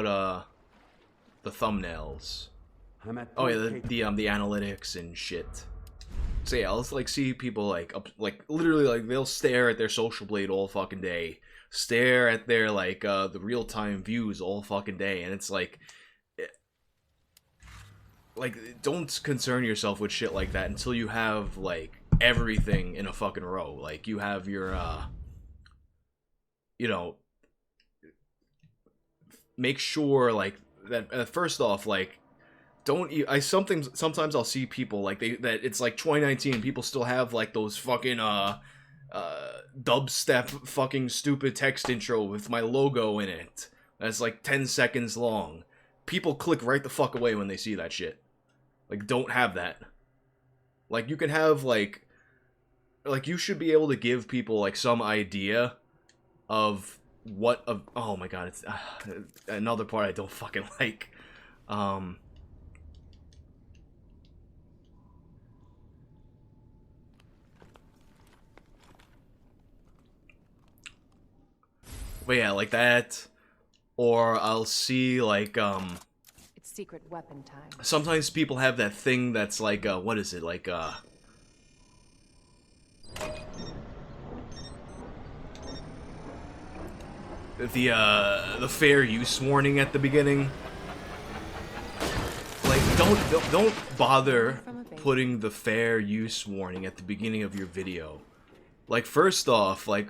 the thumbnails. Oh yeah, the analytics and shit. So yeah, I'll like see people like literally like they'll stare at their social blade all fucking day, stare at their like the real time views all fucking day, and it's like don't concern yourself with shit like that until you have like everything in a fucking row. Like you have your you know, make sure like that first off, like sometimes I'll see people like that it's like 2019, people still have like those fucking dubstep fucking stupid text intro with my logo in it that's like 10 seconds long. People click right the fuck away when they see that shit. Like, don't have that. Like, you can have like you should be able to give people like some idea of what of oh my god, it's another part I don't fucking like. But yeah, like that, or I'll see like It's secret weapon time. sometimes people have that thing that's like what is it, like the fair use warning at the beginning. Like don't bother putting the fair use warning at the beginning of your video. Like, first off, like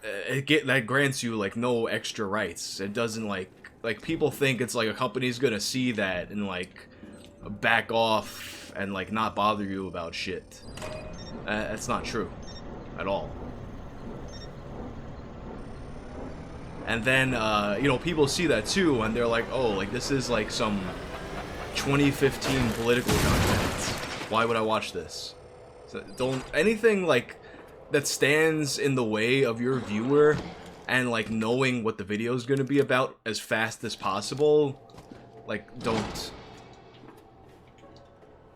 that grants you like no extra rights. It doesn't like people think it's like a company's gonna see that and like back off and like not bother you about shit. That's not true at all. And then you know, people see that too and they're like, oh, like this is like some 2015 political content. Why would I watch this? So don't anything like that stands in the way of your viewer and like knowing what the video is going to be about as fast as possible, like don't.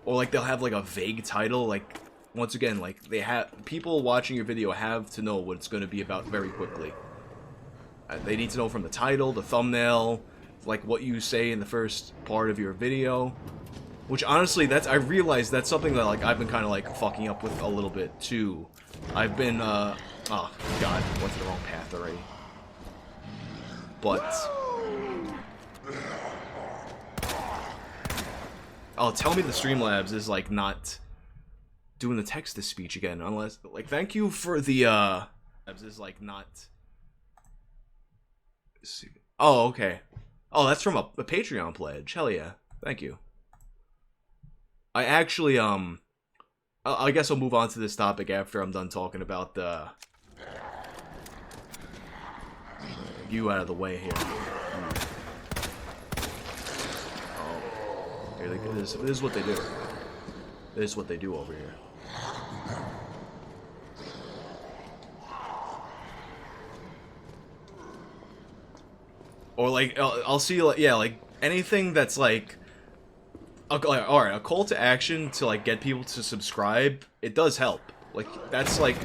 Or like they'll have like a vague title. Like once again, like they have people watching your video have to know what it's going to be about very quickly. They need to know from the title, the thumbnail, like what you say in the first part of your video. Which honestly, I realize that's something that like I've been kind of like fucking up with a little bit too. I've been oh god, went to the wrong path already. But oh, tell me the Streamlabs is like not doing the text-to-speech again, unless like thank you for the is like not. Oh, okay. Oh, that's from a Patreon pledge. Hell yeah. Thank you. I actually, I guess I'll move on to this topic after I'm done talking about the... You out of the way here. Oh. Here, this is what they do. This is what they do over here. Or like, I'll see, like, yeah, like, anything that's like, alright, a call to action to like get people to subscribe, it does help. Like, that's like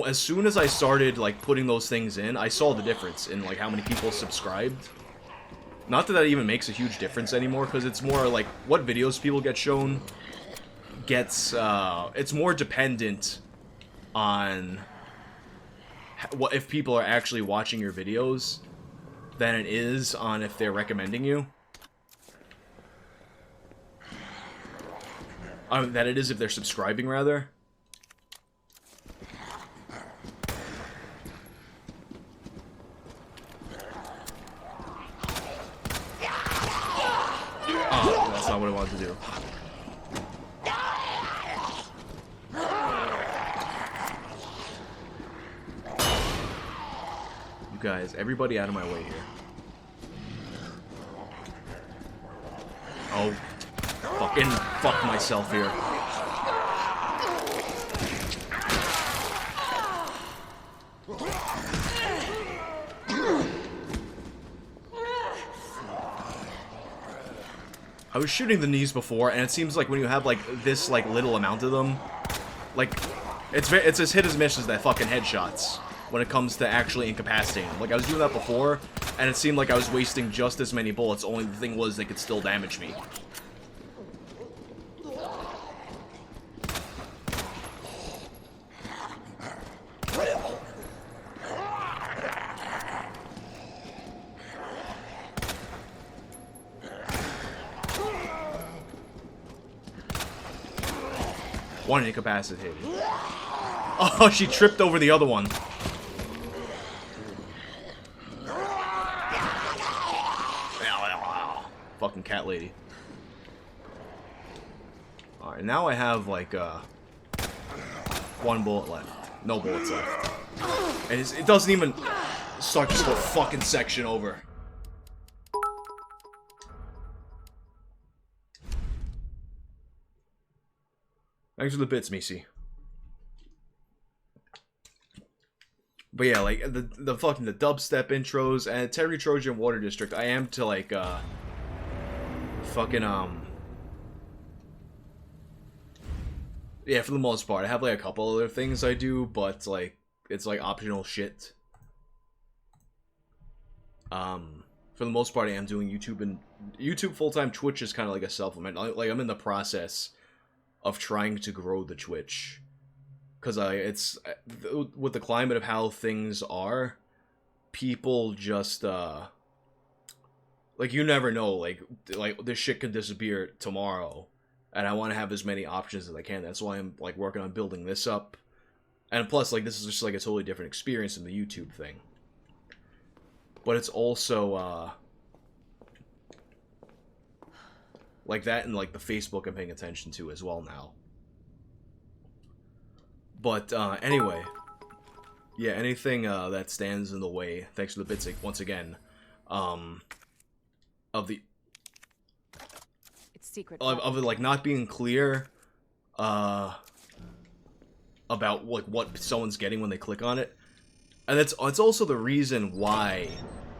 as soon as I started like putting those things in, I saw the difference in like how many people subscribed. Not that that even makes a huge difference anymore, because it's more like what videos people get shown gets, it's more dependent on what if people are actually watching your videos than it is on if they're recommending you. That it is if they're subscribing, rather. Oh, that's not what I wanted to do. You guys, everybody out of my way here. Oh. Fucking fuck myself here. I was shooting the knees before, and it seems like when you have like this like little amount of them, like it's as hit as miss as that fucking headshots when it comes to actually incapacitating them. Like I was doing that before, And it seemed like I was wasting just as many bullets, only the thing was they could still damage me. One incapacitated. Oh, she tripped over the other one. Fucking cat lady. Alright, now I have like one bullet left. No bullets left. And it doesn't even start just a fucking section over. Thanks for the bits, Misi. But yeah, like the fucking dubstep intros and Terry Trojan Water District, I am to like fucking yeah, for the most part. I have like a couple other things I do, but like it's like optional shit. For the most part I am doing YouTube, and YouTube full-time. Twitch is kind of like a supplement. Like I'm in the process of trying to grow the Twitch, because it's with the climate of how things are, people just like, you never know, like this shit could disappear tomorrow, and I want to have as many options as I can. That's why I'm like working on building this up, and plus like this is just like a totally different experience than the YouTube thing, but it's also like that, and like the Facebook I'm paying attention to as well now. But anyway, yeah, anything that stands in the way, thanks for the bits once again, of the It's secret. of it like not being clear about like what someone's getting when they click on it. And it's also the reason why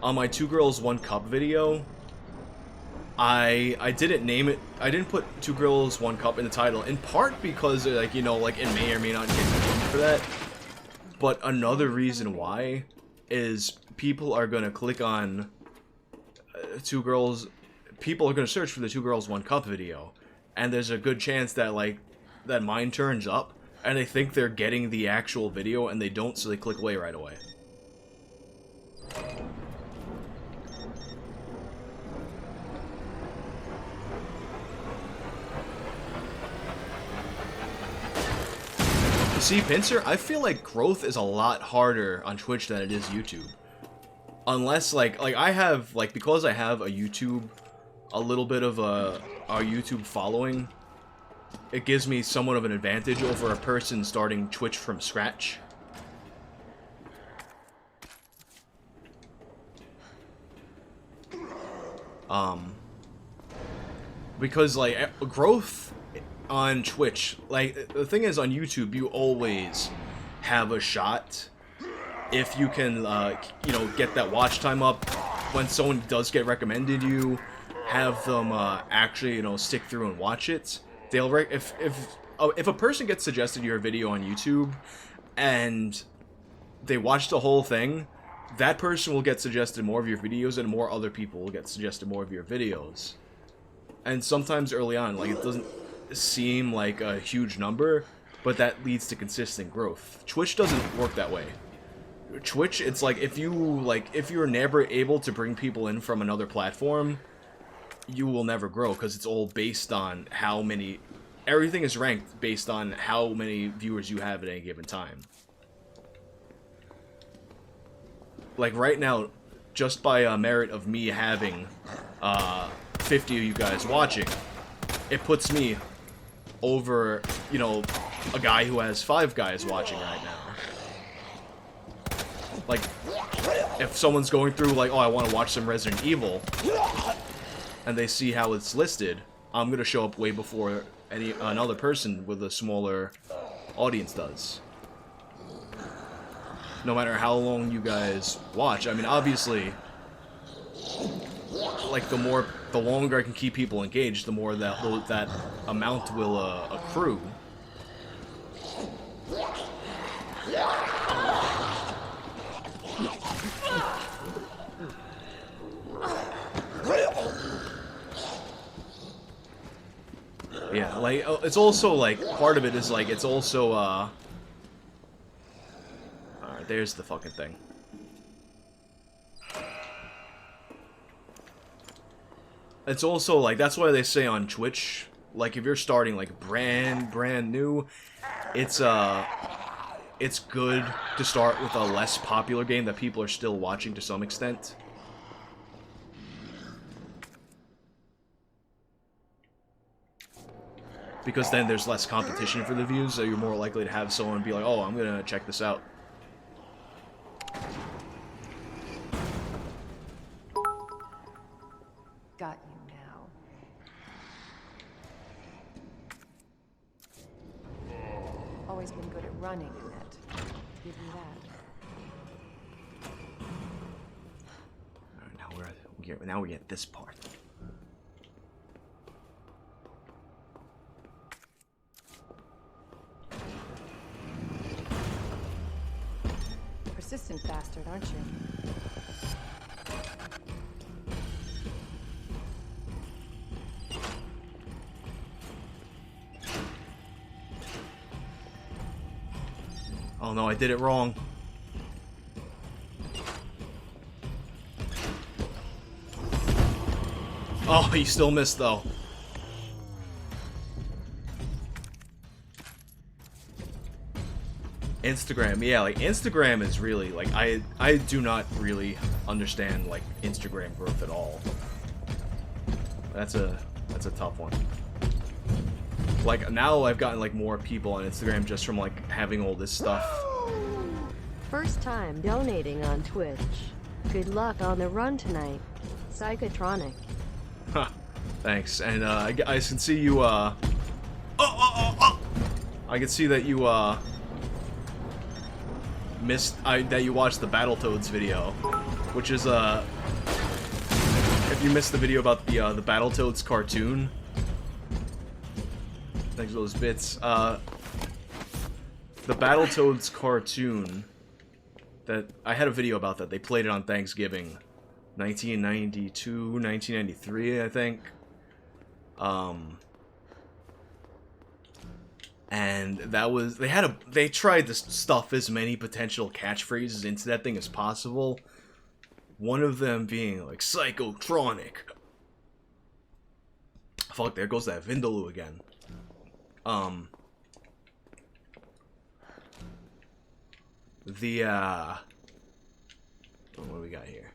on my 2 Girls 1 Cup video, I didn't name it. I didn't put 2 Girls 1 Cup in the title, in part because like, you know, like it may or may not get named for that. But another reason why is people are gonna click on 2 Girls. People are gonna search for the 2 Girls 1 Cup video, and there's a good chance that like that mine turns up and they think they're getting the actual video and they don't, so they click away right away. See, Pincer, I feel like growth is a lot harder on Twitch than it is YouTube. Unless, like I have, like, because I have a little bit of a YouTube following, it gives me somewhat of an advantage over a person starting Twitch from scratch. Because, like, growth on Twitch, like, the thing is, on YouTube, you always have a shot if you can, you know, get that watch time up. When someone does get recommended, you have them actually, you know, stick through and watch it. They'll if a person gets suggested your video on YouTube and they watch the whole thing, that person will get suggested more of your videos, and more other people will get suggested more of your videos. And sometimes early on, like, it doesn't seem like a huge number, but that leads to consistent growth. Twitch doesn't work that way. Twitch, it's like if you're never able to bring people in from another platform, you will never grow, because it's all based on how many, everything is ranked based on how many viewers you have at any given time. Like right now, just by merit of me having 50 of you guys watching, it puts me over, you know, a guy who has 5 guys watching right now. Like, if someone's going through, like, oh, I want to watch some Resident Evil, and they see how it's listed, I'm gonna show up way before another person with a smaller audience does. No matter how long you guys watch. I mean, obviously, like, the longer I can keep people engaged, the more that amount will accrue. Yeah, like, it's also, like, part of it is, like, it's also, alright, there's the fucking thing. It's also, like, that's why they say on Twitch, like, if you're starting, like, brand new, it's good to start with a less popular game that people are still watching to some extent. Because then there's less competition for the views, so you're more likely to have someone be like, oh, I'm gonna check this out. Got you now. Always been good at running, Annette. Give you that. Alright, now we're at this part. Persistent bastard, aren't you? Oh no, I did it wrong. Oh, he still missed though. Instagram, yeah, like Instagram is really like I do not really understand like Instagram growth at all. That's a tough one. Like now I've gotten like more people on Instagram just from like having all this stuff. First time donating on Twitch. Good luck on the run tonight. Psychotronic. Huh. Thanks. And I can see you I can see that you missed that you watched the Battletoads video, which is if you missed the video about the Battletoads cartoon. Thanks for those bits. The Battletoads cartoon that I had a video about that. They played it on Thanksgiving, 1992, 1993, I think. And that was they tried to stuff as many potential catchphrases into that thing as possible. One of them being like psychotronic. Fuck, there goes that Vindaloo again. What do we got here?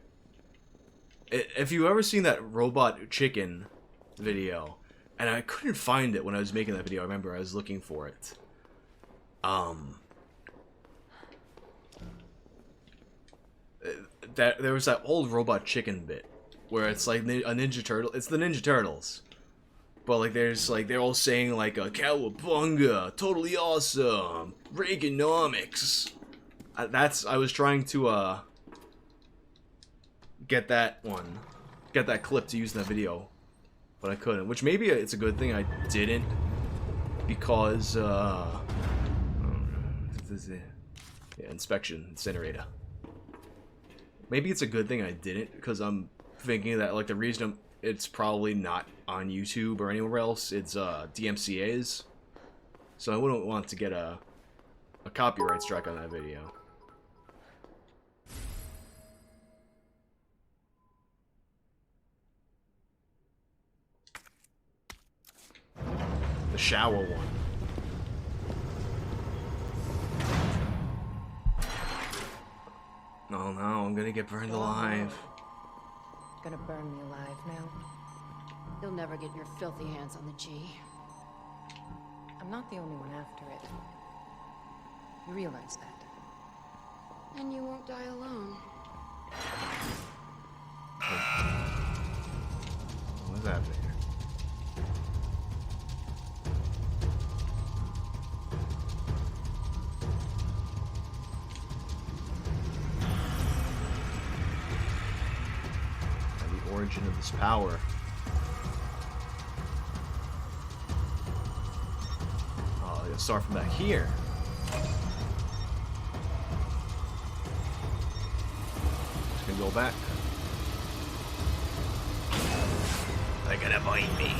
If you ever seen that robot chicken video, and I couldn't find it when I was making that video. I remember I was looking for it. That there was that old robot chicken bit where it's like a Ninja Turtle. It's the Ninja Turtles, but like there's like they're all saying like a cowabunga, totally awesome, Reaganomics. I was trying to get that clip to use in that video. But I couldn't, which maybe it's a good thing I didn't, because, yeah, inspection, incinerator. Maybe it's a good thing I didn't, because I'm thinking that, like, the reason it's probably not on YouTube or anywhere else, it's, DMCA's. So I wouldn't want to get a copyright strike on that video. The shower one. Oh no, I'm gonna get burned alive. Gonna burn me alive now. You'll never get your filthy hands on the G. I'm not the only one after it. You realize that? And you won't die alone. What's happening here? Origin of this power. Oh, I gotta start from back here. Just gonna go back. They're gonna bite me.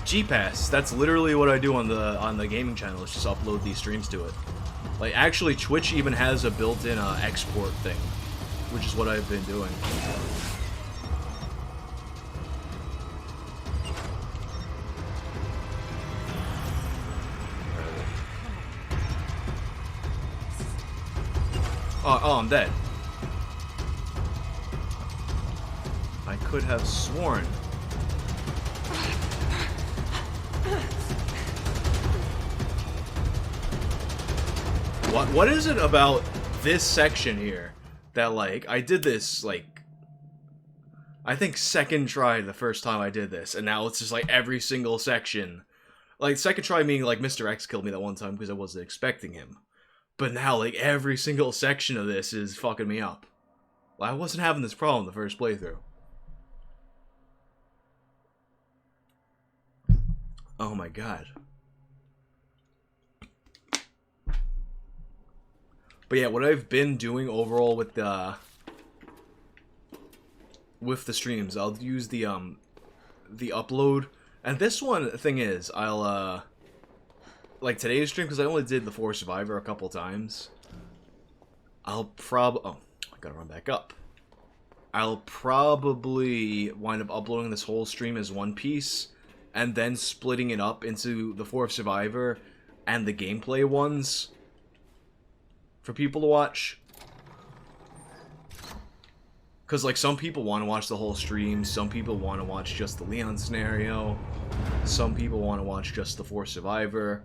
G-Pass. That's literally what I do on the gaming channel. Is just upload these streams to it. Like, actually, Twitch even has a built-in export thing, which is what I've been doing. Oh, I'm dead. I could have sworn. What is it about this section here that, like, I did this, like, I think second try the first time I did this, and now it's just, like, every single section. Like, second try meaning, like, Mr. X killed me that one time because I wasn't expecting him. But now, like, every single section of this is fucking me up. Well, I wasn't having this problem the first playthrough. Oh my god. But yeah, what I've been doing overall with the streams, I'll use the upload. And this one thing is, I'll like today's stream, because I only did the 4 Survivor a couple times. Oh, I gotta run back up. I'll probably wind up uploading this whole stream as one piece, and then splitting it up into the 4 Survivor and the gameplay ones for people to watch. Because, like, some people want to watch the whole stream, some people want to watch just the Leon scenario, some people want to watch just the 4 Survivor.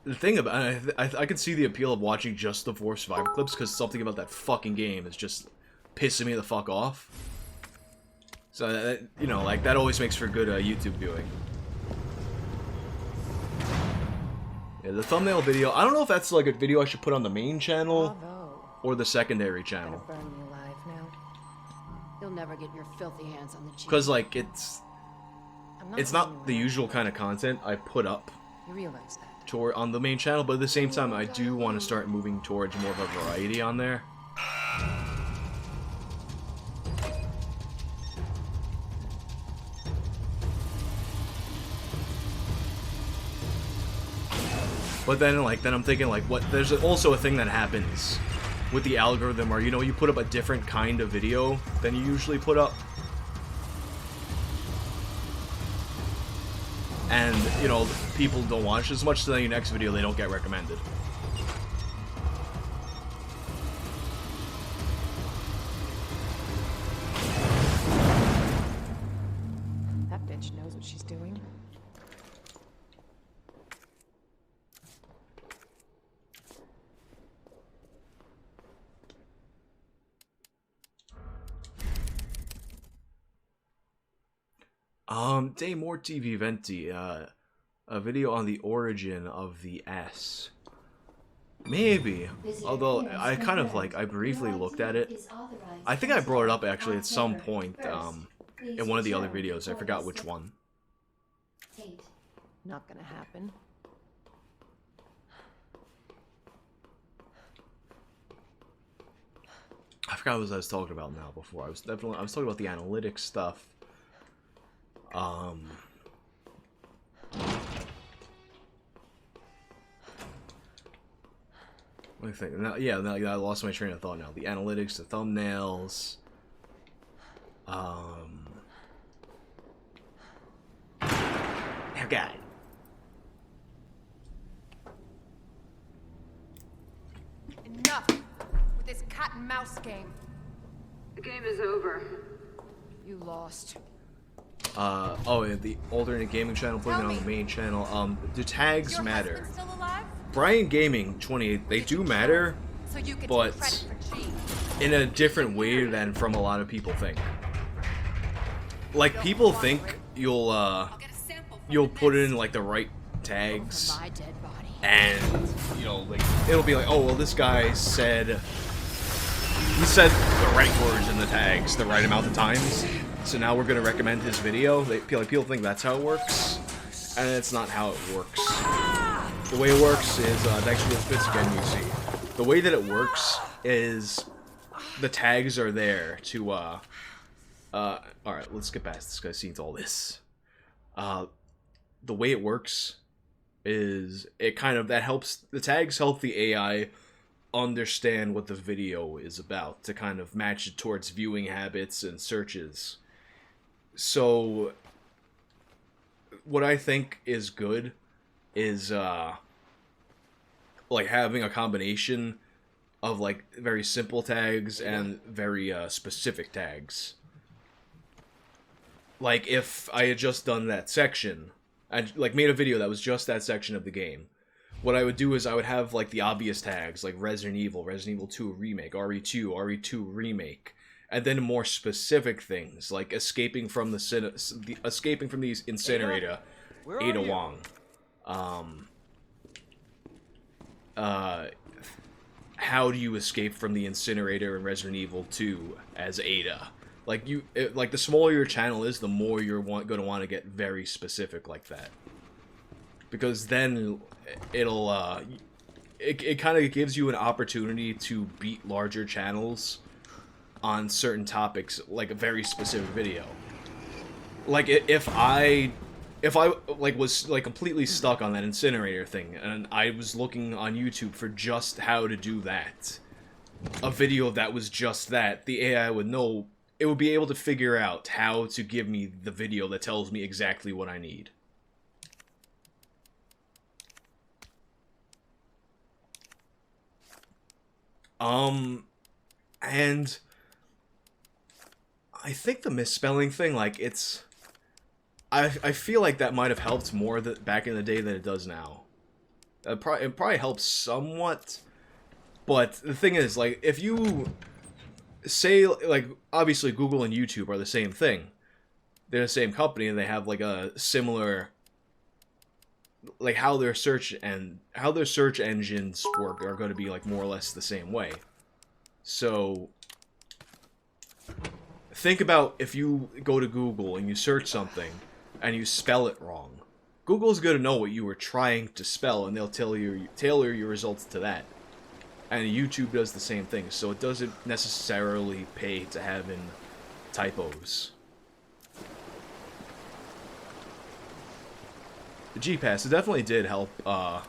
The thing about I can see the appeal of watching just the 4 Survivor clips, because something about that fucking game is just pissing me the fuck off. So, that, you know, like, that always makes for good YouTube viewing. Yeah, the thumbnail video, I don't know if that's, like, a video I should put on the main channel or the secondary channel. Burn me alive now. You'll never get your filthy hands on the G. Because, like, it's not the usual kind of content I put up You realize that. on the main channel, but at the same time, I do want to start moving towards more of a variety on there. But then, like, I'm thinking, like, there's also a thing that happens with the algorithm where, you know, you put up a different kind of video than you usually put up. And, you know, people don't watch as much, so then your next video, they don't get recommended. That bitch knows what she's doing. Day more TV Venti, a video on the origin of the S. Maybe. Although, I kind of, like, I briefly looked at it. I think I brought it up, actually, at some point, in one of the other videos. I forgot which one. Not gonna happen. I forgot what I was talking about now before. I was talking about the analytics stuff. Let me think. Now, yeah, now I lost my train of thought now. The analytics, the thumbnails. Oh god. Enough with this cat and mouse game. The game is over. You lost. Oh, yeah, the alternate gaming channel, putting it on the main channel. The tags matter. Still alive? Brian Gaming 28, they do matter, So you get but credit for G. in a different way than from a lot of people think. Like, people think you'll put in, like, the right tags, My dead body. and, you know, like, it'll be like, oh, well, this guy said, he said the right words in the tags the right amount of times, so now we're gonna recommend his video. People think that's how it works, and it's not how it works. The way it works is, thanks for those bits again, you see. The way that it works is the tags are there to, alright, let's get past this guy's seen all this. the way it works is that helps the tags help the AI understand what the video is about to kind of match it towards viewing habits and searches. So what I think is good is like having a combination of like very simple tags and very specific tags. Like if I had just done that section, I like made a video that was just that section of the game, what I would do is I would have like the obvious tags like Resident Evil 2 Remake, RE2 Remake, and then more specific things like escaping from the incinerator, Ada Whang. How do you escape from the incinerator in Resident Evil 2 as Ada? Like like the smaller your channel is, the more you're going to want to get very specific like that, because then it'll it kind of gives you an opportunity to beat larger channels on certain topics, like a very specific video. Like if I like was like completely stuck on that incinerator thing and I was looking on YouTube for just how to do that, a video that was just that, the AI would know, it would be able to figure out how to give me the video that tells me exactly what I need. And I think the misspelling thing, like, it's... I feel like that might have helped more back in the day than it does now. It probably helps somewhat, but the thing is, like, if you say, like, obviously Google and YouTube are the same thing. They're the same company, and they have, like, a similar... like, how their search engines work are going to be, like, more or less the same way. So, think about if you go to Google and you search something, and you spell it wrong. Google's going to know what you were trying to spell, and they'll tailor your results to that. And YouTube does the same thing, so it doesn't necessarily pay to have in typos. The G-Pass, it definitely did help, with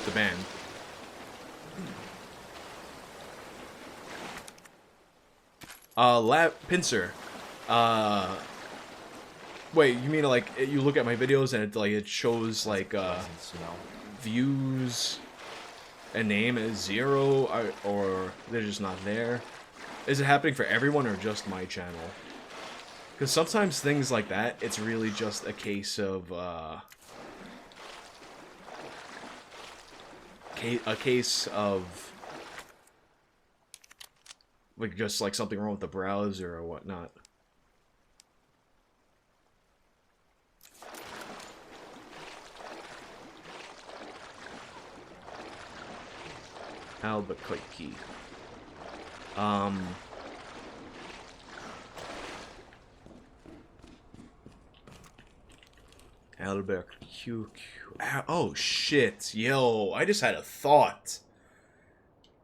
the band. Pincer. Wait, you mean like you look at my videos and it shows like views and name is 0 or they're just not there? Is it happening for everyone or just my channel? Because sometimes things like that, it's really just a case of like just like something wrong with the browser or whatnot. Albuquerque. Albuquerque. Oh shit, yo! I just had a thought.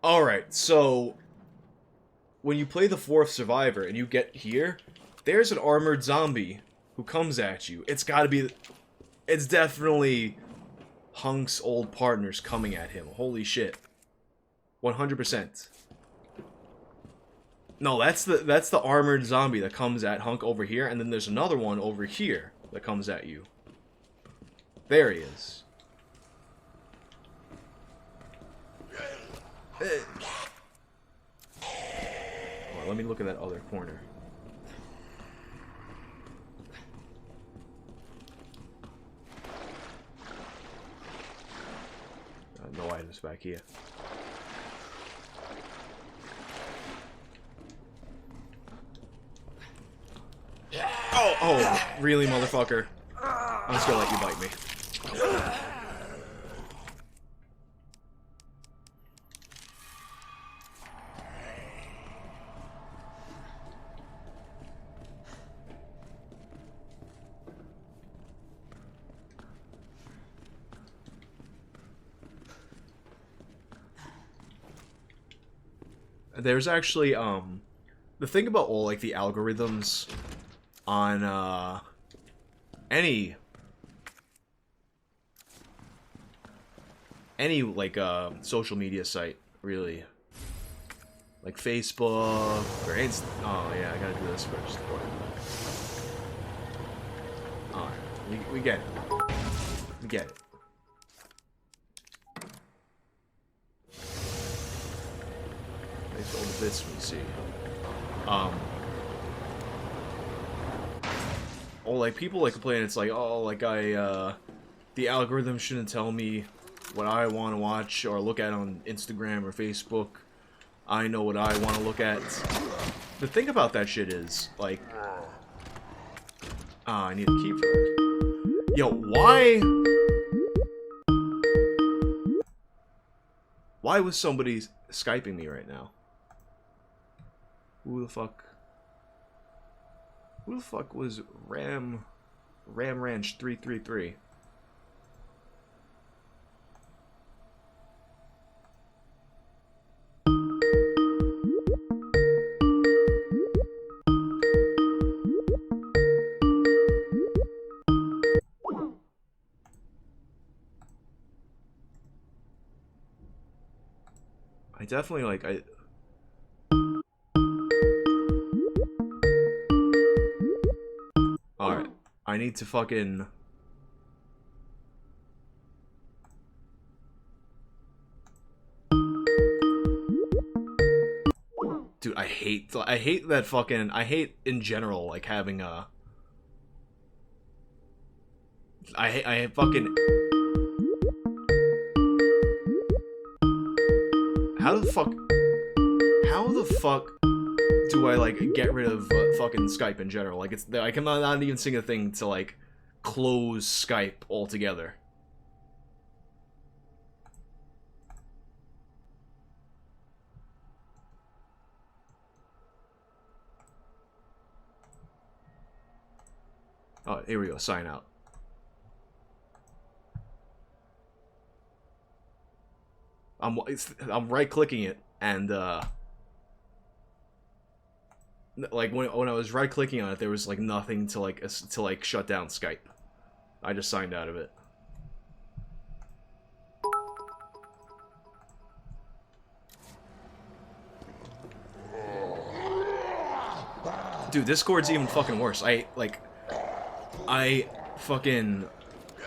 All right, so when you play the 4th Survivor and you get here, there's an armored zombie who comes at you. It's gotta be... it's definitely Hunk's old partners coming at him. Holy shit. 100%. No, that's the armored zombie that comes at Hunk over here, and then there's another one over here that comes at you. There he is. Well, let me look at that other corner. No items back here. Oh, really, motherfucker? I'm just gonna let you bite me. There's actually, the thing about all, like, the algorithms on any like social media site, really. Like Facebook or Insta. Oh yeah, I gotta do this first. Alright, we get it. We get it. There's all the bits we see. Oh, like people like complain. It's like, oh, like the algorithm shouldn't tell me what I want to watch or look at on Instagram or Facebook. I know what I want to look at. The thing about that shit is, like... I need a key for it. Yo, why... Why was somebody Skyping me right now? Who the fuck... Who the fuck was Ram Ranch 333? I definitely, like, Alright. I need to fucking... Dude, I hate that fucking... I hate, in general, like, having a... I fucking... How the fuck do I, like, get rid of fucking Skype in general? Like, it's, I cannot not even sing a thing to, like, close Skype altogether. Oh, here we go, sign out. I'm right-clicking it, and, like, when I was right-clicking on it, there was, like, nothing to, like, shut down Skype. I just signed out of it. Dude, Discord's even fucking worse. I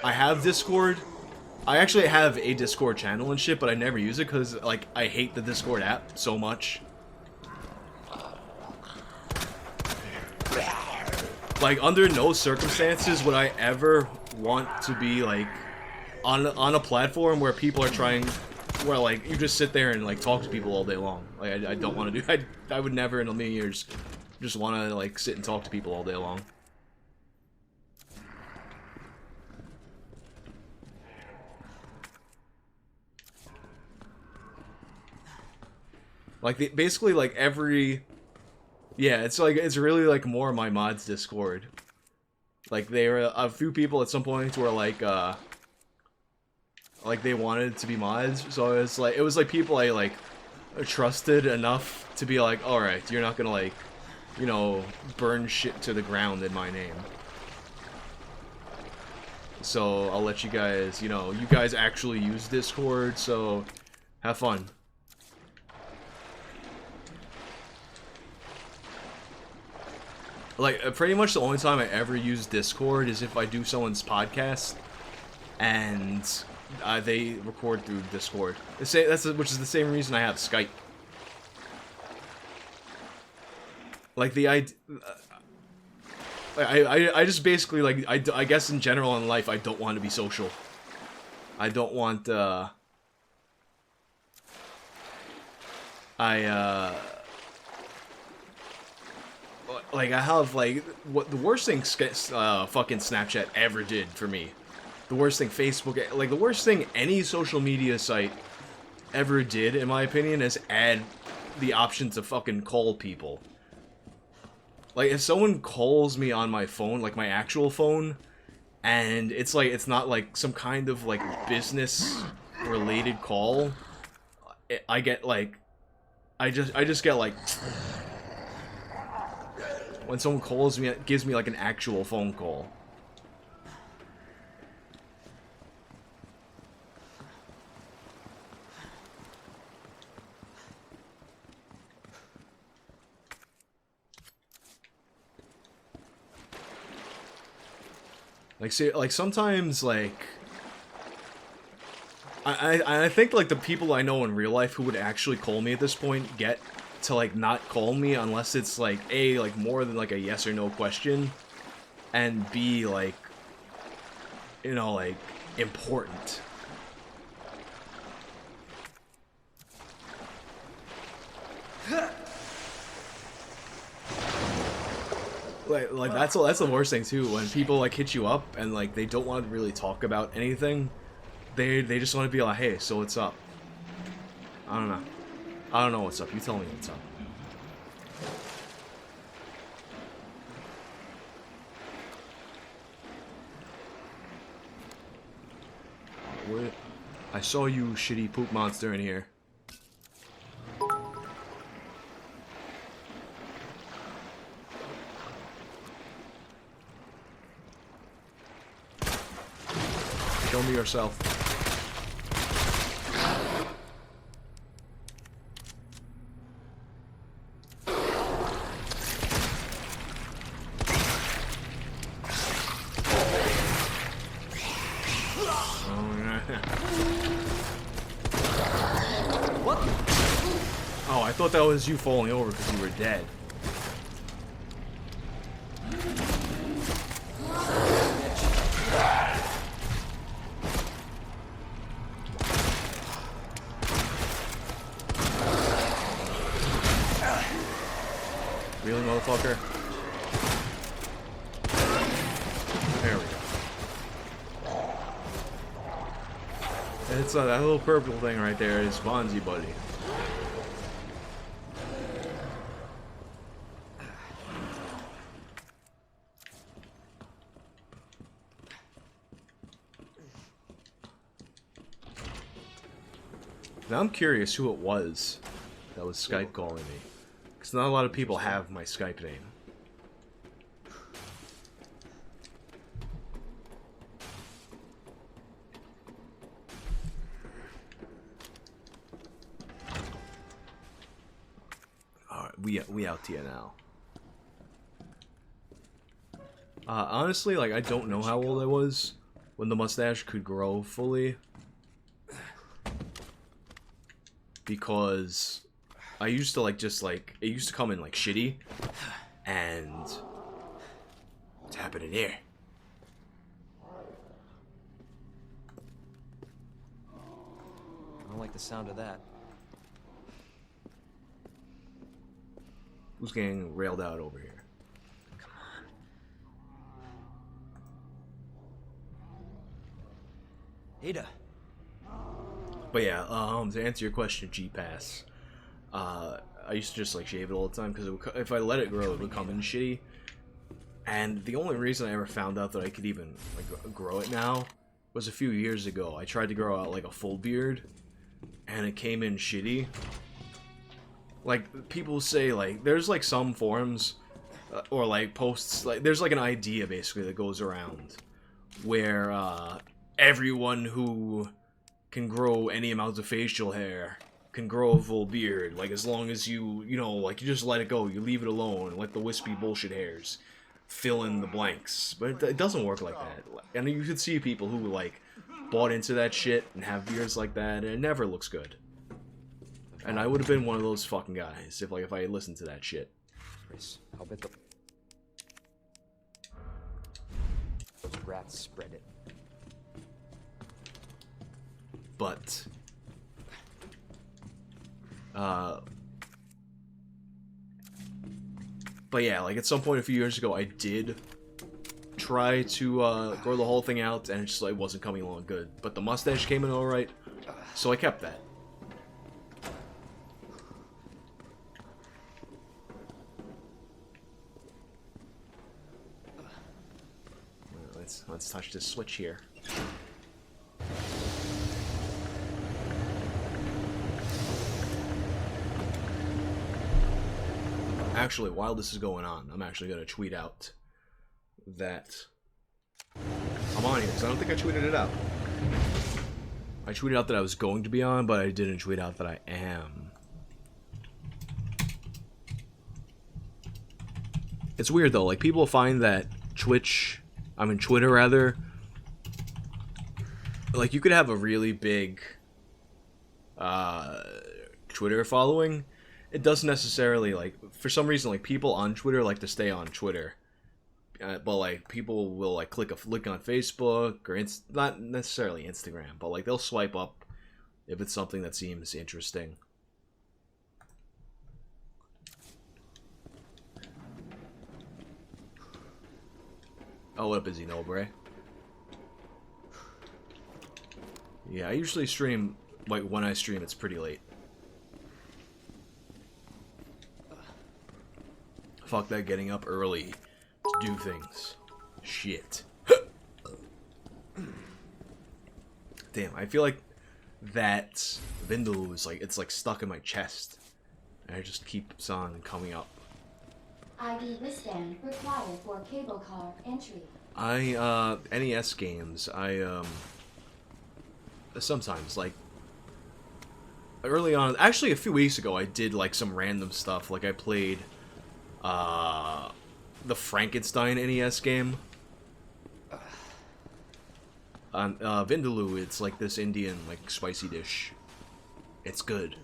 have Discord. I actually have a Discord channel and shit, but I never use it because, like, I hate the Discord app so much. Like, under no circumstances would I ever want to be, like, on a platform where people are trying, where, like, you just sit there and, like, talk to people all day long. Like, I don't want to do, I would never in a million years just want to, like, sit and talk to people all day long. Like, basically, like, yeah, it's like, it's really, like, more my mods Discord. Like, there were a few people at some point were, like, they wanted to be mods, so it's like, it was, like, people I, like, trusted enough to be like, alright, you're not gonna, like, you know, burn shit to the ground in my name. So, I'll let you guys, you know, you guys actually use Discord, so, have fun. Like, pretty much the only time I ever use Discord is if I do someone's podcast, and they record through Discord. Which is the same reason I have Skype. Like, I just basically, like, I guess in general in life, I don't want to be social. I don't want, like, I have, like, what the worst thing fucking Snapchat ever did for me. The worst thing Facebook, like, the worst thing any social media site ever did, in my opinion, is add the option to fucking call people. Like, if someone calls me on my phone, like, my actual phone, and it's, like, it's not, like, some kind of, like, business-related call, I get, like, I just get, like... when someone calls me, it gives me like an actual phone call. Like, see, like sometimes, like, I think like the people I know in real life who would actually call me at this point get to like not call me unless it's like A, like more than like a yes or no question, and B, like, you know, like important. Like that's the worst thing too, when people like hit you up and like they don't want to really talk about anything. They just want to be like, hey, so what's up? I don't know. I don't know what's up. You tell me what's up. What? I saw you, shitty poop monster, in here. Show me yourself. What? Oh, I thought that was you falling over because you were dead. Really, motherfucker? There we go. It's that little purple thing right there is Bonzi Buddy. Now I'm curious who it was that was Skype calling me. Because not a lot of people have my Skype name. Alright, we out here now. Honestly, like, I don't know how old I was when the mustache could grow fully. Because I used to, like, just, like, it used to come in, like, shitty. And what's happening here? I don't like the sound of that. Who's getting railed out over here? Come on. Ada. But yeah, to answer your question, G-Pass, I used to just like shave it all the time because if I let it grow, it would come in shitty. And the only reason I ever found out that I could even like grow it now was a few years ago. I tried to grow out like a full beard, and it came in shitty. Like people say, like there's like some forums or like posts, like there's like an idea basically that goes around where everyone who can grow any amount of facial hair can grow a full beard, like as long as you know, like you just let it go, you leave it alone, and let the wispy bullshit hairs fill in the blanks. But it doesn't work like that. And you could see people who like bought into that shit and have beards like that, and it never looks good. And I would have been one of those fucking guys if I had listened to that shit. Chris, I'll bet those rats spread it. But yeah, like at some point a few years ago, I did try to grow the whole thing out, and it just like wasn't coming along good. But the mustache came in all right, so I kept that. Let's touch this switch here. Actually, while this is going on, I'm actually gonna tweet out that I'm on here, because I don't think I tweeted it out. I tweeted out that I was going to be on, but I didn't tweet out that I am. It's weird though, like people find that Twitter rather, like you could have a really big Twitter following. It doesn't necessarily, like, for some reason, like people on Twitter like to stay on Twitter. But like people will like click a link on Facebook or not necessarily Instagram, but like they'll swipe up if it's something that seems interesting. Oh, what up, Izzy Nobre? Yeah, I usually stream, like when I stream, it's pretty late. Fuck that getting up early to do things. Shit. Damn, I feel like that Vindaloo is like, it's like stuck in my chest. And it just keeps on coming up. ID wristband required for cable car entry. NES games, sometimes, like, early on, actually a few weeks ago, I did, like, some random stuff. Like, I played, the Frankenstein NES game. Vindaloo, it's like this Indian, like, spicy dish. It's good.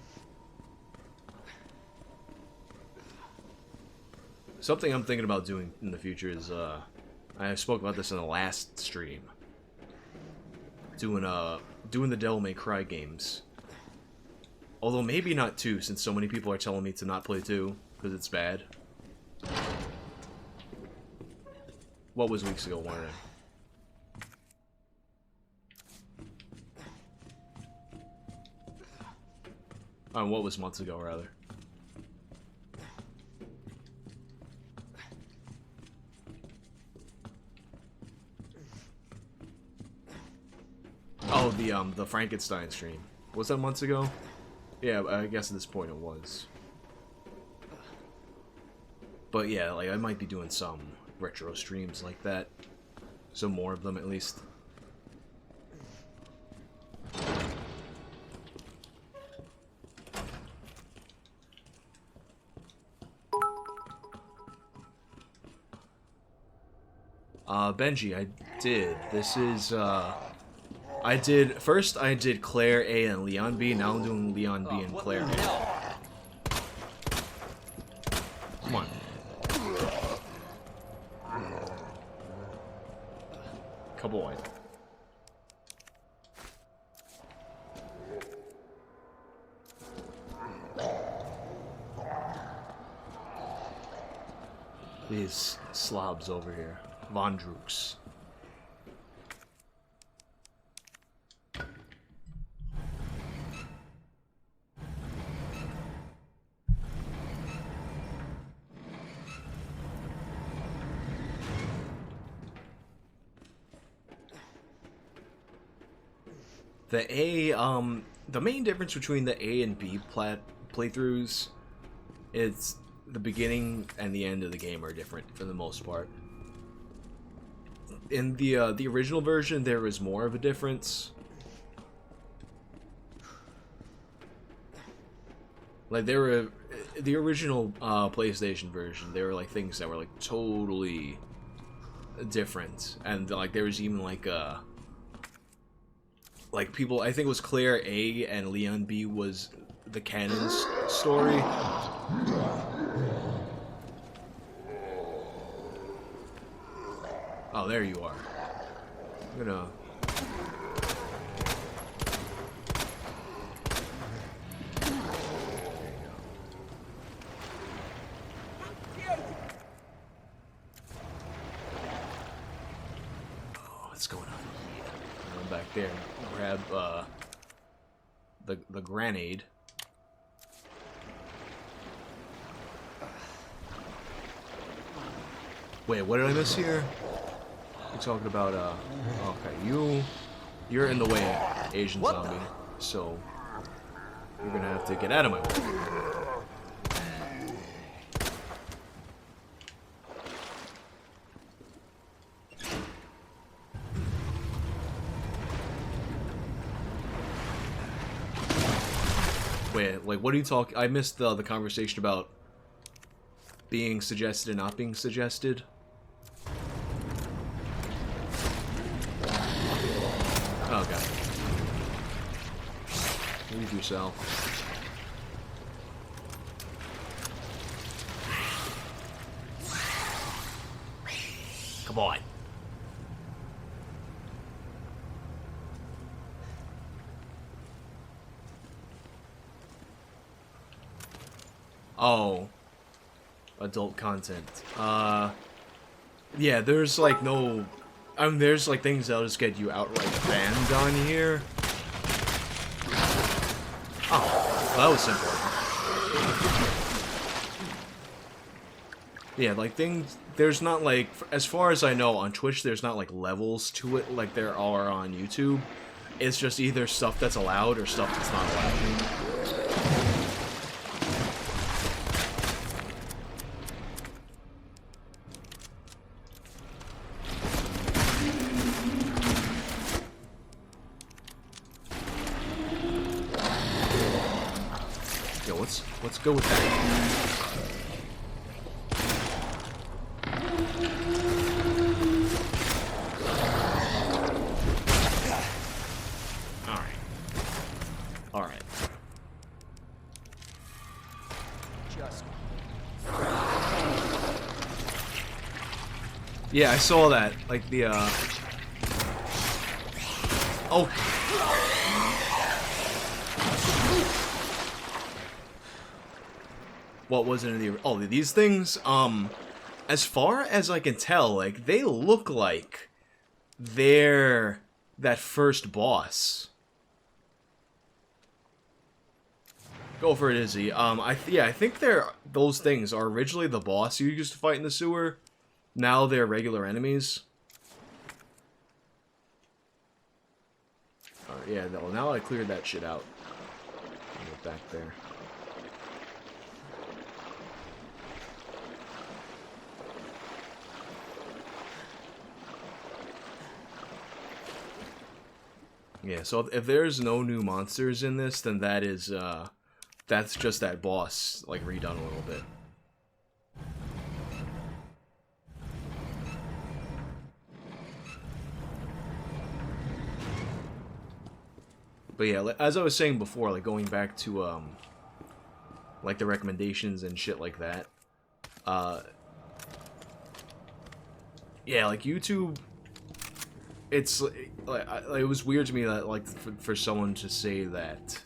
Something I'm thinking about doing in the future is, I spoke about this in the last stream. Doing the Devil May Cry games. Although maybe not 2, since so many people are telling me to not play 2, because it's bad. What was weeks ago, weren't I? What was months ago, rather. Oh, the Frankenstein stream. Was that months ago? Yeah, I guess at this point it was. But yeah, like I might be doing some retro streams like that. Some more of them at least. Benji, I did. This is, first I did Claire A and Leon B, now I'm doing Leon B and Claire A. Come on. Come on. These slobs over here. Von Drooks. The main difference between the A and B playthroughs is the beginning and the end of the game are different for the most part. In the original version, there was more of a difference. Like there were the original PlayStation version, there were like things that were like totally different, and like there was even like people, I think it was Claire A and Leon B was the canon's story. Oh, there you are. I'm gonna... Oh, what's going on here? I'm back there. Grab, the grenade. Wait, what did I miss here? We're talking about, okay, you're in the way, Asian zombie, so you're gonna have to get out of my way. Wait, like, what are you talking? I missed the conversation about being suggested and not being suggested. Oh god. Leave yourself. Come on. Oh. Adult content. Yeah, there's like no... there's like things that'll just get you outright banned on here. Oh, well, that was simple. Yeah, like things... There's not like... As far as I know, on Twitch, there's not like levels to it like there are on YouTube. It's just either stuff that's allowed or stuff that's not allowed. Let's go with that. Alright. Alright. Just. Yeah, I saw that. Like the Oh. What was it in the... Oh, these things, as far as I can tell, like, they look like they're that first boss. Go for it, Izzy. Yeah, I think those things are originally the boss you used to fight in the sewer. Now they're regular enemies. Alright, yeah, well, now I cleared that shit out. Get back there. Yeah, so if there's no new monsters in this, then that is, that's just that boss, like, redone a little bit. But yeah, as I was saying before, like, going back to, like, the recommendations and shit like that, yeah, like, YouTube... It's like it was weird to me that like for someone to say that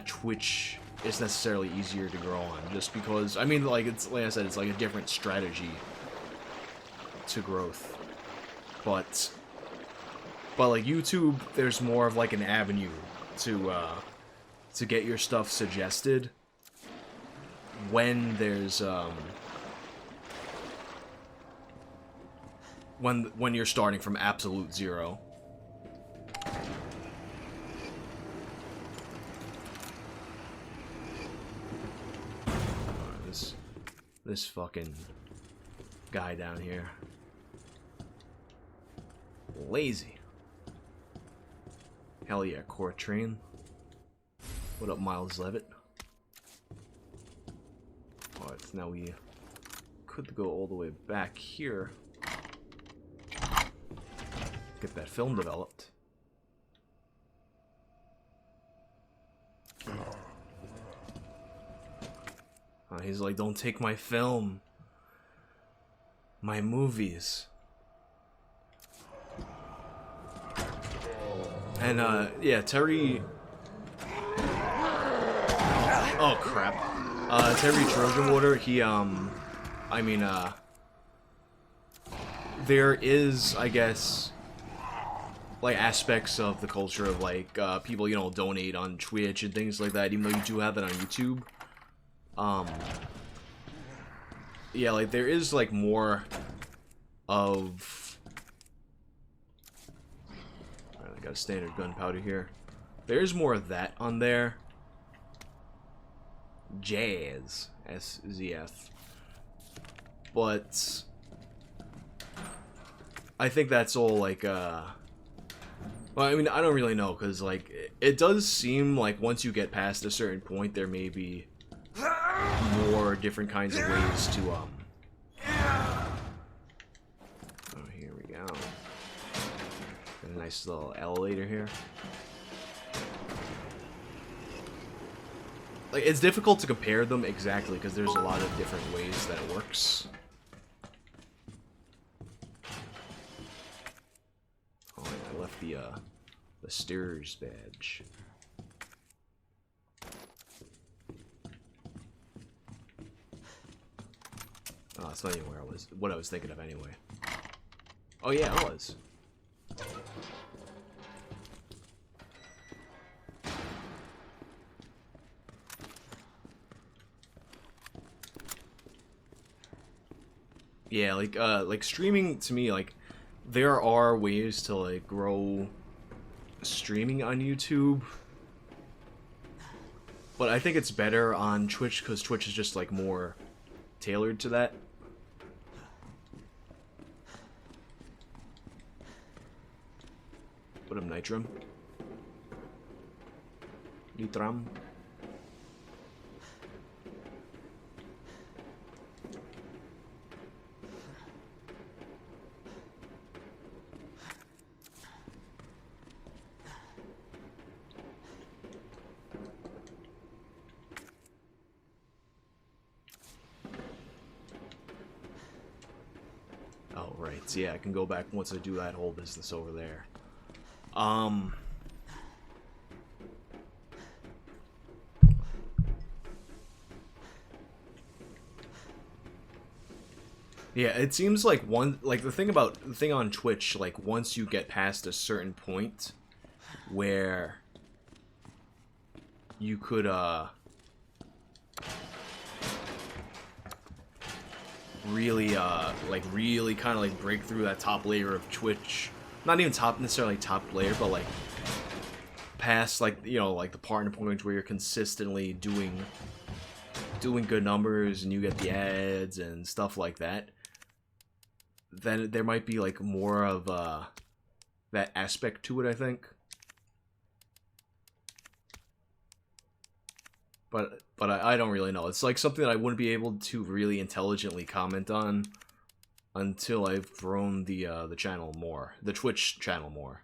Twitch is necessarily easier to grow on, just because I mean, like, it's like I said, it's like a different strategy to growth, but like YouTube, there's more of like an avenue to get your stuff suggested when there's when you're starting from absolute zero. This fucking guy down here. Lazy. Hell yeah, Core Train. What up, Miles Levitt? Alright, so now we could go all the way back here. Get that film developed. He's like, don't take my film. My movies. And, yeah, Terry... Oh, crap. Terry Trojan Water, he, I mean, there is, I guess, like, aspects of the culture of, like, people, you know, donate on Twitch and things like that, even though you do have that on YouTube. Yeah, like, there is, like, more of... Alright, I got a standard gunpowder here. There's more of that on there. Jazz. S-Z-F. But... I think that's all, like, well, I mean, I don't really know, because, like, it does seem like once you get past a certain point, there may be more different kinds of ways to, Oh, here we go. Got a nice little elevator here. Like, it's difficult to compare them exactly, because there's a lot of different ways that it works. Oh, I left the Steer's badge. Oh, that's not even what I was thinking of anyway. Oh yeah, it was. Yeah, like streaming to me, like, there are ways to like grow streaming on YouTube, but I think it's better on Twitch because Twitch is just like more tailored to that. What up, Nitram? Nitram? Oh, right. So yeah, I can go back once I do that whole business over there. Yeah, it seems like the thing on Twitch, like once you get past a certain point where you could really really kind of like break through that top layer of Twitch. Not even necessarily top layer, but like past, like, you know, like the partner point where you're consistently doing good numbers and you get the ads and stuff like that. Then there might be like more of that aspect to it, I think. But I don't really know. It's like something that I wouldn't be able to really intelligently comment on until I've grown the channel more, the Twitch channel more.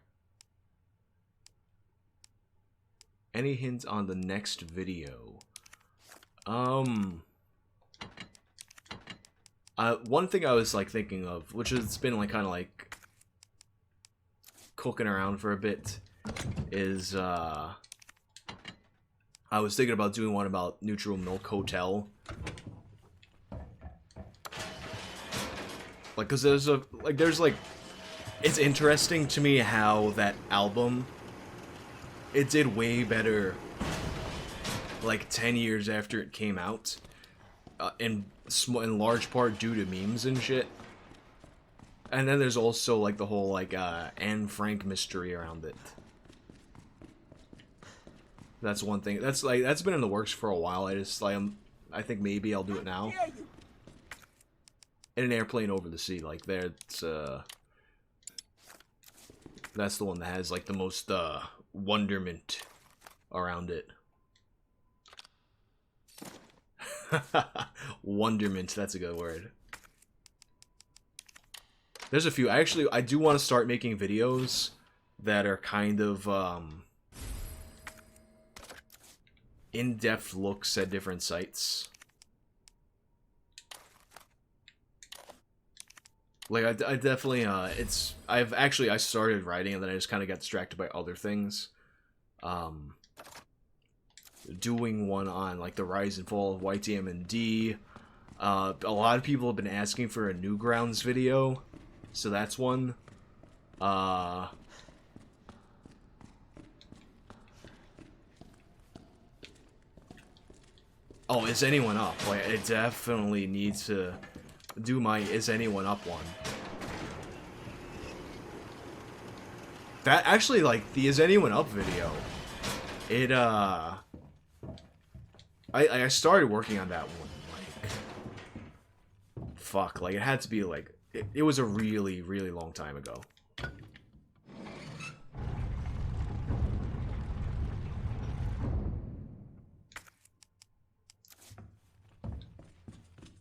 Any hints on the next video? One thing I was like thinking of, which has been like kind of like cooking around for a bit, is I was thinking about doing one about Neutral Milk Hotel. Like, cause there's it's interesting to me how that album, it did way better like 10 years after it came out, in large part due to memes and shit. And then there's also like the whole like Anne Frank mystery around it. That's one thing. That's been in the works for a while. I think maybe I'll do it now. In an airplane over the sea, like that's the one that has like the most wonderment around it. Wonderment, that's a good word. There's a few. I do want to start making videos that are kind of in-depth looks at different sites. Like, I definitely, I started writing and then I just kind of got distracted by other things. Doing one on, like, the rise and fall of YTMND. A lot of people have been asking for a Newgrounds video, so that's one. Oh, Is Anyone Up? Like, I definitely need to do my Is Anyone Up one. That actually, like, the Is Anyone Up video, it I started working on that one, like, fuck, like, it had to be, like, it was a really, really long time ago.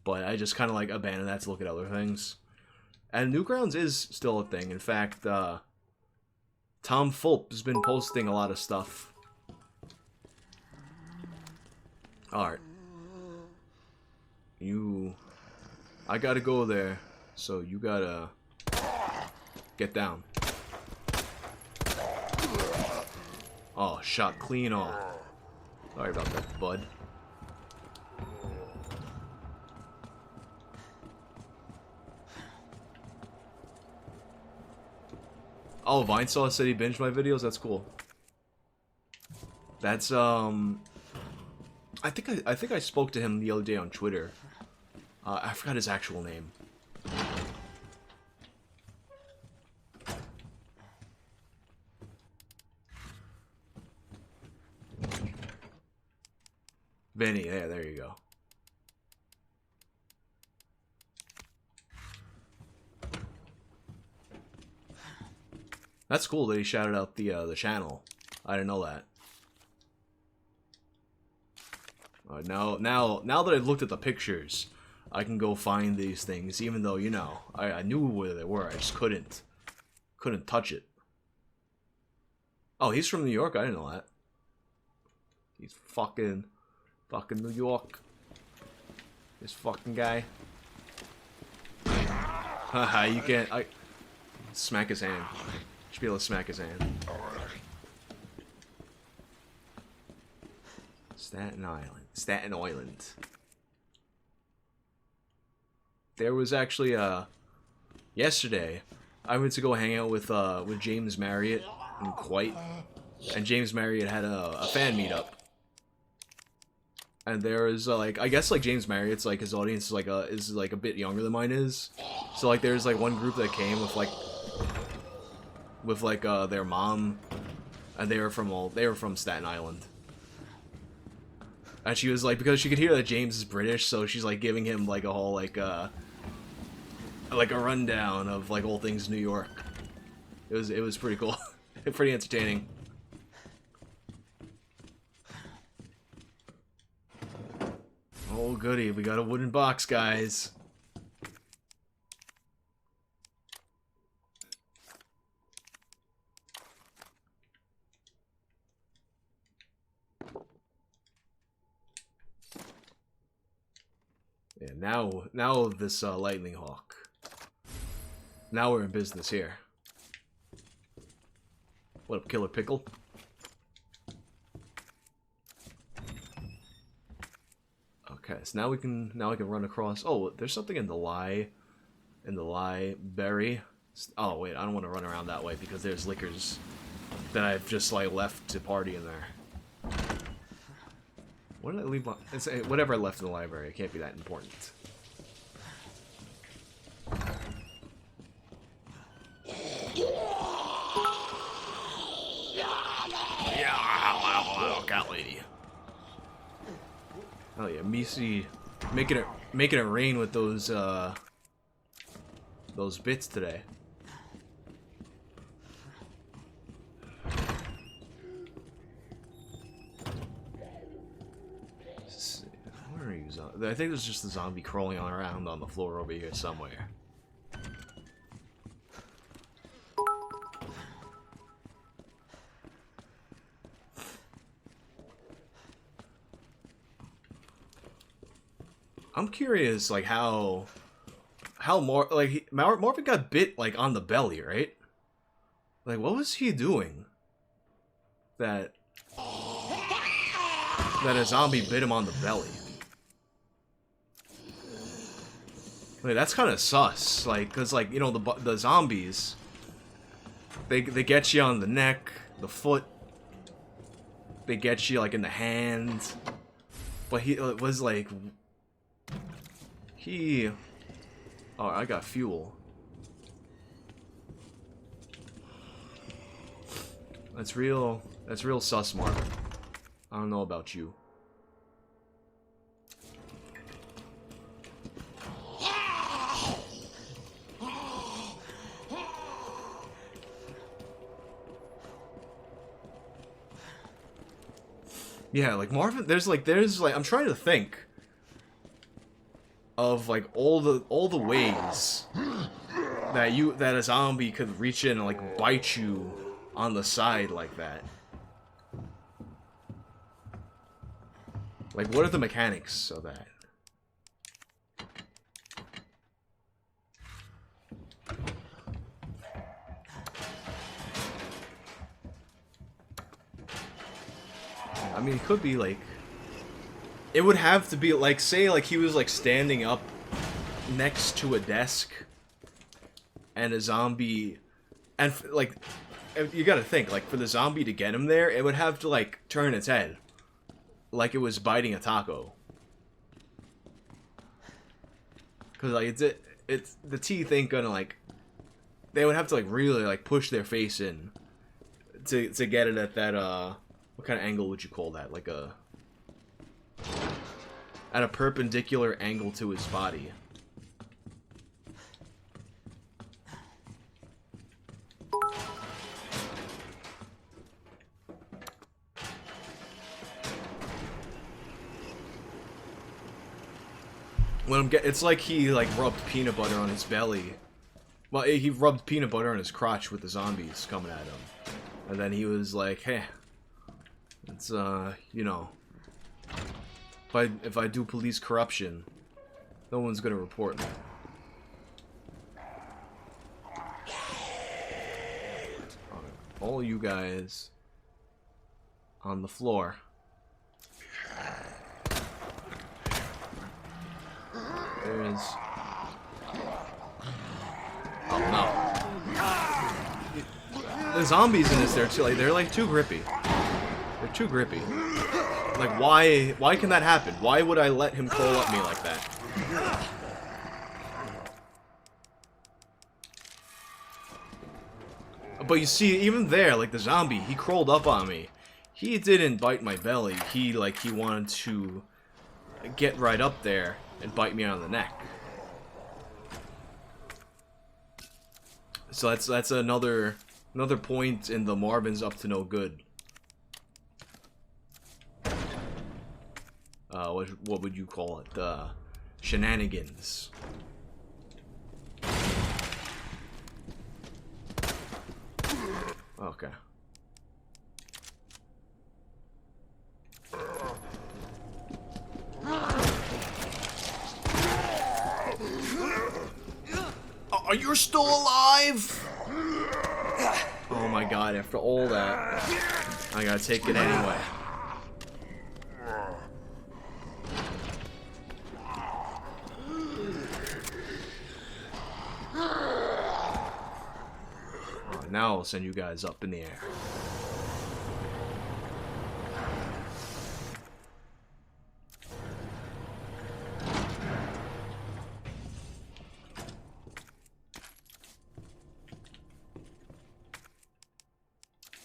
but I just kind of like abandoned that to look at other things. And Newgrounds is still a thing. In fact, Tom Fulp has been posting a lot of stuff. Alright. I gotta go there, so you gotta get down. Oh, shot clean off. Sorry about that, bud. Oh, Vinesaw said he binged my videos? That's cool. That's, I think I spoke to him the other day on Twitter. I forgot his actual name. Benny, yeah, there you go. That's cool that he shouted out the channel. I didn't know that. Now that I've looked at the pictures, I can go find these things, even though, you know, I knew where they were. I just couldn't touch it. Oh, he's from New York? I didn't know that. He's fucking New York. This fucking guy. Haha, you can't. Smack his hand. Should be able to smack his hand. Staten Island. There was actually yesterday I went to go hang out with James Marriott in Kuwait, and James Marriott had a fan meetup. And there is like, I guess like James Marriott's like his audience is like a bit younger than mine is. So like there's like one group that came with their mom, and they were from Staten Island. And she was like, because she could hear that James is British, so she's like giving him like a whole like a rundown of like all things New York. It was pretty cool. Pretty entertaining. Oh goody, we got a wooden box, guys. Yeah, now this lightning hawk. Now we're in business here. What up, Killer Pickle? Okay, so now we can run across. Oh, there's something in the library. Oh wait, I don't want to run around that way because there's liquors that I've just like left to party in there. What did I leave? It's whatever I left in the library. It can't be that important. Yeah, cat lady. Oh yeah, Misi making it rain with those bits today. Where are you? I think there's just a zombie crawling around on the floor over here somewhere. I'm curious, like how Marvin got bit like on the belly, right? Like, what was he doing that a zombie bit him on the belly? Like, that's kind of sus. Like, cause like, you know, the zombies, they get you on the neck, the foot, they get you like in the hand, but he was like. Oh, I got fuel. That's real sus, Mark. I don't know about you. Yeah, like Marvin, there's like, I'm trying to think. of like all the ways that a zombie could reach in and like bite you on the side like that. Like, what are the mechanics of that? I mean, it could be like... It would have to be, like, say, like, he was, like, standing up next to a desk, and a zombie... And, like, you gotta think, like, for the zombie to get him there, it would have to, like, turn its head. Like it was biting a taco. Because, like, it's the teeth ain't gonna, like... They would have to, like, really, like, push their face in to get it at that, what kind of angle would you call that? Like a... At a perpendicular angle to his body. It's like he like rubbed peanut butter on his belly. Well, he rubbed peanut butter on his crotch with the zombies coming at him, and then he was like, "Hey, it's you know, if I do police corruption, no one's gonna report me." All you guys on the floor. There's... Oh no. The zombies in this there too, like, they're like too grippy. They're too grippy. Like, why can that happen? Why would I let him crawl up me like that? But you see, even there, like the zombie, he crawled up on me. He didn't bite my belly. He wanted to get right up there and bite me on the neck. So that's another point in the Marvin's up to no good. What would you call it? Shenanigans. Okay. Are you still alive? Oh my god, after all that, I gotta take it anyway. Now I'll send you guys up in the air.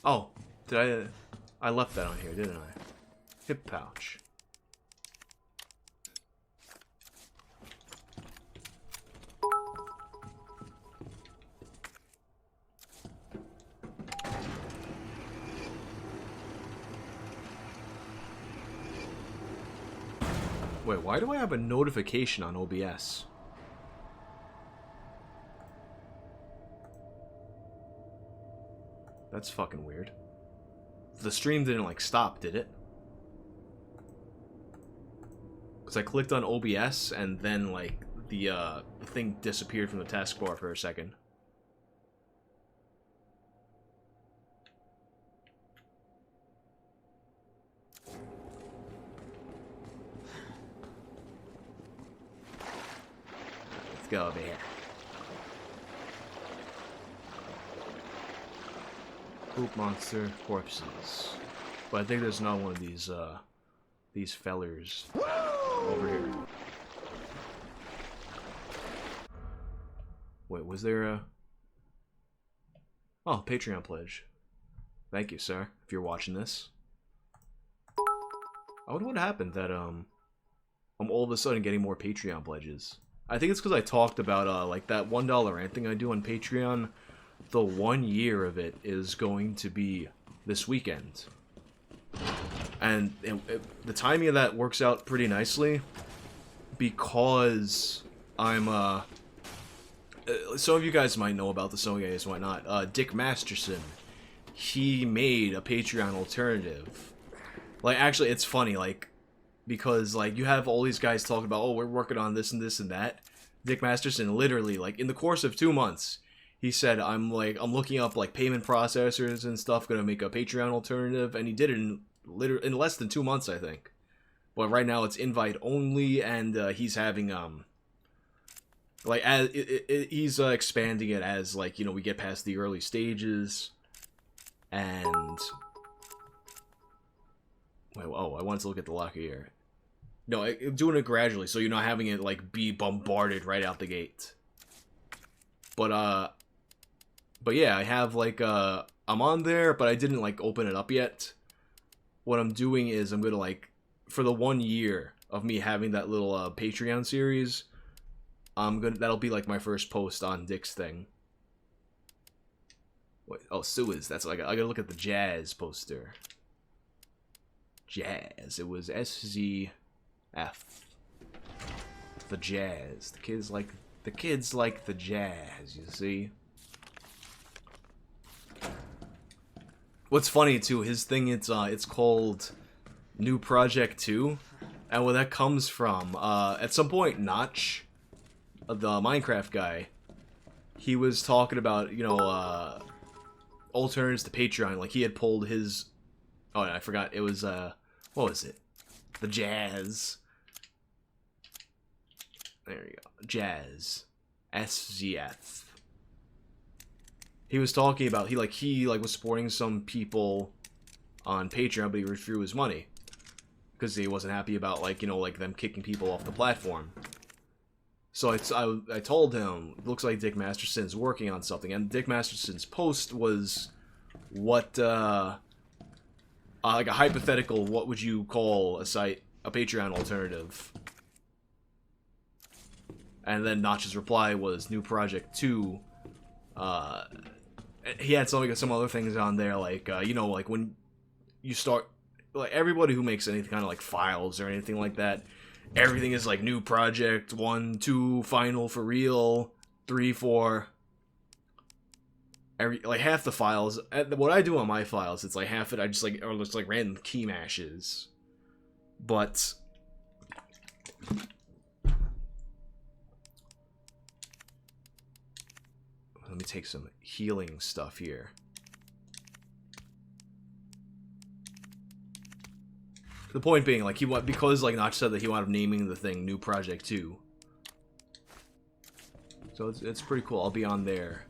Oh, I left that on here, didn't I? Hip pouch. Wait, why do I have a notification on OBS? That's fucking weird. The stream didn't, like, stop, did it? Because I clicked on OBS, and then, like, the thing disappeared from the taskbar for a second. Let's go over here. Poop monster corpses. But I think there's not one of these fellers over here. Wait, was there a... Oh, Patreon pledge. Thank you, sir, if you're watching this. I wonder what happened that, I'm all of a sudden getting more Patreon pledges. I think it's because I talked about, like, that $1 rant thing I do on Patreon. The 1 year of it is going to be this weekend. And the timing of that works out pretty nicely. because I'm some of you guys might know about this, some of you guys might not. Dick Masterson, he made a Patreon alternative. Like, actually, it's funny, like, because, like, you have all these guys talking about, oh, we're working on this and this and that. Dick Masterson, literally, like, in the course of 2 months, he said, I'm looking up, like, payment processors and stuff, gonna make a Patreon alternative, and he did it in less than 2 months, I think. But right now, it's invite only, and, he's having, like, as he's expanding it as, like, you know, we get past the early stages, and... Wait, oh, I wanted to look at the locker here. No, doing it gradually, so you're not having it, like, be bombarded right out the gate. But yeah, I have, like, I'm on there, but I didn't, like, open it up yet. What I'm doing is I'm gonna, like, for the 1 year of me having that little, Patreon series, that'll be, like, my first post on Dick's thing. Wait, oh, Suez, that's, I gotta look at the Jazz poster. Jazz. It was SZF. The Jazz. The kids like the Jazz, you see? What's funny too, his thing, it's called New Project 2. And where that comes from, at some point Notch, the Minecraft guy, he was talking about, you know, alternatives to Patreon. Like, he had pulled his, oh, I forgot, it was, what was it? The Jazz. There you go. Jazz. SZF. He was talking about, he was supporting some people on Patreon, but he withdrew his money. Because he wasn't happy about, like, you know, like, them kicking people off the platform. So I told him, it looks like Dick Masterson's working on something. And Dick Masterson's post was, what, like a hypothetical, what would you call a Patreon alternative? And then Notch's reply was New Project 2. He had some other things on there, like, you know, like when you start, like, everybody who makes any kind of, like, files or anything like that, everything is, like, New Project 1, 2, Final for real, 3, 4... like, half the files, what I do on my files, it's like half it I just, like, are just, like, random key mashes. But let me take some healing stuff here. The point being, like, because, like, Notch said that he wound up naming the thing New Project 2. So it's pretty cool. I'll be on there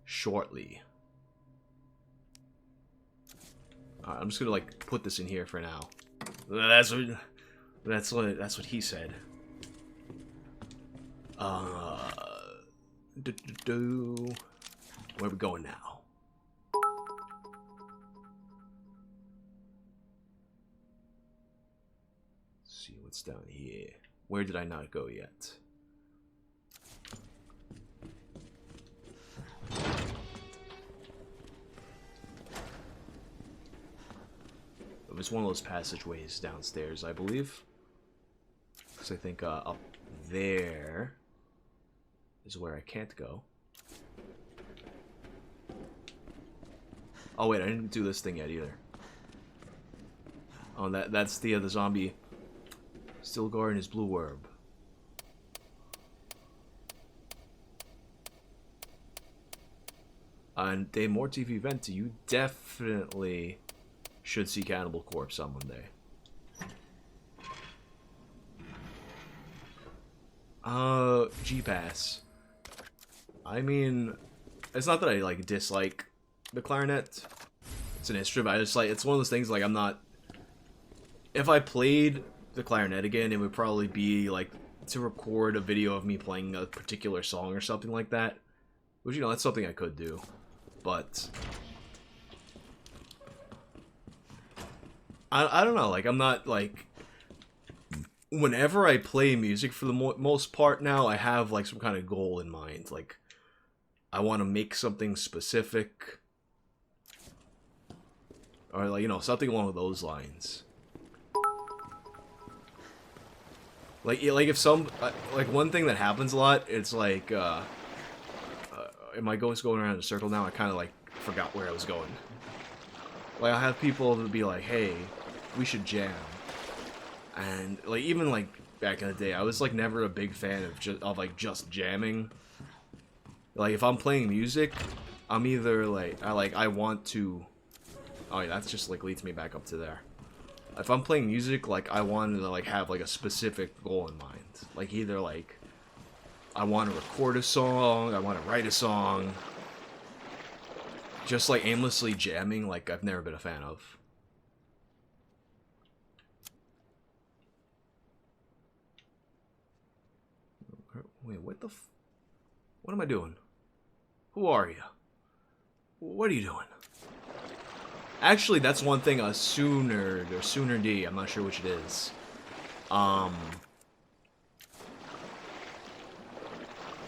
shortly. I'm just gonna, like, put this in here for now. That's what he said. Where are we going now? Let's see what's down here. Where did I not go yet? It was one of those passageways downstairs, I believe. Because I think up there is where I can't go. Oh wait, I didn't do this thing yet either. Oh, that's the zombie. Still guarding his blue orb. On Day More TV event, you definitely should see Cannibal Corpse on Monday. G-Pass. I mean, it's not that I, like, dislike the clarinet. It's an instrument. I just, like, it's one of those things, like, I'm not... If I played the clarinet again, it would probably be, like, to record a video of me playing a particular song or something like that. Which, you know, that's something I could do. But I don't know, like, I'm not, like, whenever I play music for the most part now, I have, like, some kind of goal in mind. Like, I want to make something specific, or, like, you know, something along those lines. Like if some like one thing that happens a lot, it's like am I going around in a circle now? I kind of like forgot where I was going. Like I have people that be like, "Hey, we should jam," and like even like back in the day, I was like never a big fan of just jamming. Like if I'm playing music, I'm either like I want to. Oh yeah, that's just like leads me back up to there. If I'm playing music, like I want to like have like a specific goal in mind. Like either like I want to record a song, I want to write a song. Just like aimlessly jamming, like I've never been a fan of. Wait, what am I doing? Who are you? What are you doing? Actually, that's one thing a Sooner or Sooner D, I'm not sure which it is.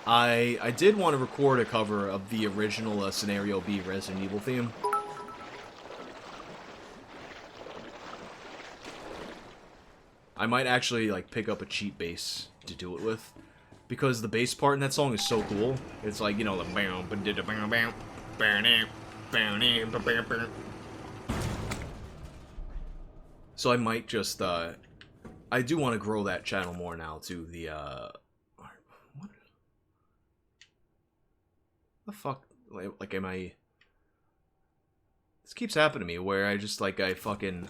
I did want to record a cover of the original Scenario B Resident Evil theme. I might actually like pick up a cheap bass to do it with, because the bass part in that song is so cool. It's like, you know, the bam bam bam bam bam bam bam bam. So I might just I do want to grow that channel more now to the what the fuck, like am I, this keeps happening to me where I just like I fucking,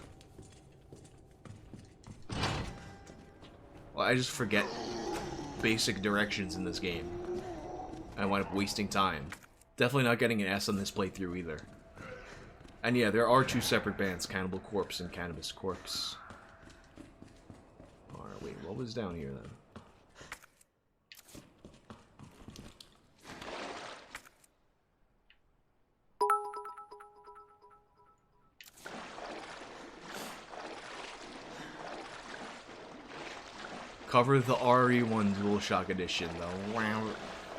well, I just forget basic directions in this game. I wind up wasting time. Definitely not getting an S on this playthrough either. And yeah, there are two separate bands, Cannibal Corpse and Cannabis Corpse. Alright, wait, what was down here then? Cover the RE1 DualShock Edition, though. Wow.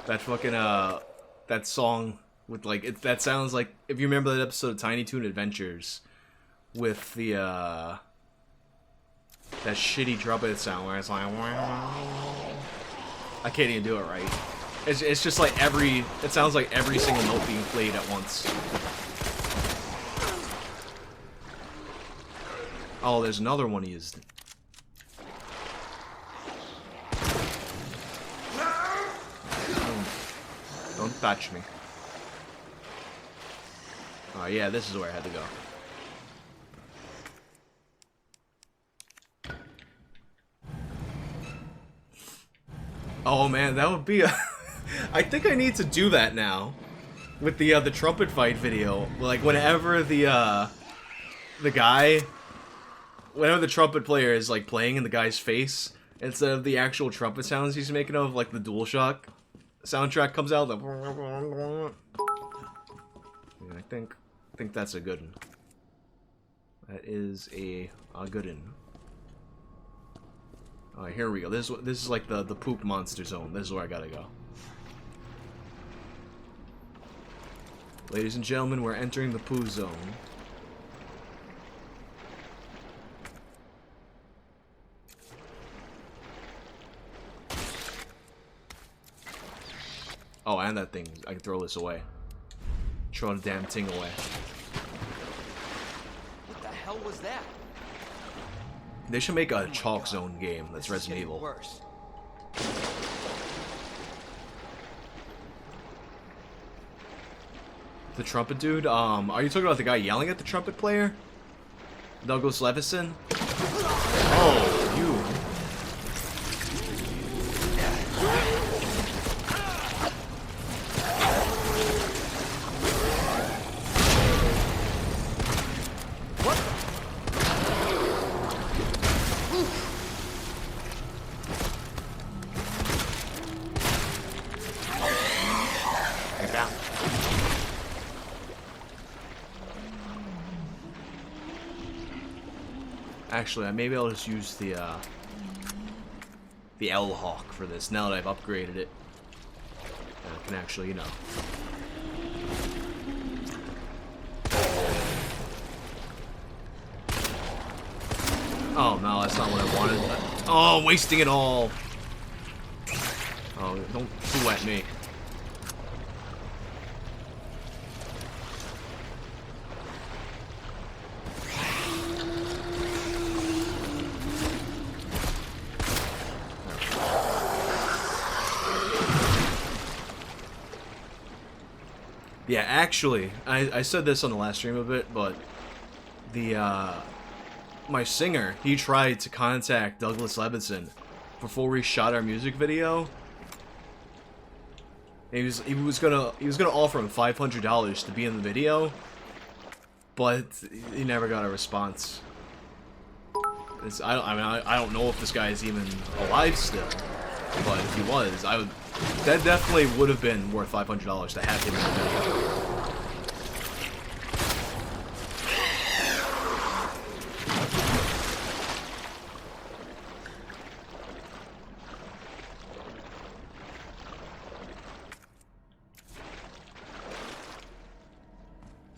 That fucking, that song with, like, that sounds like, if you remember that episode of Tiny Toon Adventures, with the, that shitty trumpet sound where it's like, wow. I can't even do it right. It's just like it sounds like every single note being played at once. Oh, there's another one he used. Don't touch me. Oh yeah, this is where I had to go. Oh man, that would be a... I think I need to do that now. With the trumpet fight video. Like, whenever the guy... Whenever the trumpet player is, like, playing in the guy's face, instead of the actual trumpet sounds he's making of, like, the DualShock soundtrack comes out, the... I think that's a good one. That is a good one. Alright, here we go. This is like the poop monster zone. This is where I gotta go. Ladies and gentlemen, we're entering the poo zone. Oh, and that thing. I can throw this away. Throw the damn thing away. What the hell was that? They should make a chalk zone game that's Resident Evil. Worse. The trumpet dude? Are you talking about the guy yelling at the trumpet player? Douglas Levison? Oh, you. Actually, maybe I'll just use the L-Hawk for this, now that I've upgraded it. And I can actually, you know... Oh, no, that's not what I wanted. Oh, wasting it all. Oh, don't do at me. Yeah, actually, I said this on the last stream a bit, but my singer, he tried to contact Douglas Levinson before we shot our music video. He was gonna offer him $500 to be in the video, but he never got a response. I don't know if this guy is even alive still, but if he was, that definitely would have been worth $500 to have him in the video.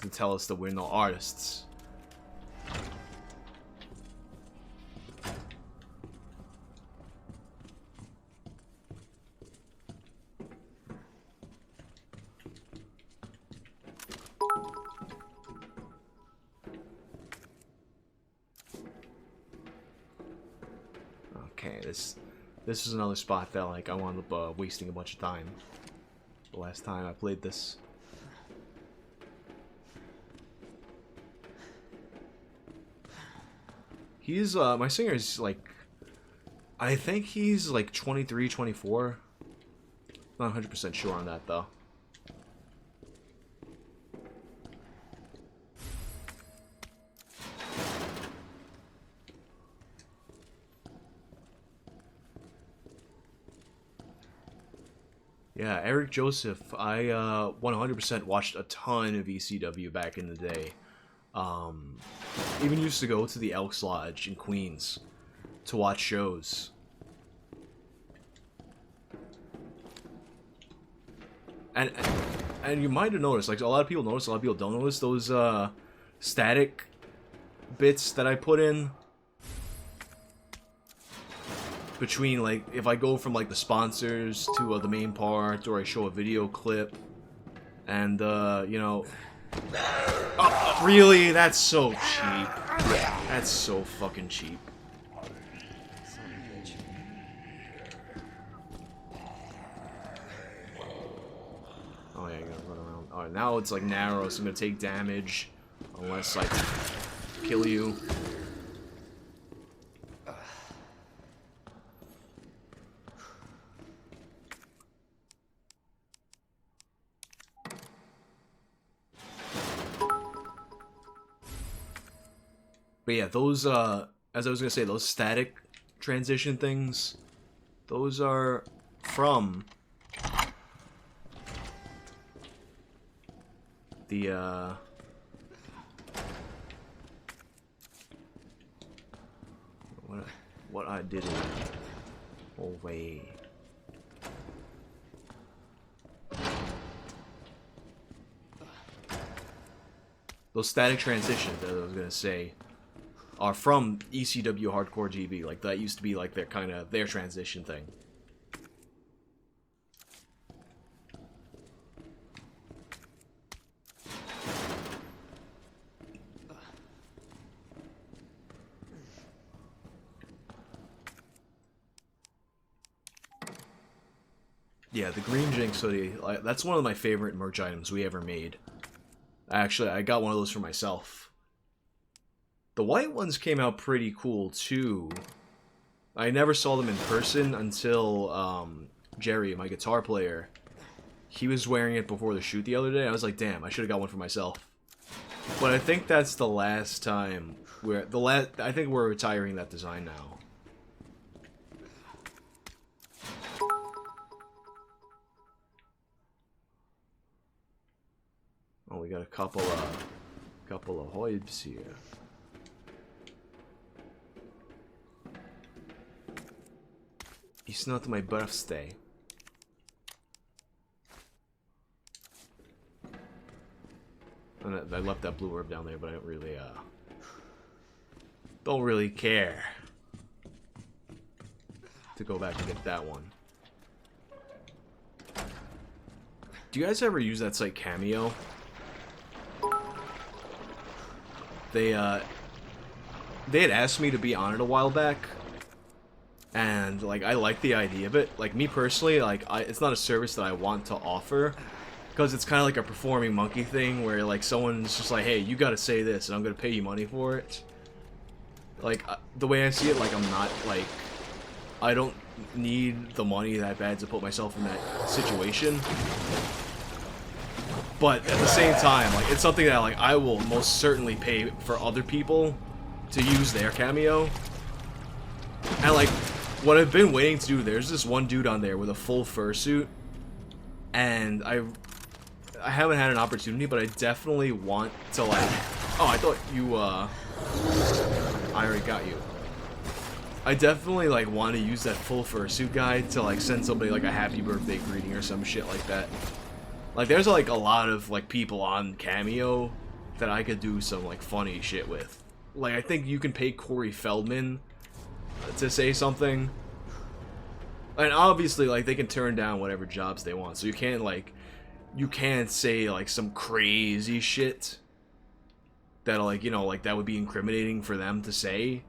To tell us that we're no artists. Okay, this is another spot that like I wound up wasting a bunch of time. The last time I played this. He's, my singer's, like, I think he's, like, 23, 24. Not 100% sure on that, though. Yeah, Eric Joseph, I, 100% watched a ton of ECW back in the day. Even used to go to the Elks Lodge in Queens to watch shows. And you might have noticed, like a lot of people notice, a lot of people don't notice those static bits that I put in between, like, if I go from like the sponsors to the main part, or I show a video clip, and you know. Oh, really? That's so cheap. That's so fucking cheap. Oh yeah, I gotta run around. Alright, now it's like narrow, so I'm gonna take damage unless I kill you. But yeah, those, as I was gonna say, those static transition things, those are from the, what I did in oh wait. Those static transitions that I was gonna say are from ECW Hardcore GB. Like, that used to be like their transition thing. Yeah, the Green Jinx hoodie, that's one of my favorite merch items we ever made. Actually, I got one of those for myself. The white ones came out pretty cool, too. I never saw them in person until, Jerry, my guitar player, he was wearing it before the shoot the other day. I was like, damn, I should have got one for myself. But I think that's the last time I think we're retiring that design now. Oh, we got a couple of hoibs here. It's not my birthday. And I left that blue herb down there, but I don't really care. to go back and get that one. Do you guys ever use that site Cameo? They had asked me to be on it a while back, and like I like the idea of it. Like me personally, like it's not a service that I want to offer, because it's kind of like a performing monkey thing where like someone's just like, hey, you gotta say this and I'm gonna pay you money for it. Like the way I see it, like I'm not like, I don't need the money that bad to put myself in that situation. But at the same time, like it's something that like I will most certainly pay for other people to use their Cameo. And like what I've been waiting to do, there's this one dude on there with a full fursuit, and I haven't had an opportunity, but I definitely want to like. Oh, I thought you. I already got you. I definitely like want to use that full fursuit guy to like send somebody like a happy birthday greeting or some shit like that. Like there's like a lot of like people on Cameo that I could do some like funny shit with. Like I think you can pay Corey Feldman to say something, and obviously like they can turn down whatever jobs they want, so you can't like, you can't say like some crazy shit that like, you know, like that would be incriminating for them to say,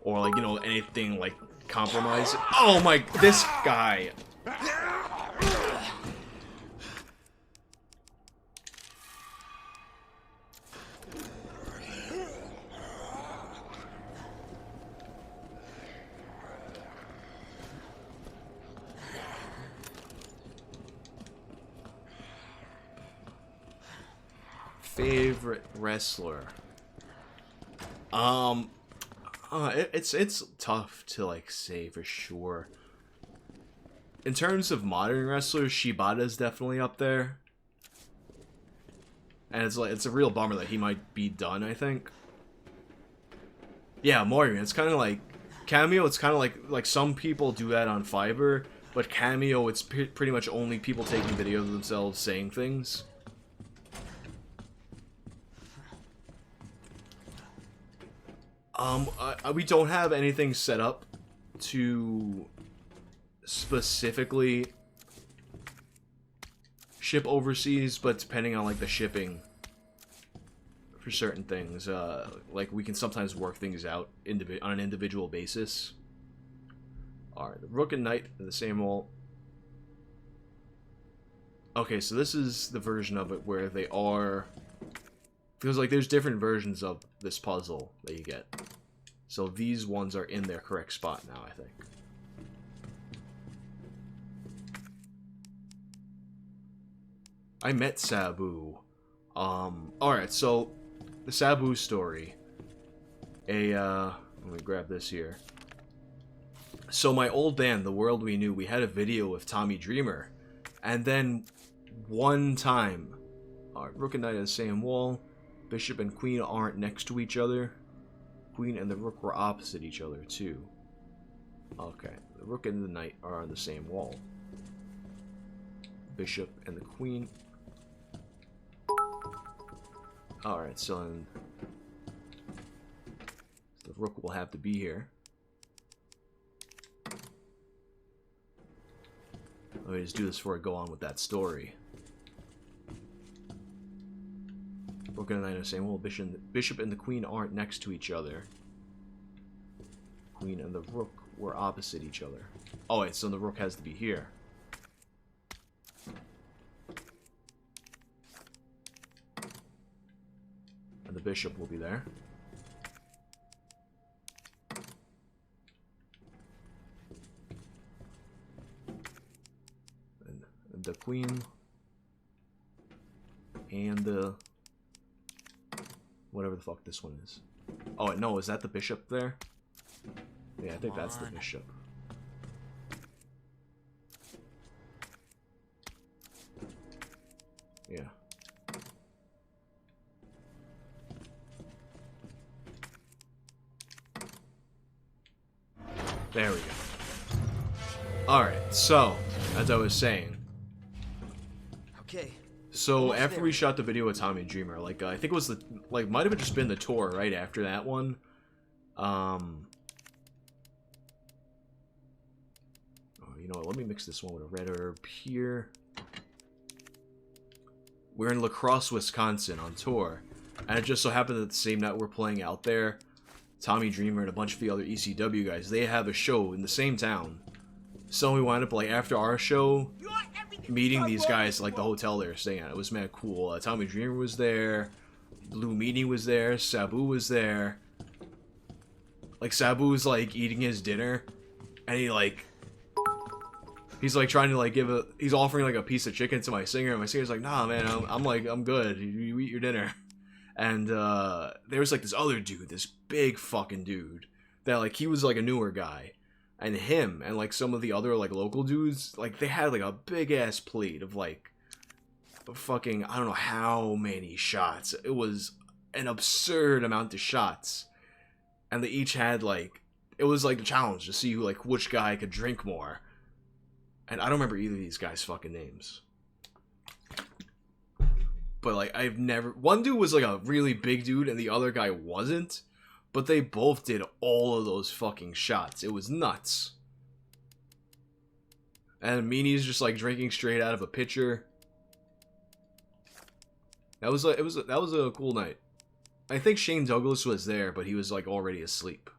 or like, you know, anything like compromise. Oh my, this guy. Favorite wrestler? It's tough to like say for sure. In terms of modern wrestlers, Shibata's definitely up there, and it's like it's a real bummer that he might be done. I think. Yeah, Morgan. It's kind of like Cameo. It's kind of like some people do that on Fiverr, but Cameo, it's pretty much only people taking videos of themselves saying things. We don't have anything set up to specifically ship overseas, but depending on like the shipping for certain things, like we can sometimes work things out on an individual basis. Alright, the Rook and Knight in the same wall. Okay, so this is the version of it where they are, because like there's different versions of this puzzle that you get. So these ones are in their correct spot now, I think. I met Sabu. Alright, so the Sabu story. Let me grab this here. So my old band, The World We Knew, we had a video with Tommy Dreamer. And then one time, Rook and Knight on the same wall. Bishop and Queen aren't next to each other. Queen and the Rook were opposite each other, too. Okay, the Rook and the Knight are on the same wall. Bishop and the Queen. Alright, so then the Rook will have to be here. Let me just do this before I go on with that story. Rook and the Knight are saying, well, Bishop and the Queen aren't next to each other. Queen and the Rook were opposite each other. Oh wait, so the Rook has to be here. And the Bishop will be there. And the Queen and the whatever the fuck this one is. Oh, no, is that the Bishop there? Yeah, I think that's the Bishop. Yeah. There we go. Alright, so, as I was saying. Okay. So, after we shot the video with Tommy Dreamer, like, I think it was the, like, might have just been the tour right after that one. know what? Let me mix this one with a red herb here. We're in La Crosse, Wisconsin on tour. And it just so happened that the same night we're playing out there, Tommy Dreamer and a bunch of the other ECW guys, they have a show in the same town. So we wound up, like, after our show, meeting these guys at, like, the hotel they were staying at. It was mad cool. Tommy Dreamer was there. Blue Meanie was there. Sabu was there. Like, Sabu was, like, eating his dinner. And he, like... He's, like, trying to, like, he's offering, like, a piece of chicken to my singer. And my singer's like, nah, man, I'm good. You eat your dinner. And, there was, like, this other dude. This big fucking dude. That, like, he was, like, a newer guy. And him and, like, some of the other, like, local dudes, like, they had, like, a big-ass plate of, like, fucking, I don't know how many shots. It was an absurd amount of shots. And they each had, like, it was, like, the challenge to see who, like, which guy could drink more. And I don't remember either of these guys' fucking names. But, like, I've never... One dude was, like, a really big dude, and the other guy wasn't. But they both did all of those fucking shots. It was nuts. And Meanie's just, like, drinking straight out of a pitcher. That was a cool night. I think Shane Douglas was there, but he was, like, already asleep.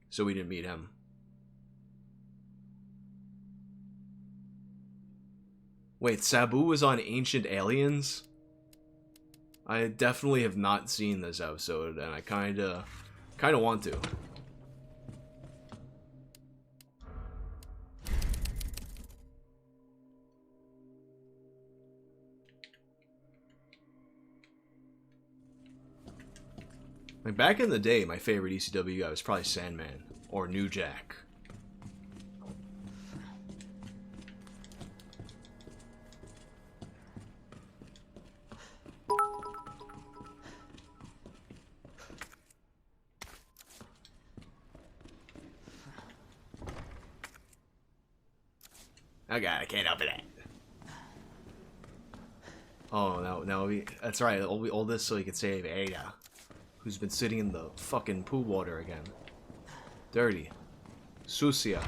So we didn't meet him. Wait, Sabu was on Ancient Aliens? I definitely have not seen this episode, and I kinda want to. Like, back in the day, my favorite ECW guy was probably Sandman or New Jack. Oh god, I can't open it. Oh, no, that's right. All this so he could save Ada, who's been sitting in the fucking pool water again. Dirty. Sucia.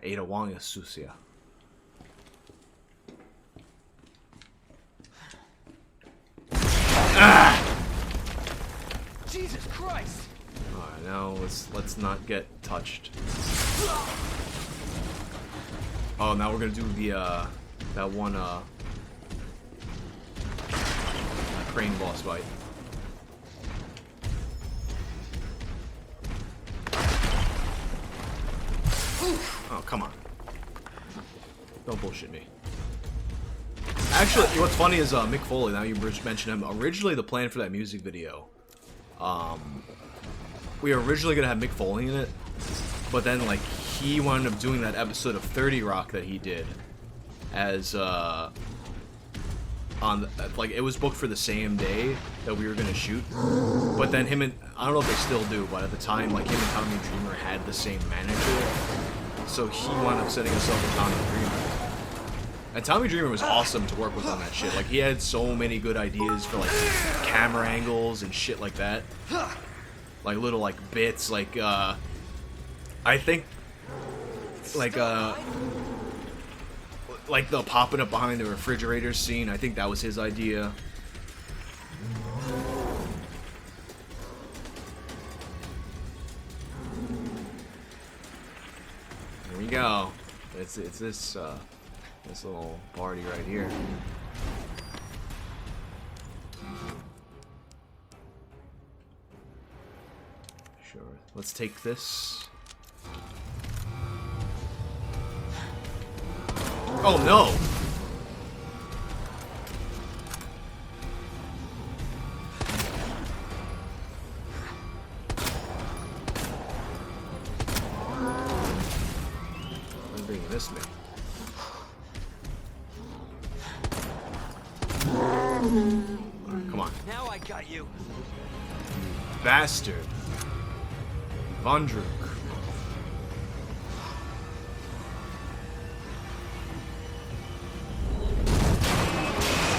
Ada Whang is Sucia. Jesus Christ! Alright, now let's not get touched. Oh, now we're gonna do the that one crane boss fight. Oh, come on. Don't bullshit me. Actually, what's funny is Mick Foley, now you mentioned him, originally the plan for that music video, we were originally going to have Mick Foley in it, but then, like, he wound up doing that episode of 30 Rock that he did as, like, it was booked for the same day that we were going to shoot, but then him and, I don't know if they still do, but at the time, like, him and Tommy Dreamer had the same manager. So he wound up setting us up with Tommy Dreamer. And Tommy Dreamer was awesome to work with on that shit. Like, he had so many good ideas for, like, camera angles and shit like that. Like, little, like, bits. Like, I think, like the popping up behind the refrigerator scene, I think that was his idea. Here we go. It's this this little party right here. Sure. Let's take this. Oh no! I'm bringing this man. Alright, come Come on. Now I got you. Bastard. Vondruk.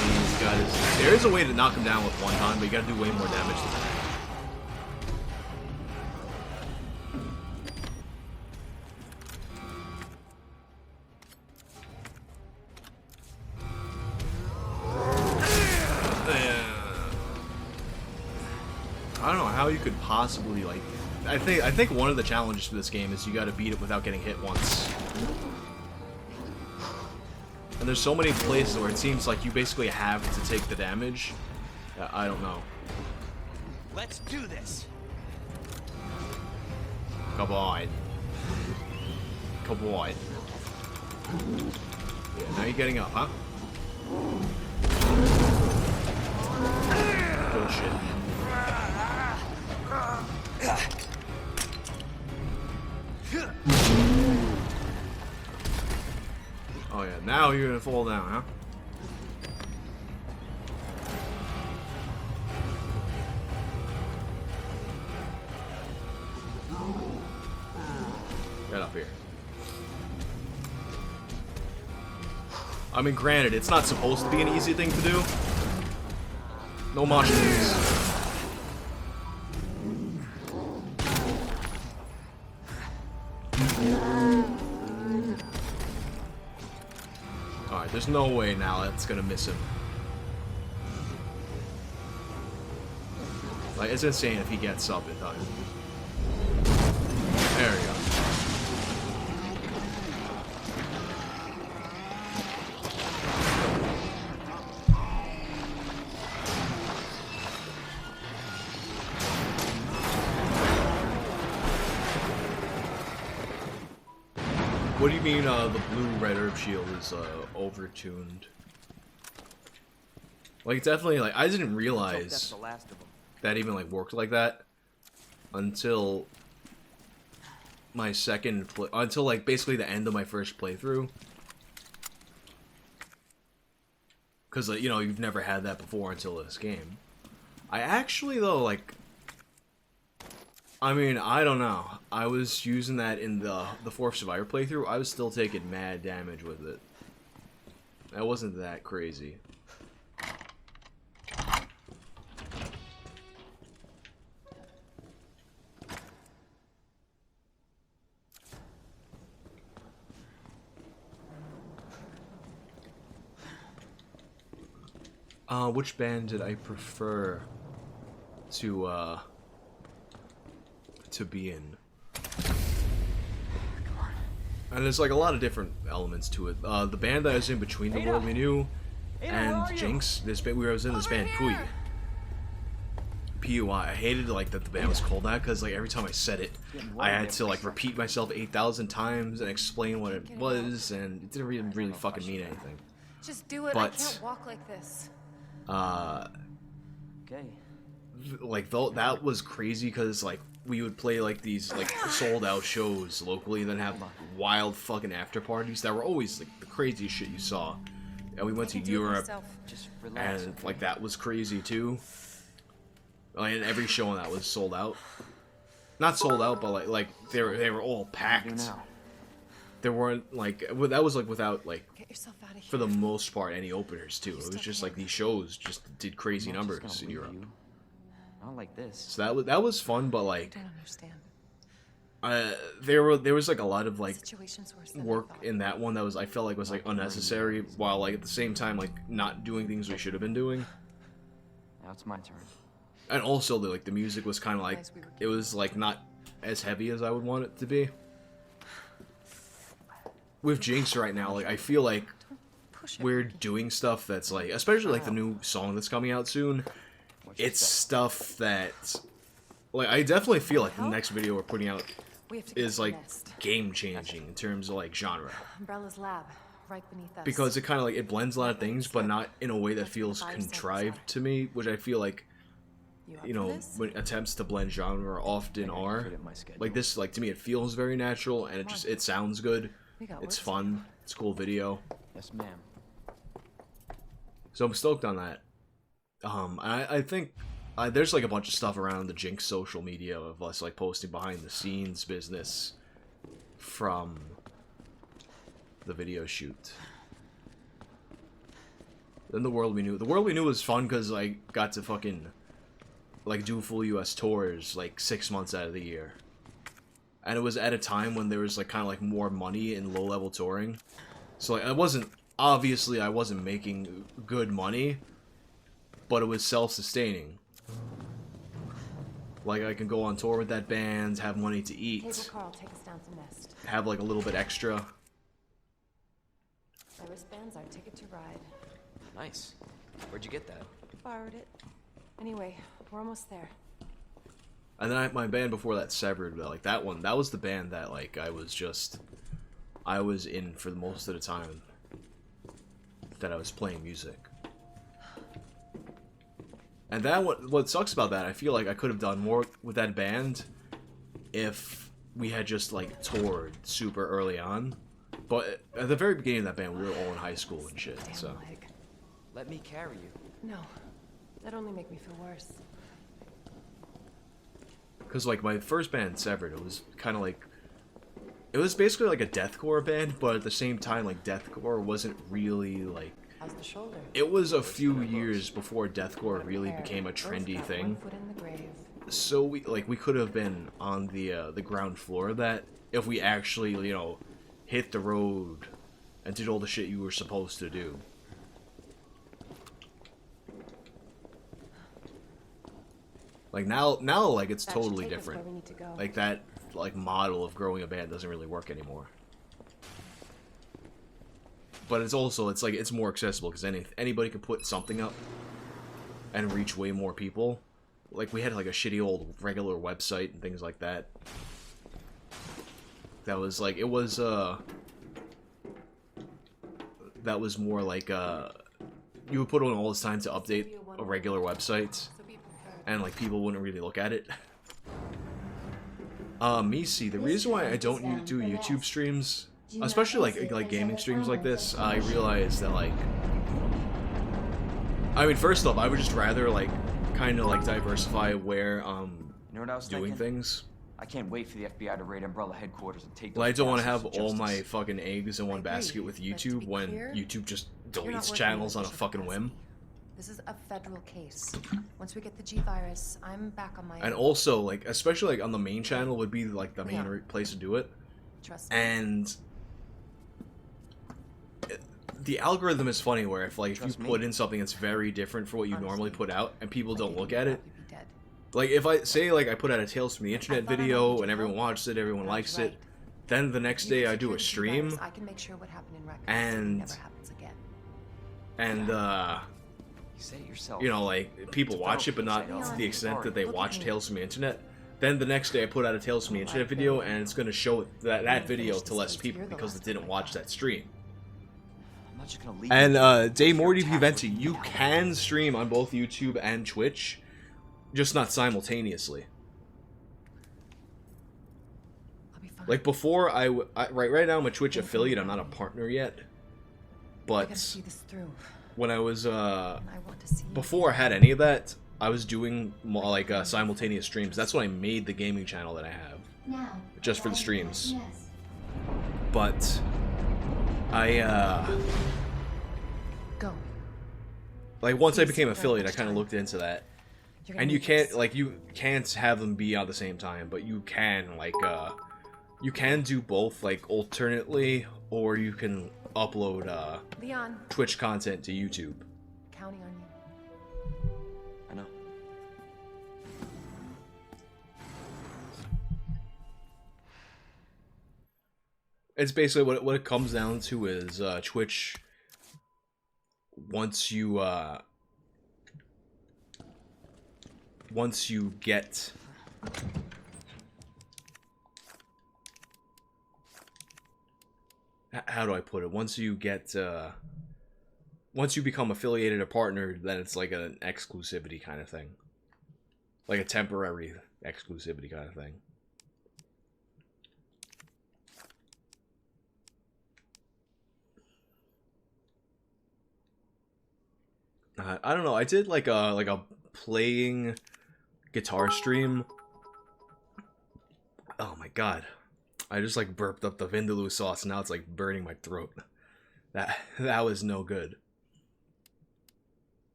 These guys. There is a way to knock him down with one time, but you gotta do way more damage than that. I don't know how you could possibly, like... I think one of the challenges for this game is you gotta beat it without getting hit once. And there's so many places where it seems like you basically have to take the damage. I don't know. Let's do this. Come on. Come on. Yeah, now you're getting up, huh? Bullshit. Oh yeah, now you're gonna fall down, huh? Get up here. I mean, granted, it's not supposed to be an easy thing to do. No mushrooms. Alright, there's no way now that's gonna miss him. Like, it's insane if he gets up in time. There we go. What do you mean, the blue red herb shield is, overtuned? Like, definitely, like, I didn't realize that even, like, worked like that until my second until, like, basically the end of my first playthrough. Because, like, you know, you've never had that before until this game. I actually, though, like... I mean, I don't know. I was using that in the Fourth Survivor playthrough. I was still taking mad damage with it. That wasn't that crazy. Which band did I prefer to be in? And there's like a lot of different elements to it. The band that I was in between The World We Knew and Jinx, we was in this band Pui. P-U-I. I hated like that the band was called that because like every time I said it, I had to like repeat myself 8,000 times and explain what it was, and it didn't really fucking mean anything. Just do it. But, I can't walk like this. Okay. Like that was crazy because like we would play like these like sold out shows locally and then have wild fucking after parties that were always like the craziest shit you saw. And we went to Europe Just relax. and like that was crazy too. And every show on that was sold out. Not sold out, but like they were all packed. There weren't like that was like without like Get yourself out of here. for the most part any openers too. It was just like these shows just did crazy numbers in Europe. Not like this. So that was fun, but I like don't understand. there was like a lot of like Situation's worse than I work thought. in that one that was I felt like was like unnecessary, while like at the same time like not doing things we should have been doing. Now it's my turn. And also the music was kind of like it was like not as heavy as I would want it to be. With Jinx right now, like I feel like Push we're doing stuff that's like, especially like the new song that's coming out soon. It's stuff that, like, I definitely feel like the next video we're putting out We have to get is to the like nest. game changing in terms of like genre, Umbrella's lab, right beneath us. because it kind of like it blends a lot of things, but not in a way that feels contrived to me, which I feel like up you for know this? when attempts to blend genre often are. Fit in my schedule. Like this, like to me, it feels very natural and it sounds good. We got It's work to do. fun. It's a cool video. Yes, ma'am. So I'm stoked on that. I think there's like a bunch of stuff around the Jinx social media of us like posting behind the scenes business from the video shoot. Then the world we knew. The world we knew was fun because I got to fucking like do full US tours like 6 months out of the year. And it was at a time when there was like kind of like more money in low level touring. So like I wasn't making good money, but it was self-sustaining. Like I can go on tour with that band, have money to eat, Cable car will take us down to Nest. have like a little bit extra. My wristband's our ticket to ride. Nice. Where'd you get that? Borrowed it. Anyway, we're almost there. And then my band before that severed. Like that was the band that like I was in for the most of the time that I was playing music. And that what sucks about that, I feel like I could have done more with that band if we had just like toured super early on. But at the very beginning of that band, we were all in high school and shit. Damn So leg. Let me carry you. No, that'd only make me feel worse. because like my first band severed, it was kind of like it was basically like a deathcore band, but at the same time, like deathcore wasn't really like. How's the shoulder? It was a few years before deathcore really Repair. became a Both trendy got thing. One foot in the grave. So we could have been on the ground floor of that if we actually, you know, hit the road and did all the shit you were supposed to do. Like now like it's That should totally take us different. where we need to go. Like that like model of growing a band doesn't really work anymore. But it's also it's like it's more accessible because anybody can put something up and reach way more people. Like we had like a shitty old regular website and things like that. That was like it was that was more like you would put on all this time to update a regular website So be prepared. and like people wouldn't really look at it. Misi, the reason why I don't do YouTube streams, especially like gaming streams like this, I realized that like I mean first off I would just rather like kind of like diversify where You know what I was doing thinking? things. I can't wait for the FBI to raid Umbrella headquarters and take. But I those don't want to bastards have all justice. my fucking eggs in one agree, basket with but to YouTube be when clear, YouTube just You're not deletes working channels in on a official fucking whim. capacity. This is a federal case. Once we get the G virus, I'm back on my And own. also like especially like on the main channel would be like the main Yeah. place to do it. Trust me. And the algorithm is funny where if like if Trust you me. put in something that's very different from what you normally Honestly, put out and people I don't think look you'd at it. probably be dead. Like if I say like I put out a Tales from the Internet thought I might video need and your everyone help. watches it, everyone That's likes right. it, then the next You day can I do secure a the G stream virus. I can make sure what happened in records and- never happens again. and You said it yourself. you know like people watch it but not Leon, to the extent that they look at watch me. Tales from the Internet. Then the next day I put out a Tales from the Internet video and it's going to show that When I video finish to this less case, people you're the because last they didn't one I watch got. that stream. I'm not just gonna leave. And you. Day You're Morty tasked Venti, with you now. can stream on both YouTube and Twitch, just not simultaneously. I'll be fine. Like before, right now I'm a Twitch affiliate. I'm not a partner yet, I but gotta see this through. when I was And I want to see you. before I had any of that, I was doing more like simultaneous streams. That's when I made the gaming channel that I have, Now, just for the arriving at streams. Nest. But I Go. like once I Please, became don't affiliate, I waste kind of time. looked into that. You're gonna And you need can't this. like you can't have them be at the same time, but you can like you can do both like alternately, or you can upload Leon, Twitch content to YouTube. counting on you. I know. It's basically what it comes down to is Twitch. Once you get how do I put it? Once you become affiliated or partnered, then it's like an exclusivity kind of thing. Like a temporary exclusivity kind of thing. I don't know. I did like a playing guitar stream. Oh my god. I just like burped up the vindaloo sauce and now it's like burning my throat. That was no good.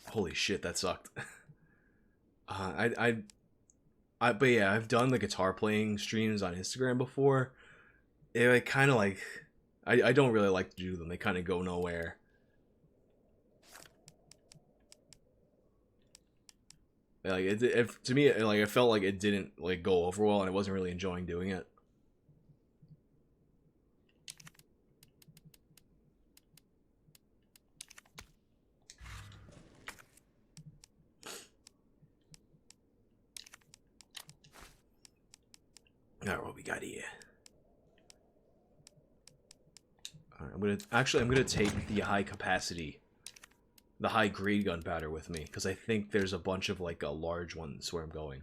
Holy shit, that sucked. But yeah, I've done the guitar playing streams on Instagram before. It like kind of like I don't really like to do them. They kind of go nowhere. Like to me, like I felt like it didn't like go over well, and I wasn't really enjoying doing it. Alright, what we got here? Alright, I'm gonna take the high capacity, the high grade gunpowder with me, because I think there's a bunch of like large ones where I'm going.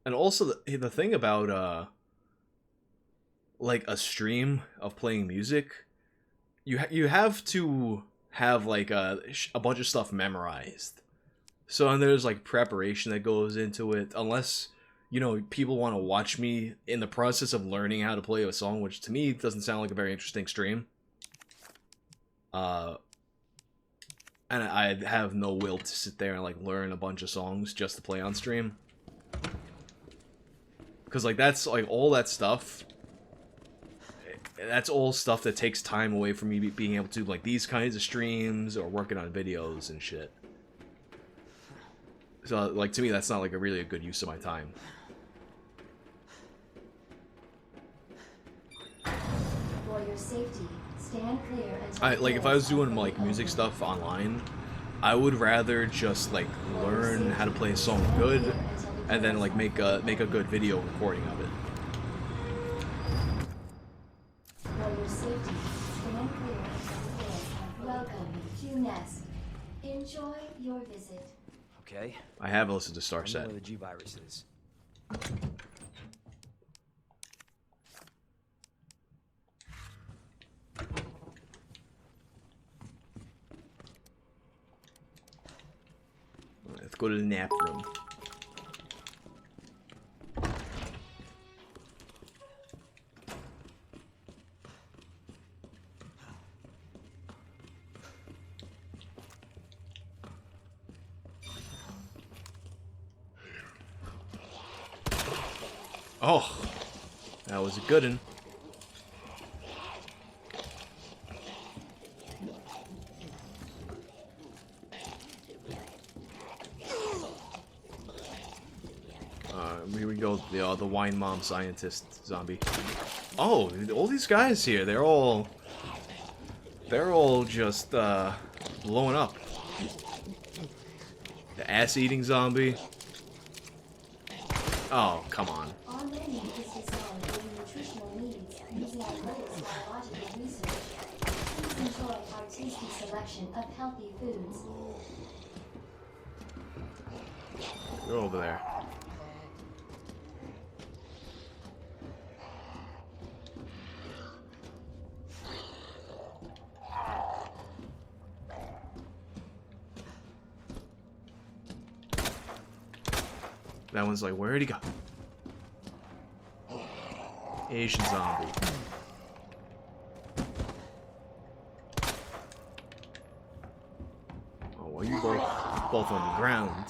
And also the thing about like a stream of playing music, you have to have like a bunch of stuff memorized. So and there's like preparation that goes into it, unless you know people want to watch me in the process of learning how to play a song, which to me doesn't sound like a very interesting stream. And I have no will to sit there and like learn a bunch of songs just to play on stream. Because like that's like all that stuff. That's all stuff that takes time away from me being able to do like these kinds of streams or working on videos and shit. So like to me that's not like really a good use of my time. For your safety, stand clear until Like if I was doing like music stuff online, I would rather just like learn how to play a song good and then like make a good video recording of it. For your safety, stand clear until the doors are welcome to Nest. Enjoy your visit. Okay. I have listened to Star I know Set. where the G virus is. Let's go to the nap room. Oh, that was a good one. Here we go, the wine mom scientist zombie. Oh, all these guys here, they're all just blowing up. The ass-eating zombie. Oh, come on. Our menu is designed for your nutritional needs using our latest biological research. Please enjoy our tasty selection of healthy foods. They're over there. That one's like, where'd he go? Asian zombie. Oh, well, you both on the ground.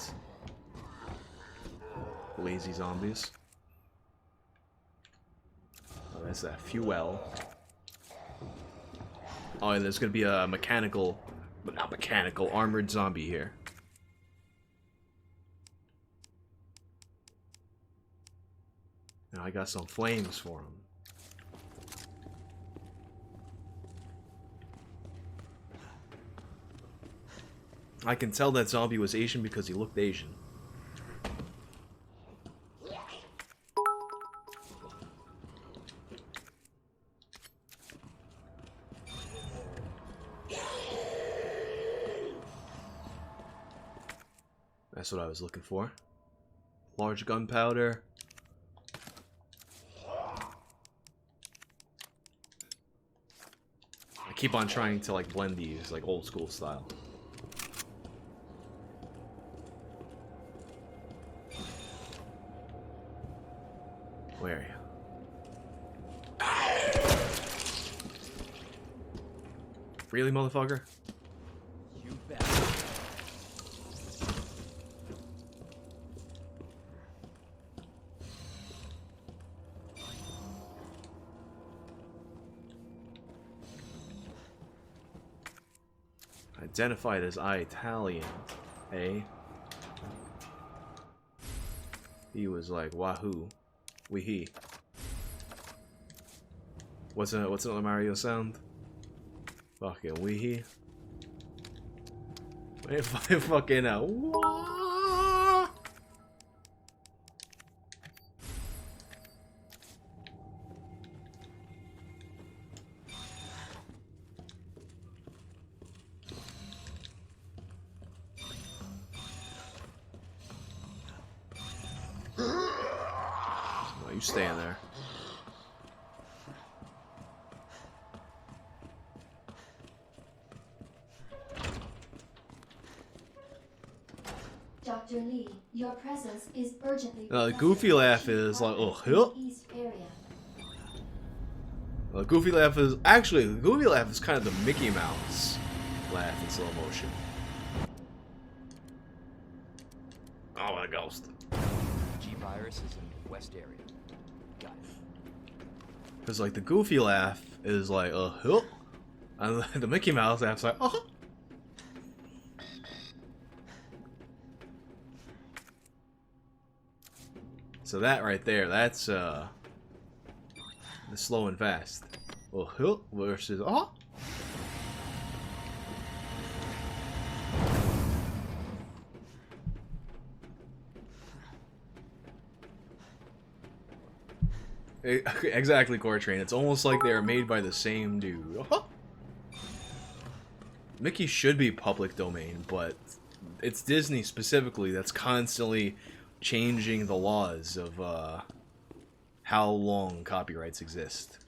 Lazy zombies. Oh, that's that fuel. Oh, and there's gonna be a mechanical, but not mechanical, armored zombie here. Now I got some flames for him. I can tell that zombie was Asian because he looked Asian. That's what I was looking for. Large gunpowder. I keep on trying to like blend these like old school style. Where are you? Really, motherfucker? You bet. Identified as Italian, eh? He was like, wahoo, wee. What's another Mario sound? Fucking wee. Fucking wah. You stay in there. Dr. Lee, your presence is urgently The requested goofy by laugh Chief is like, Harper oh, in huh. the East area. The goofy laugh is actually the goofy laugh is kind of the Mickey Mouse laugh in slow motion. Oh, a ghost. G-Virus is in West area. Got it. Because like the goofy laugh is like huh, and the Mickey Mouse laugh's like oh. So that right there, that's the slow and fast. Oh huh versus oh. Exactly, Core-Train. It's almost like they are made by the same dude. Uh-huh. Mickey should be public domain, but it's Disney specifically that's constantly changing the laws of how long copyrights exist.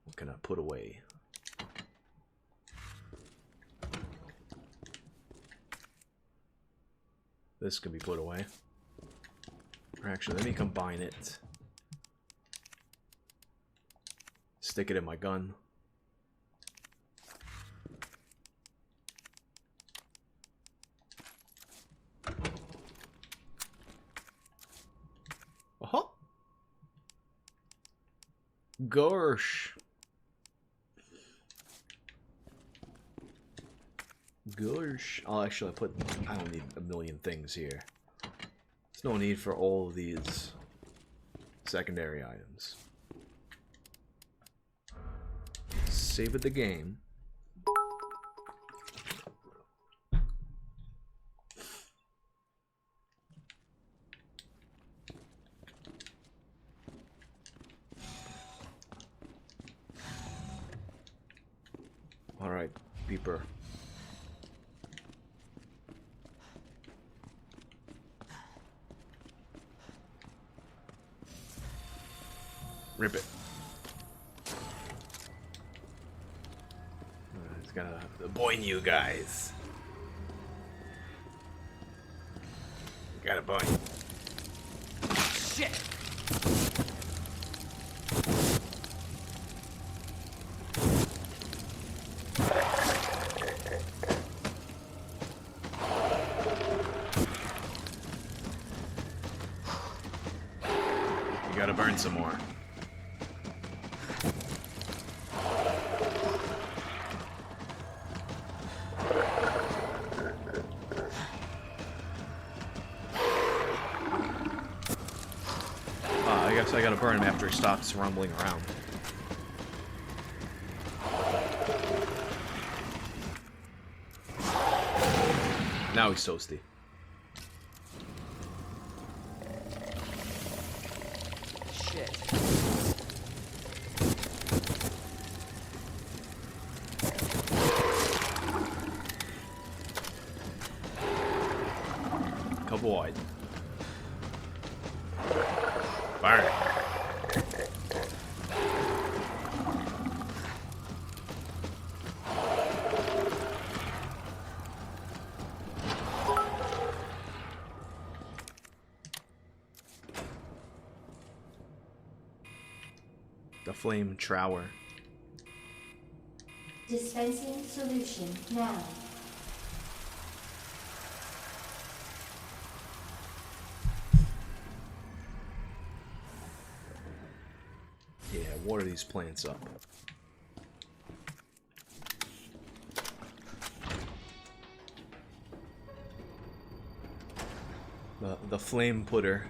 What can I put away? This can be put away. Or actually, let me combine it. Stick it in my gun. Uh-huh. Gosh. Gosh. I'll actually put... I don't need a million things here. There's no need for all of these secondary items. Save it the game. Alright, beeper. Rip it. It's gonna boing you guys. Got a boing. Shit! You gotta burn some more. I guess I gotta burn him after he stops rumbling around. Now he's toasty. Shit. aboard. Burn. The flame trower. Dispensing solution now. Yeah, water these plants up. The flame putter.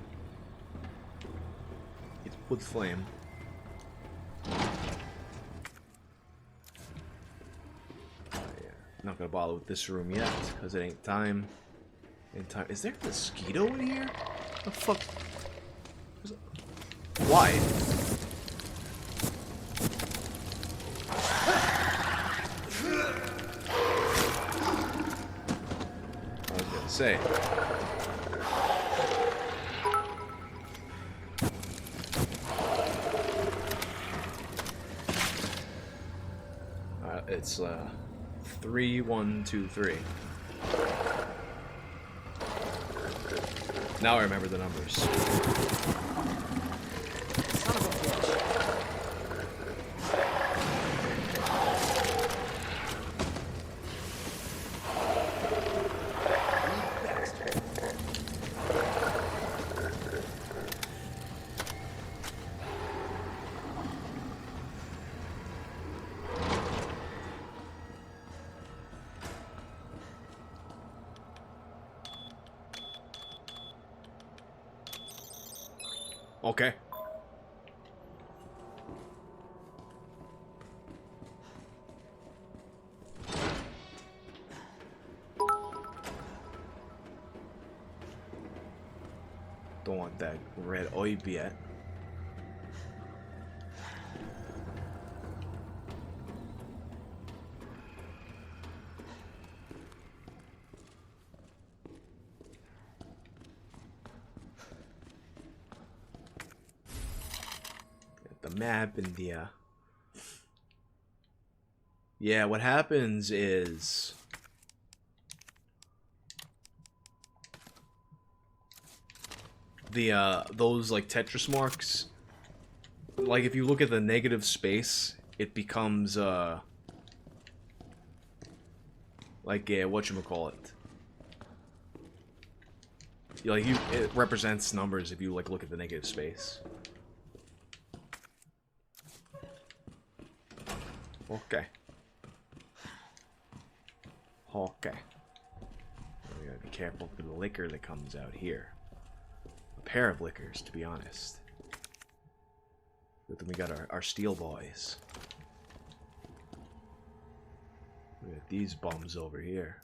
It's put flame. Not gonna bother with this room yet, because it ain't time. Is there a mosquito in here? The fuck? Why? I was gonna say. It's 3, 1, 2, 3. Now I remember the numbers. Son of a bitch. Okay. Don't want that red orb yet. The map and the yeah, what happens is the those like Tetris marks, like if you look at the negative space, it becomes like whatchamacallit. Like it represents numbers if you like look at the negative space. Okay. Okay. We gotta be careful for the liquor that comes out here. A pair of liquors, to be honest. But then we got our steel boys. We got these bums over here,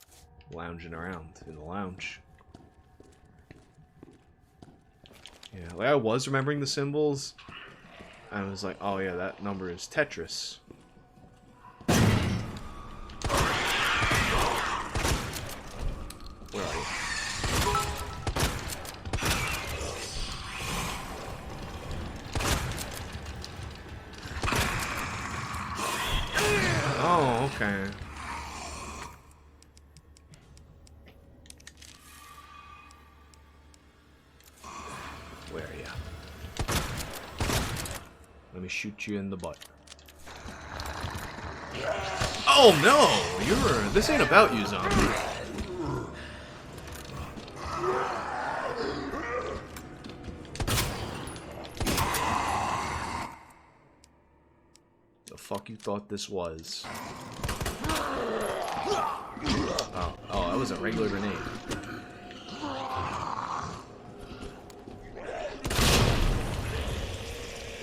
lounging around in the lounge. Yeah, like I was remembering the symbols. I was like, oh yeah, that number is Tetris. Where are you? Oh, okay. Where are you? Let me shoot you in the butt. Oh no! This ain't about you, zombie. The fuck you thought this was? Oh, that was a regular grenade.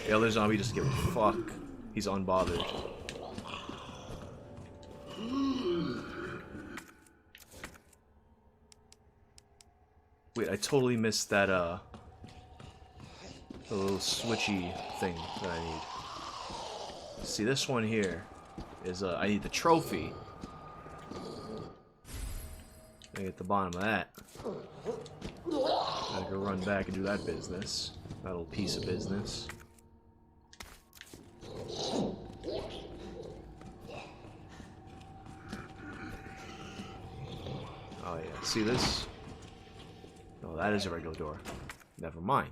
The other zombie just give a fuck. He's unbothered. Wait, I totally missed that, the little switchy thing that I need. See, this one here is, I need the trophy. I get the bottom of that. Gotta go run back and do that business. That little piece of business. Oh yeah, see this? No, that is a regular door. Never mind.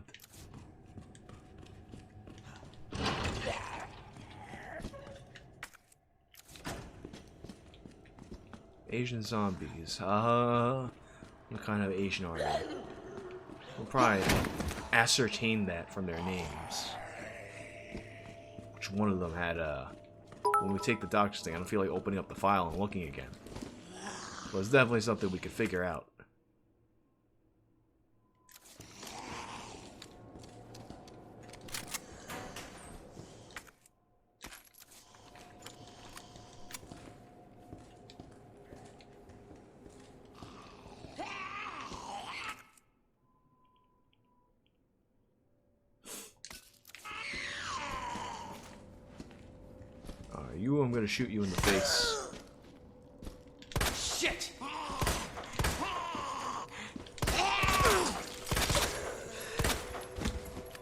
Asian zombies. What kind of Asian are they? We'll probably ascertain that from their names. Which one of them had, when we take the doctor's thing, I don't feel like opening up the file and looking again. But it's definitely something we could figure out. I'm gonna shoot you in the face. Shit!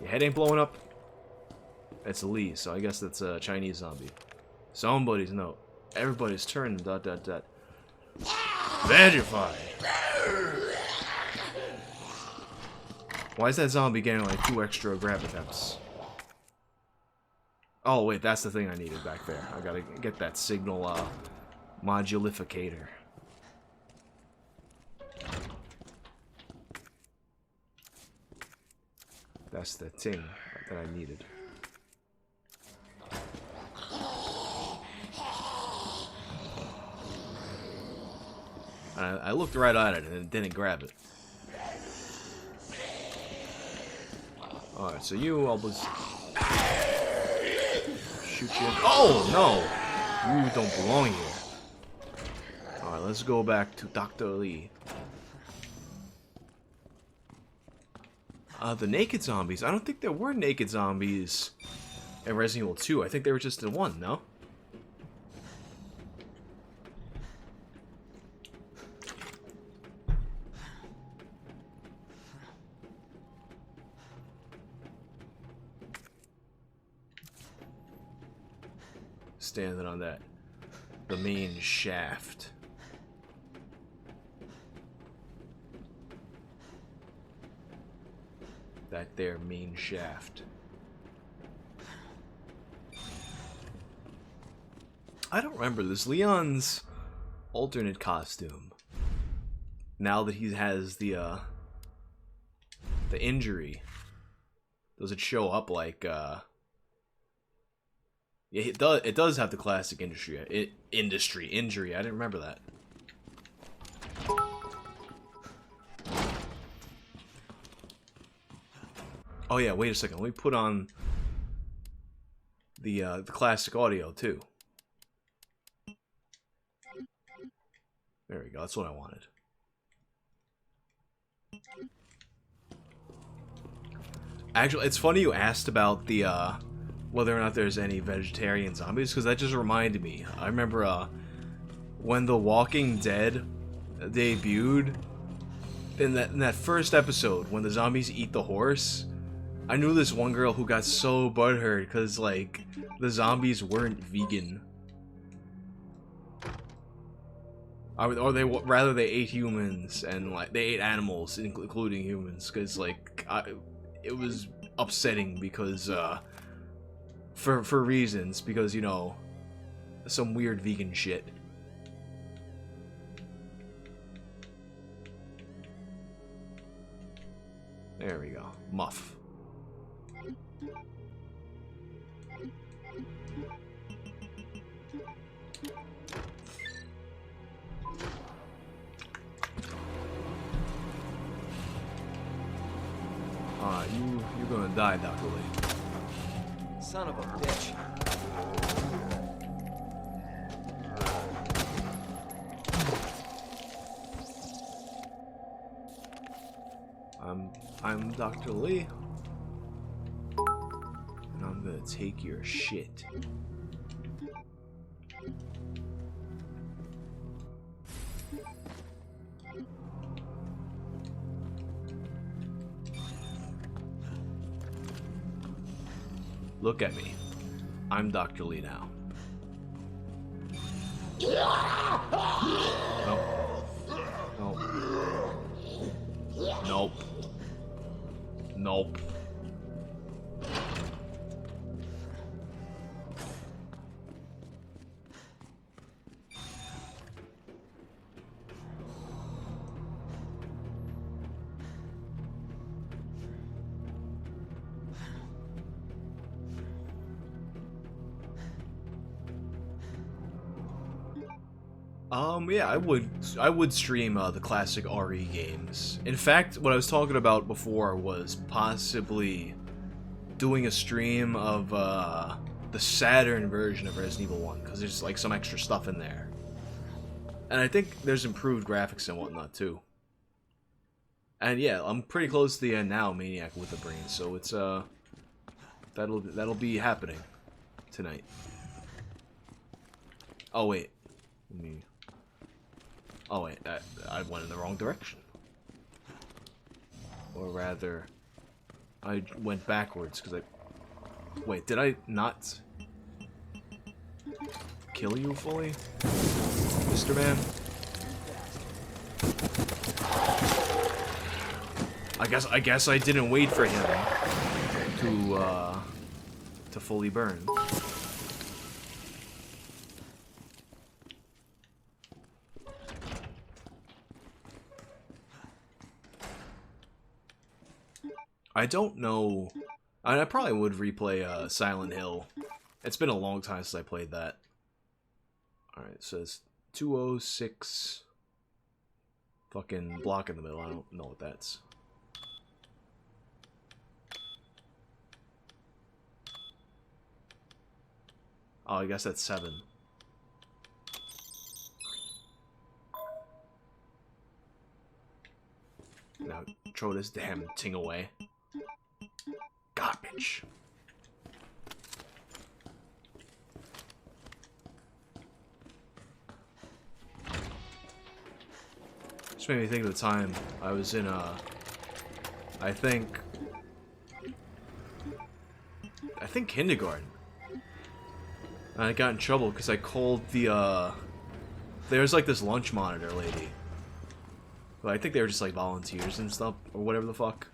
Your head ain't blowing up. It's a Lee, so I guess that's a Chinese zombie. Somebody's no. Everybody's turning. ... Diversifying. Why is that zombie getting like 2 extra grab attempts? Oh wait, that's the thing I needed back there. I gotta get that signal modulificator. That's the thing that I needed. I looked right at it and it didn't grab it. Alright, so I'll just shoot you. Oh, no! You don't belong here. Alright, let's go back to Dr. Lee. The naked zombies. I don't think there were naked zombies in Resident Evil 2. I think they were just in 1, no? Standing on that. The main shaft. That there main shaft. I don't remember this. Leon's alternate costume. Now that he has the injury, does it show up like yeah, it does have the classic injury. I didn't remember that. Oh yeah, wait a second. Let me put on the classic audio too. There we go. That's what I wanted. Actually, it's funny you asked about the whether or not there's any vegetarian zombies, because that just reminded me. I remember when The Walking Dead debuted, in that first episode, when the zombies eat the horse, I knew this one girl who got so butthurt because, like, the zombies weren't vegan. Or they ate humans, and, like, they ate animals, including humans, because, like, it was upsetting because, for reasons, because, you know, some weird vegan shit. There we go. Muff. You're gonna die, Dr. Lee. Son of a bitch. I'm Dr. Lee. And I'm gonna take your shit. Look at me. I'm Dr. Lee now. Nope. Nope. Nope. Yeah, I would stream the classic RE games. In fact, what I was talking about before was possibly doing a stream of the Saturn version of Resident Evil 1, because there's like some extra stuff in there. And I think there's improved graphics and whatnot too. And yeah, I'm pretty close to the end now, Maniac with the Brain, so it's that'll be happening tonight. Oh wait. Let me... Oh wait, I went in the wrong direction. Or rather, I went backwards because I... Wait, did I not kill you fully, Mr. Man? I guess I didn't wait for him to fully burn. I don't know. I probably would replay Silent Hill. It's been a long time since I played that. Alright, so it's 206 fucking block in the middle. I don't know what that's. Oh, I guess that's 7. Now throw this damn thing away. Garbage. Just made me think of the time I was in I think kindergarten. And I got in trouble because I called the there's like this lunch monitor lady. But I think they were just like volunteers and stuff or whatever the fuck.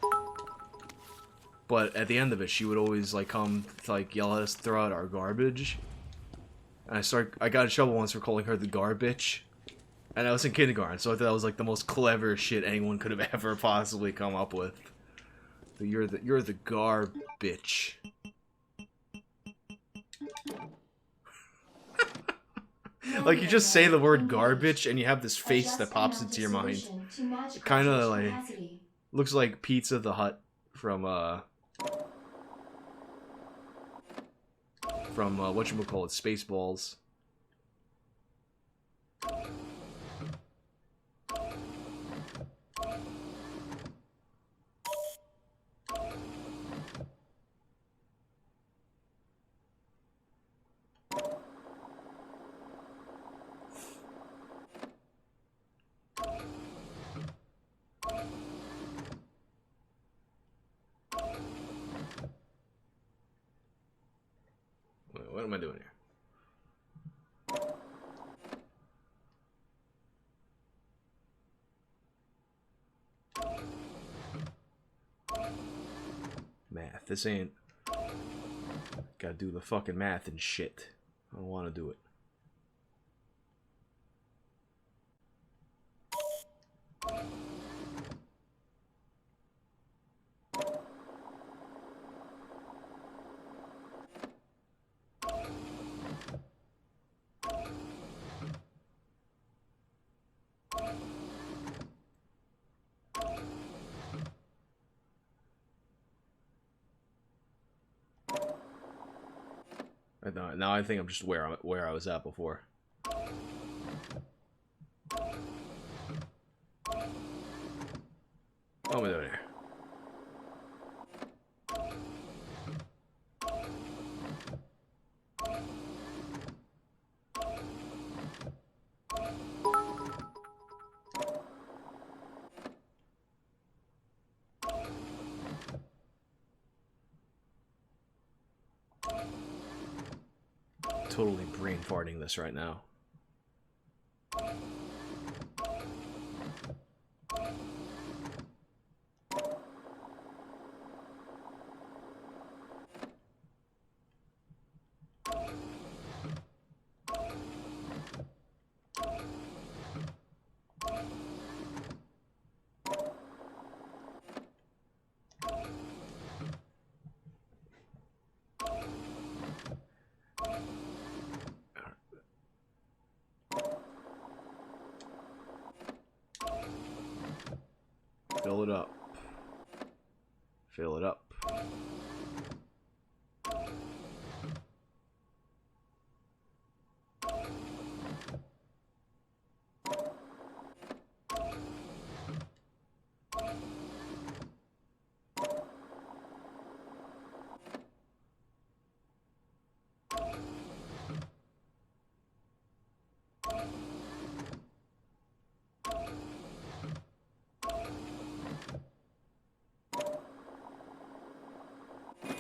But at the end of it, she would always like come to, like yell at us to throw out our garbage. And I got in trouble once for calling her the garbage. And I was in kindergarten, so I thought that was like the most clever shit anyone could have ever possibly come up with. You're the garbage. Like you just say the word garbage and you have this face that pops into your mind. It kind of like looks like Pizza the Hut from whatchamacallit, Spaceballs. Wait, what am I doing here? Math. This ain't... Gotta do the fucking math and shit. I don't want to do it. Now I think I'm just where I was at before. What am I doing here? totally brain farting this right now. Fill it up. Fill it up.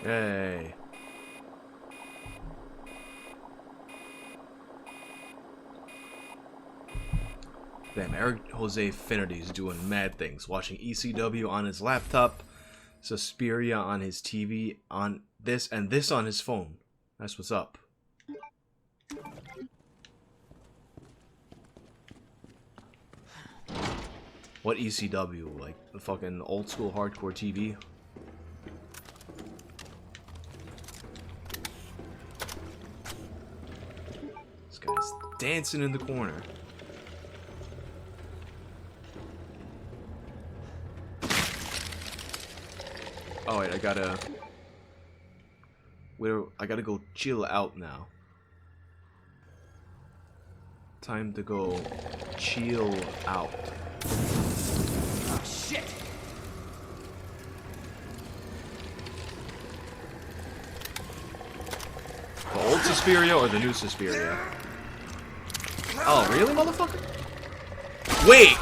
Yay. Damn, Eric Jose Finnerty is doing mad things. Watching ECW on his laptop, Suspiria on his TV, on this, and this on his phone. That's what's up. What ECW? Like the fucking old school hardcore TV? This guy's dancing in the corner. Oh wait, I gotta go chill out now. Time to go chill out. Oh, shit! The old Suspiria or the new Suspiria? Oh, really, motherfucker? Wait!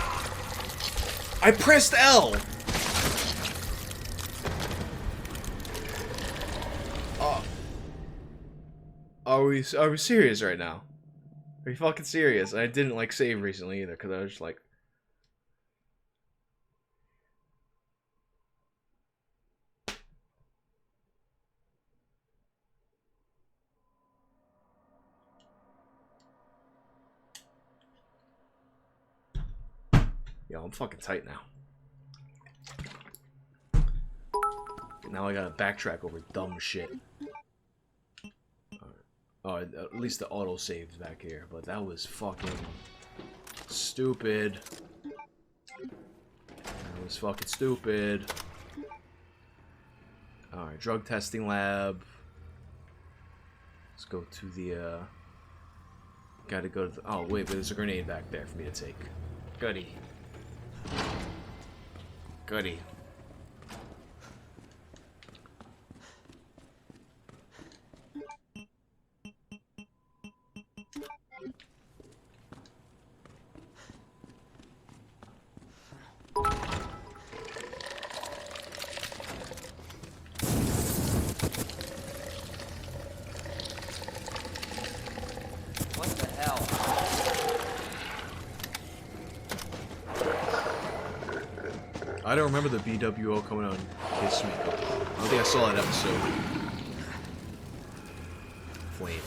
I pressed L! Are we serious right now? Are you fucking serious? I didn't like save recently either, because I was just like... Yo, I'm fucking tight now. Now I gotta backtrack over dumb shit. Oh, at least the auto saves back here, but that was fucking stupid. That was fucking stupid. Alright, drug testing lab. Let's go to the, gotta go to the, oh, wait, but there's a grenade back there for me to take. Goody. Goody. What the hell? I don't remember the BWO coming out and Kiss Me. I don't think I saw that episode. Flame.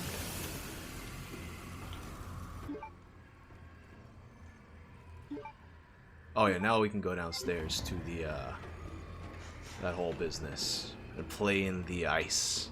Oh yeah, now we can go downstairs to the, that whole business. And play in the ice.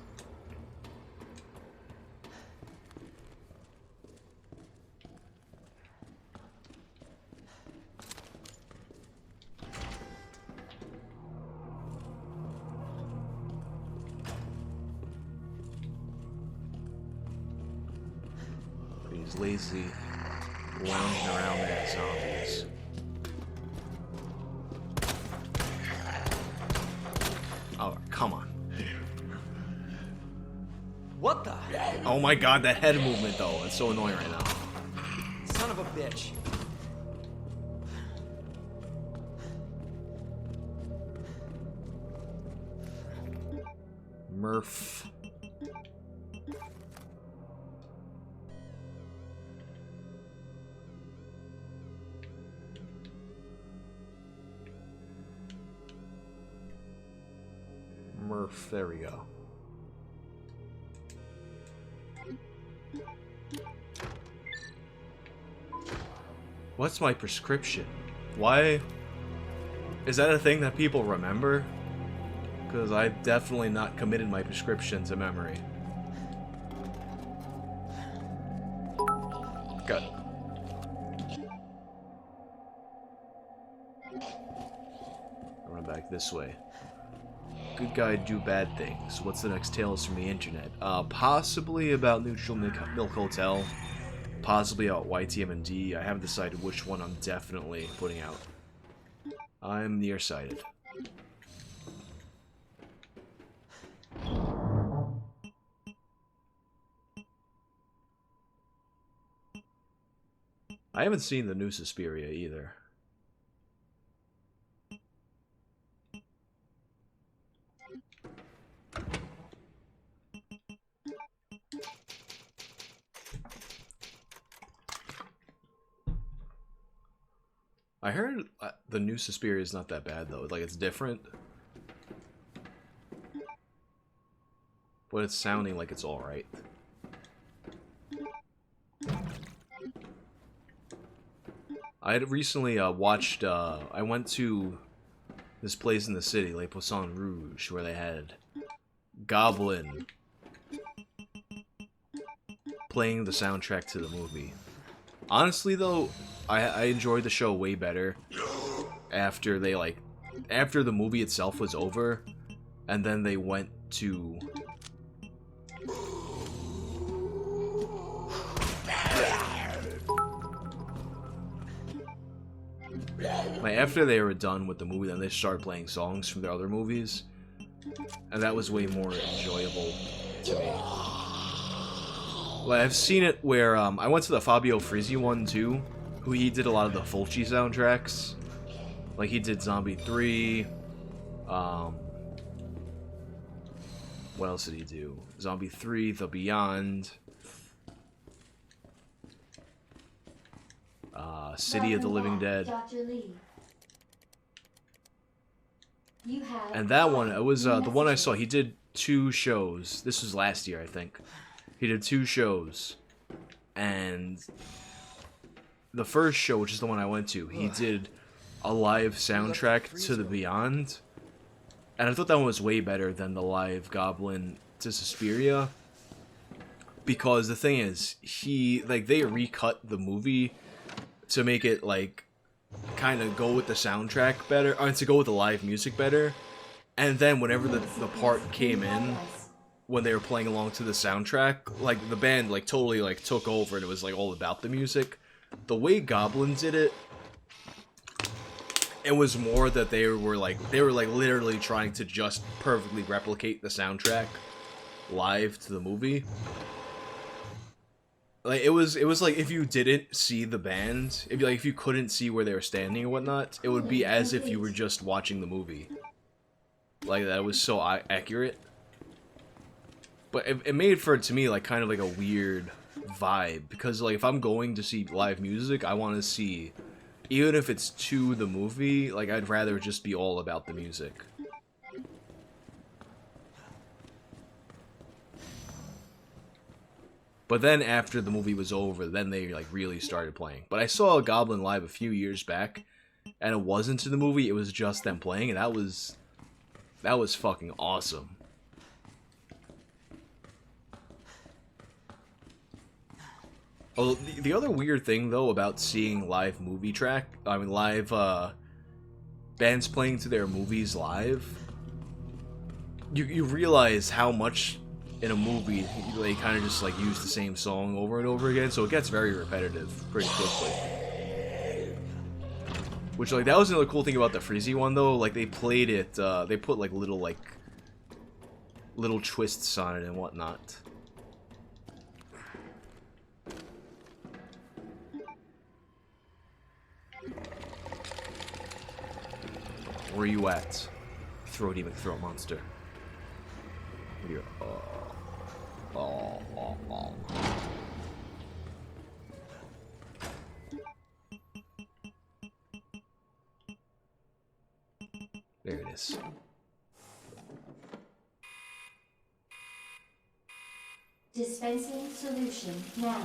These lazy lounging around there zombies. Oh, come on. What the? Oh my god, that head movement though. It's so annoying right now. Son of a bitch. Murph. Murph, there we go. What's my prescription? Why? Is that a thing that people remember? Because I've definitely not committed my prescription to memory. Got. Run back this way. Good guy do bad things. What's the next Tales from the Internet? Possibly about Neutral Milk Hotel. Possibly about YTM&D. I haven't decided which one I'm definitely putting out. I'm nearsighted. I haven't seen the new Suspiria either. I heard the new Suspiria is not that bad though. Like, it's different. But it's sounding like it's alright. I had recently watched, I went to this place in the city, like Poisson Rouge, where they had Goblin playing the soundtrack to the movie. Honestly though, I enjoyed the show way better after they after the movie itself was over, and then they went to after they were done with the movie, then they started playing songs from their other movies, and that was way more enjoyable to me. Like, I've seen it where I went to the Fabio Frizzi one too, who he did a lot of the Fulci soundtracks. Like, he did Zombie 3. What else did he do? Zombie 3, The Beyond. City of the Living Dead. Dr. Lee. You have And that one, it was the one I saw. He did 2 shows. This was last year, I think. He did 2 shows. And the first show, which is the one I went to, he did a live soundtrack to The Beyond. And I thought that one was way better than the live Goblin to Suspiria. Because the thing is, they recut the movie to make it, kind of go with the soundtrack better, or to go with the live music better. And then whenever the part came in, when they were playing along to the soundtrack, the band, totally, took over, and it was, all about the music. The way Goblin did it, it was more that they were literally trying to just perfectly replicate the soundtrack live to the movie. It was like if you didn't see the band, if you couldn't see where they were standing or whatnot, it would be as if you were just watching the movie. That was so accurate. But it made for, to me, kind of a weird vibe, because if I'm going to see live music, I want to see, even if it's to the movie, I'd rather just be all about the music. But then after the movie was over, then they really started playing. But I saw Goblin live a few years back, and it wasn't to the movie, it was just them playing, and that was fucking awesome. Oh, the other weird thing though about seeing live bands playing to their movies live, you realize how much in a movie they kind of just use the same song over and over again, so it gets very repetitive pretty quickly. Which that was another cool thing about the Frizzy one though, they played it, they put little twists on it and whatnot. Where you at, throaty McThroat monster? You're, There it is. Dispensing solution now.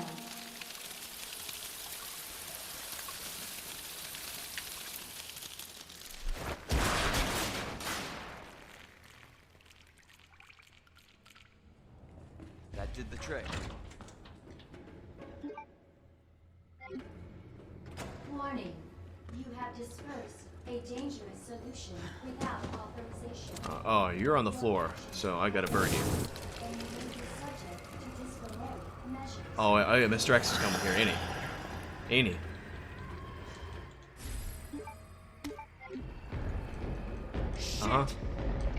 That did the trick. Warning. You have dispersed a dangerous solution without authorization. Oh, you're on the floor, so I gotta burn you. And you may be subject to disciplinary measures. Oh, yeah, Mr. X is coming here, ain't he? Ain't he? Uh-huh.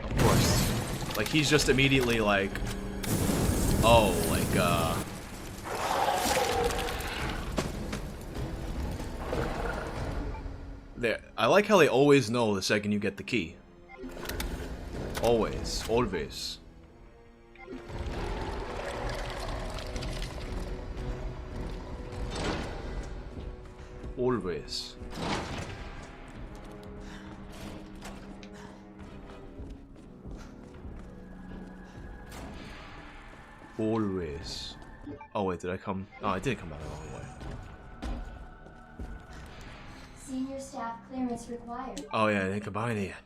Of course. Like, he's just immediately like... Oh, like, There. I like how they always know the second you get the key. Always. Always. Always. Always. Oh wait, did I come? Oh, I did come out the wrong way. Senior staff clearance required. Oh yeah, I didn't combine it yet.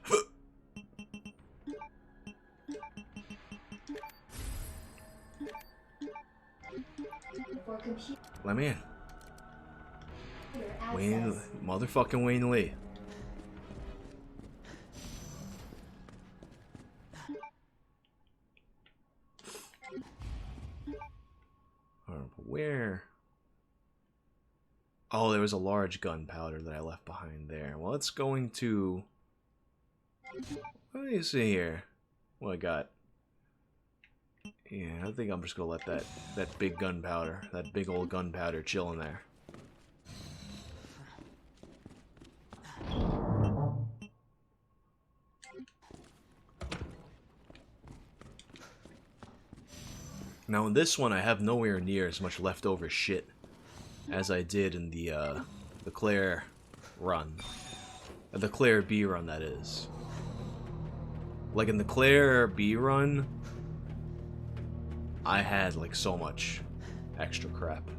For computer Let me in. access. Wayne, motherfucking Wayne Lee. Where? Oh, there was a large gunpowder that I left behind there. Well, it's going to... What do you see here? What I got? Yeah, I think I'm just gonna let that big gunpowder, that big old gunpowder chill in there. Now in this one, I have nowhere near as much leftover shit as I did in the Claire run. The Claire B run, that is. Like in the Claire B run, I had like so much extra crap.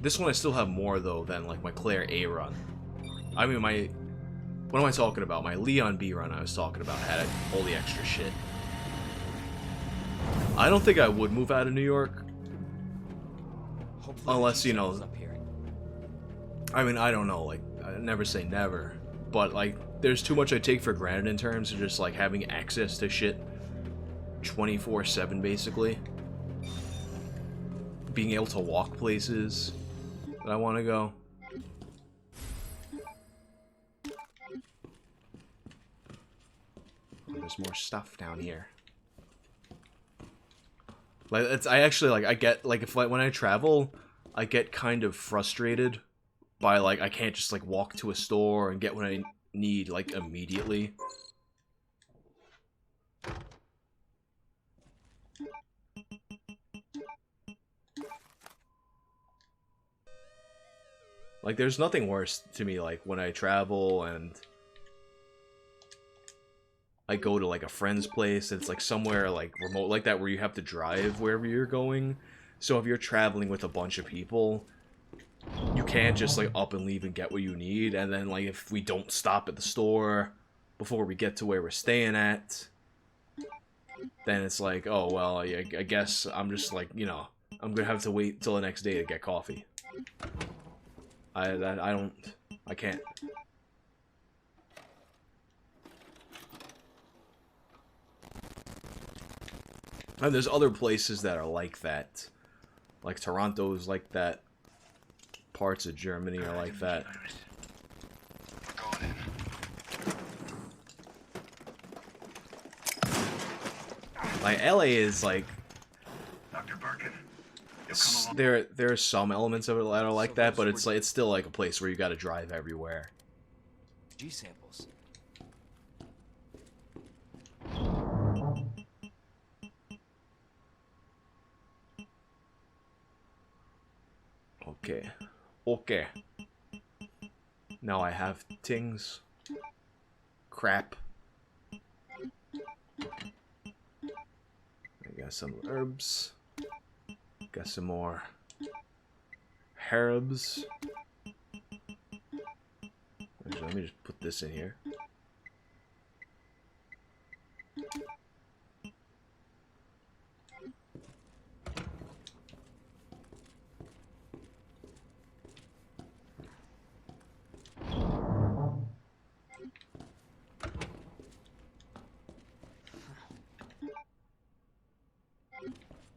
This one I still have more though than like my Claire A run. I mean what am I talking about? My Leon B run I was talking about had all the extra shit. I don't think I would move out of New York. Hopefully Unless, the you know, sample's up here. I mean, I don't know, like, I never say never, but, like, there's too much I take for granted in terms of just, like, having access to shit 24/7, basically. Being able to walk places that I want to go. There's more stuff down here. Like, I actually, like, I get, like, when I travel, I get kind of frustrated by, like, I can't just, like, walk to a store and get what I need, like, immediately. Like, there's nothing worse to me, like, when I travel and I go to, like, a friend's place, and it's, like, somewhere, like, remote like that where you have to drive wherever you're going. So if you're traveling with a bunch of people, you can't just, like, up and leave and get what you need, and then, like, if we don't stop at the store before we get to where we're staying at, then it's like, oh, well, I guess I'm just, like, you know, I'm gonna have to wait till the next day to get coffee. I can't. And there's other places that are like that. Like Toronto's like that. Parts of Germany are like that. Like LA is like there are some elements of it that are like that, but it's like it's still like a place where you got to drive everywhere. G samples. Okay. Okay. Now I have things. Crap. I Got some herbs. Got some more herbs. Actually, let me just put this in here.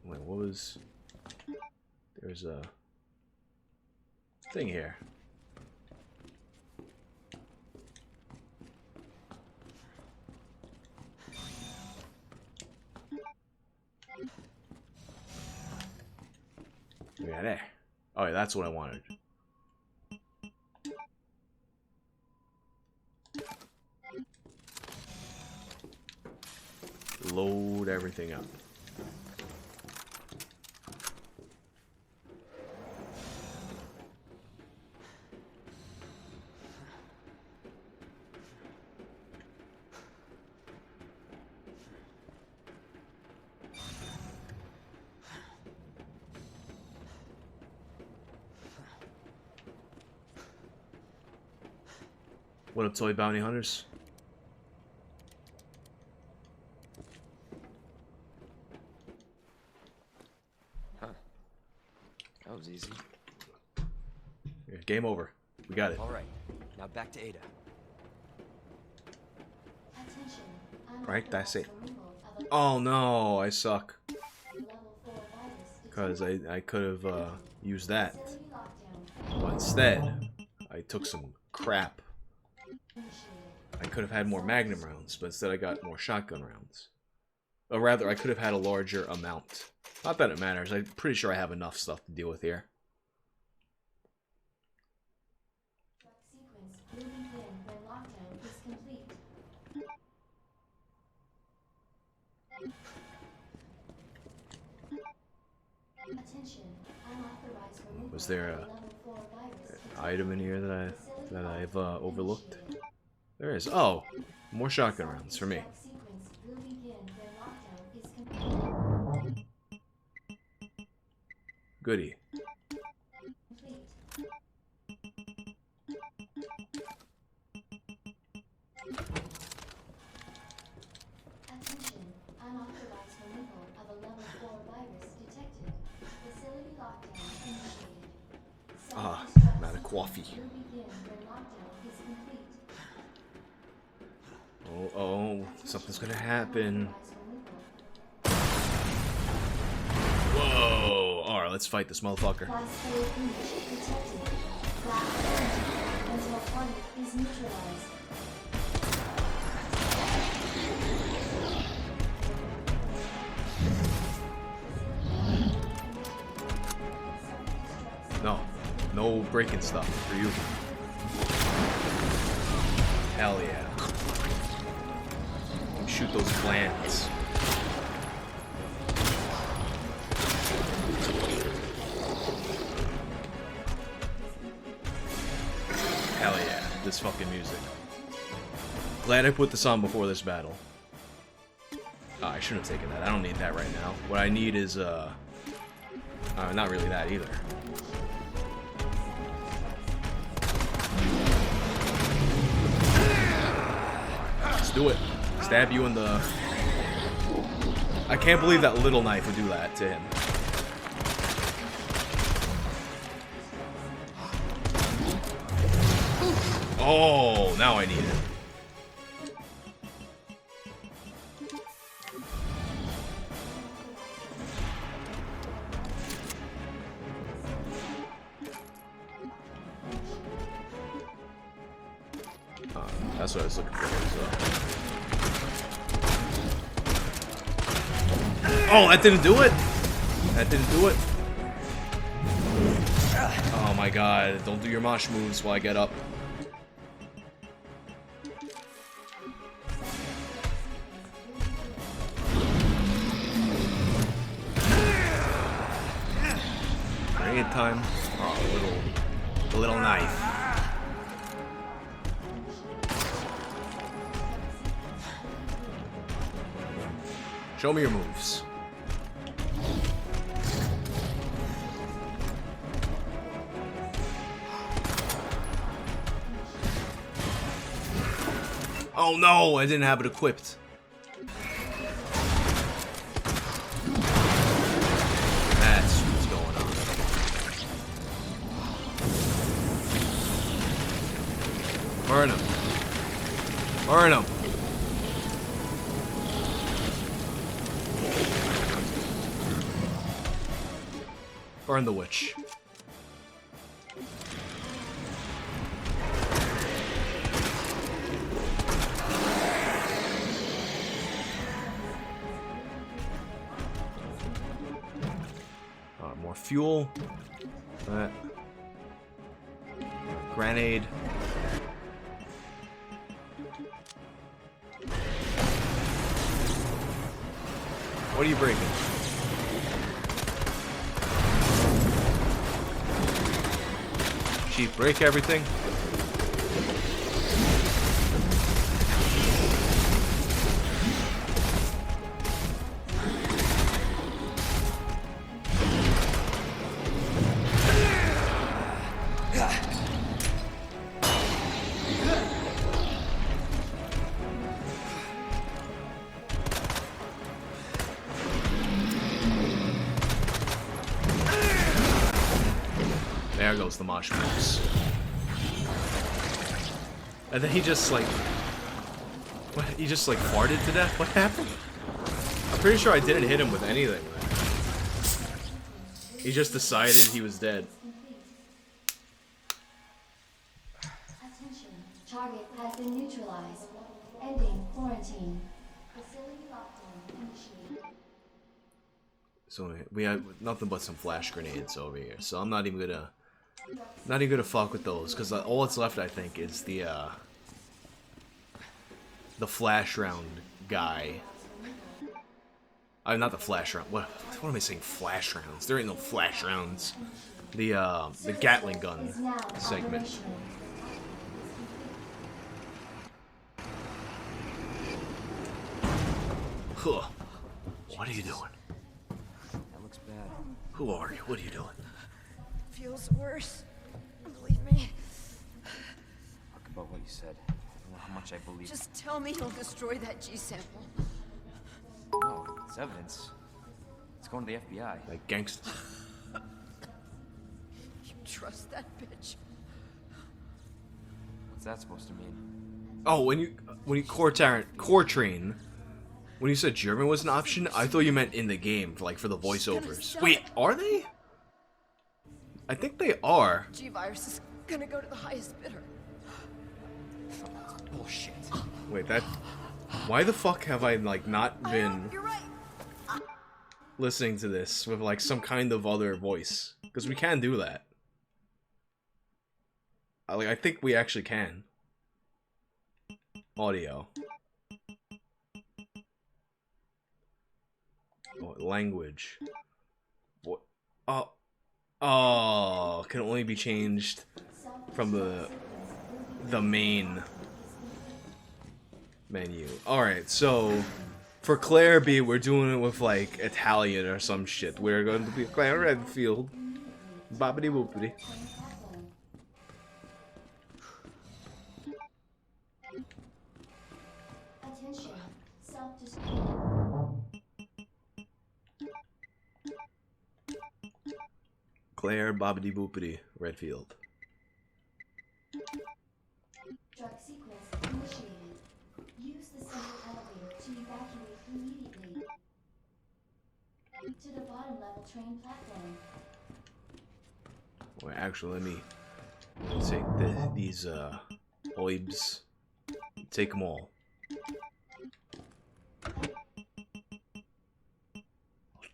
Wait, what was... There's a thing here. Yeah, there. Oh, yeah, that's what I wanted. Load everything up. What up, toy bounty hunters? Huh. That was easy. Yeah, game over. We got it. All right. Now back to Ada. Attention. Right, that's it. Removal of a Oh no, I suck. level 4 virus Because I could have used that. facility lockdown But instead, I took some crap. initiated. I could have had more magnum rounds, but instead I got more shotgun rounds. Or rather, I could have had a larger amount. Not that it matters. I'm pretty sure I have enough stuff to deal with here. Sequence will begin when lockdown is complete. Attention. Unauthorized removal Was there of a level 4 virus item in here that I've overlooked? There is. Oh, more shotgun rounds for me. sequence will begin when lockdown is complete. Goody. Attention. Unauthorized removal of a level 4 virus detected. Facility lockdown initiated. Ah, Self-destruct not a coffee. will begin when lockdown is complete. Oh, something's gonna happen. Unauthorized removal. Whoa! Alright, let's fight this motherfucker. Class 4 breach detected. Black current until target is neutralized. No. No breaking stuff for you. Hell yeah. Shoot those glands. Hell yeah. This fucking music. Glad I put this on before this battle. Oh, I shouldn't have taken that. I don't need that right now. What I need is, not really that either. Let's do it. Stab you in the... I can't believe that little knife would do that to him. Oh, now I need it. That's what I was looking for. Oh, that didn't do it? That didn't do it? Oh my god, don't do your mosh moves while I get up. Grenade time. Oh, a little knife. Show me your moves. Oh no, I didn't have it equipped. That's what's going on. Burn him. Burn him. Burn the witch. More fuel. That. Grenade. What are you breaking? Chief, break everything. There goes the marshmallows. And then he just like... What? He just like farted to death? What happened? I'm pretty sure I didn't hit him with anything. He just decided he was dead. Attention. Target has been neutralized. Ending quarantine. Facility lockdown initiated. So we have nothing but some flash grenades over here. So I'm not even gonna fuck with those, because all that's left, I think, is the flash round guy. Not the flash round. What am I saying? Flash rounds? There ain't no flash rounds. The Gatling gun segment. Huh. What are you doing? That looks bad. Who are you? What are you doing? Feels worse. Believe me. Talk about what you said. I don't know how much I believe. Just tell me you'll destroy that G sample. No, it's evidence. It's going to the FBI. Like gangsters. You trust that bitch? What's that supposed to mean? Oh, when you Cortrain, when you said German was an option, I thought you meant in the game, like for the voiceovers. Wait, are they? I think they are. G-Virus is gonna go to the highest bidder. Bullshit. Wait, that. Why the fuck have I like not been You're right. listening to this with like some kind of other voice? Because we can do that. I think we actually can. Audio. Oh, language. What? Oh, can only be changed from the main menu. Alright, so for Claire B, we're doing it with like Italian or some shit. We're going to be Claire Redfield. Bobbity boopity. Attention. Self-destruct. Claire Bobbity boopity Redfield. Drug sequence initiated. Use the central elevator to evacuate immediately. To the bottom level train platform. Well, actually, let me take these oibs. Take them all. I'll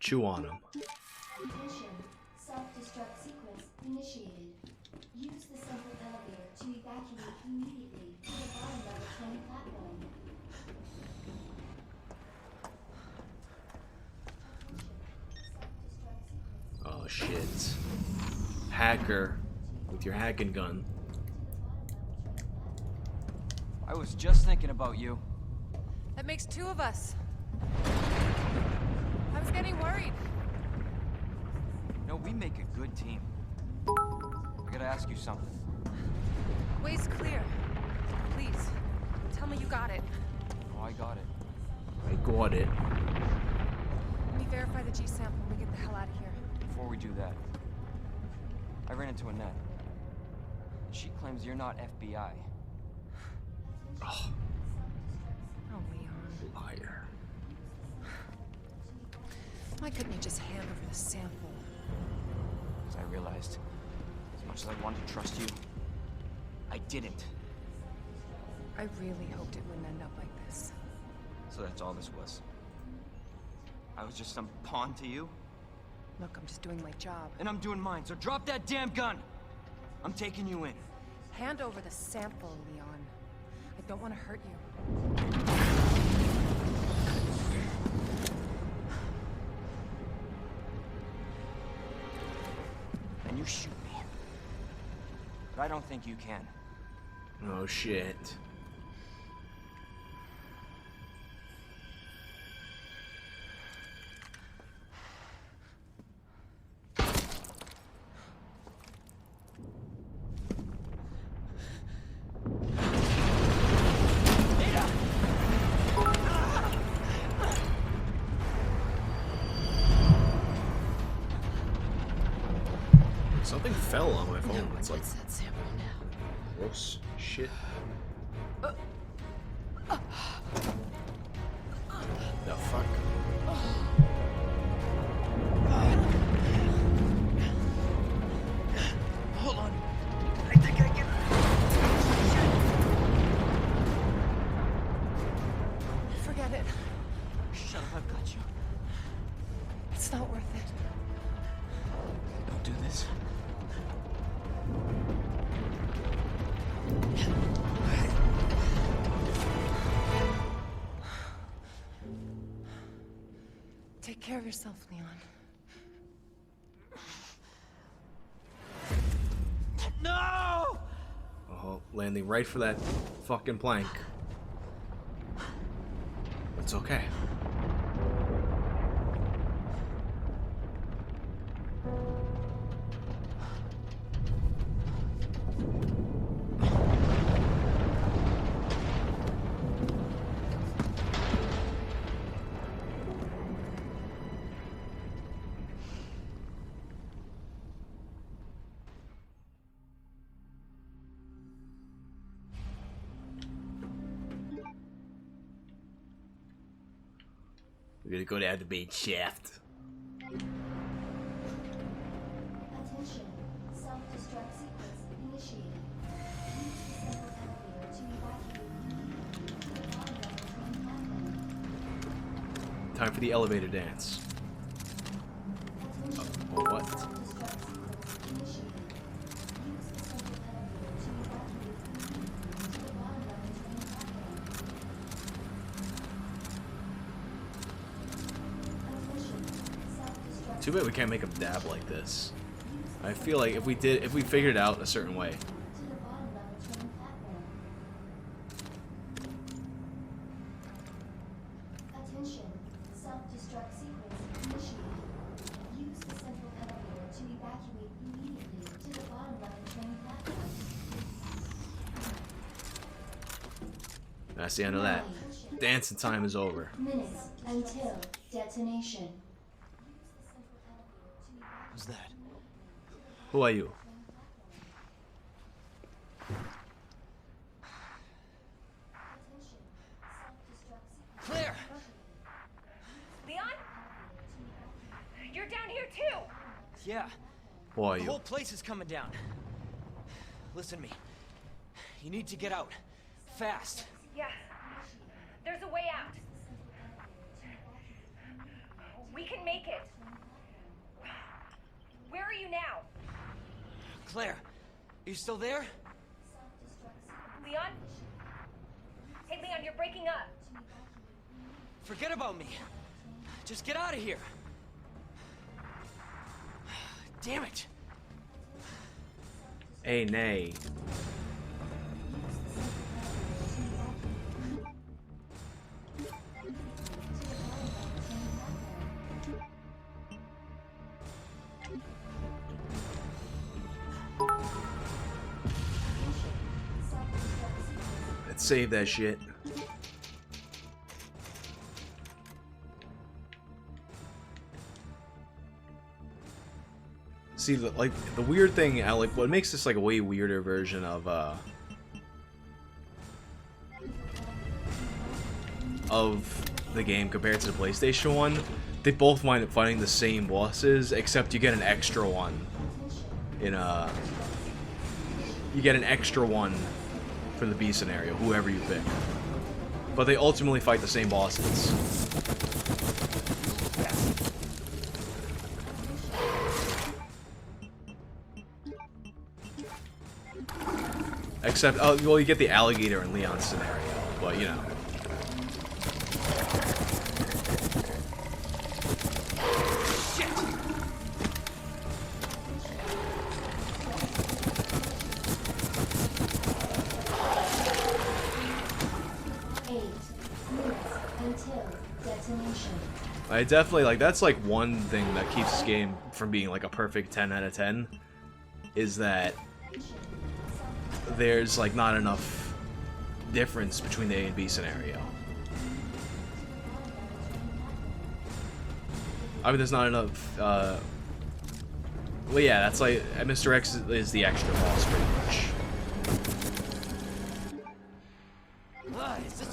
chew on them. Attention. Self-destruct sequence initiated. Use the central elevator to evacuate immediately to the bottom level train platform. Oh shit. Hacker with your hacking gun. I was just thinking about you. That makes two of us. I was getting worried. No, we make a good team. I gotta ask you something. Way's clear. Please, tell Tell me you got it. Oh, I got it. I got it. Let me verify the G sample and we get the hell out of here. Before we do that, I ran into Annette. She claims you're not FBI. Oh, Oh, Leon. liar. Why couldn't you just hand over the sample? As I realized, as much as I wanted to trust you, I didn't. I really hoped it wouldn't end up like this. So that's all this was. I was just some pawn to you, Look, I'm just doing my job. and I'm doing mine, so drop that damn gun! I'm taking you in. Hand over the sample, Leon. I don't want to hurt you. And you shoot me. But I don't think you can. Oh shit. Something fell on my phone. It's like that sample now? gross shit. The fuck? Hold on. I think I can. Forget it. Shut up, I've got you. It's not worth it. Don't do this. Take care of yourself, Leon. No! Oh, landing right for that fucking plank. It's okay. We're gonna go down the main shaft. Attention. Self-destruct sequence initiated. Use the central elevator to evacuate immediately to the bottom level train platform. Time for the elevator dance. Attention. Oh, what? Self-destruct sequence initiated. Use the central elevator to evacuate immediately to the bottom level train platform. Attention. Self-destruct Too bad we can't make them dab like this. I feel like if we figured it out a certain way. to the bottom level train platform. Attention. Self-destruct sequence initiated. Use the central elevator to evacuate immediately to the bottom level train platform. That's the end of that. Dancing time is over. Minutes until detonation. What's that? Who are you? Claire! Leon? You're down here too! Yeah, Who are the you? whole place is coming down. Listen to me. You need to get out. Fast. Yeah. There's a way out. We can make it. Where are you now? Claire, are you still there? Leon? Hey, Leon, you're breaking up. Forget about me. Just get out of here. Damn it. Hey, nay. Let's save that shit. See, the weird thing, like, what makes this, like, a way weirder version of the game compared to the PlayStation one, they both wind up fighting the same bosses, except you get an extra one in you get an extra one for the B scenario, whoever you pick. But they ultimately fight the same bosses. Except, oh, well, you get the alligator in Leon's scenario, but you know. I definitely, like, that's, like, one thing that keeps this game from being, like, a perfect 10 out of 10, is that there's, like, not enough difference between the A and B scenario. I mean, there's not enough, well, yeah, that's, like, Mr. X is the extra boss, pretty much.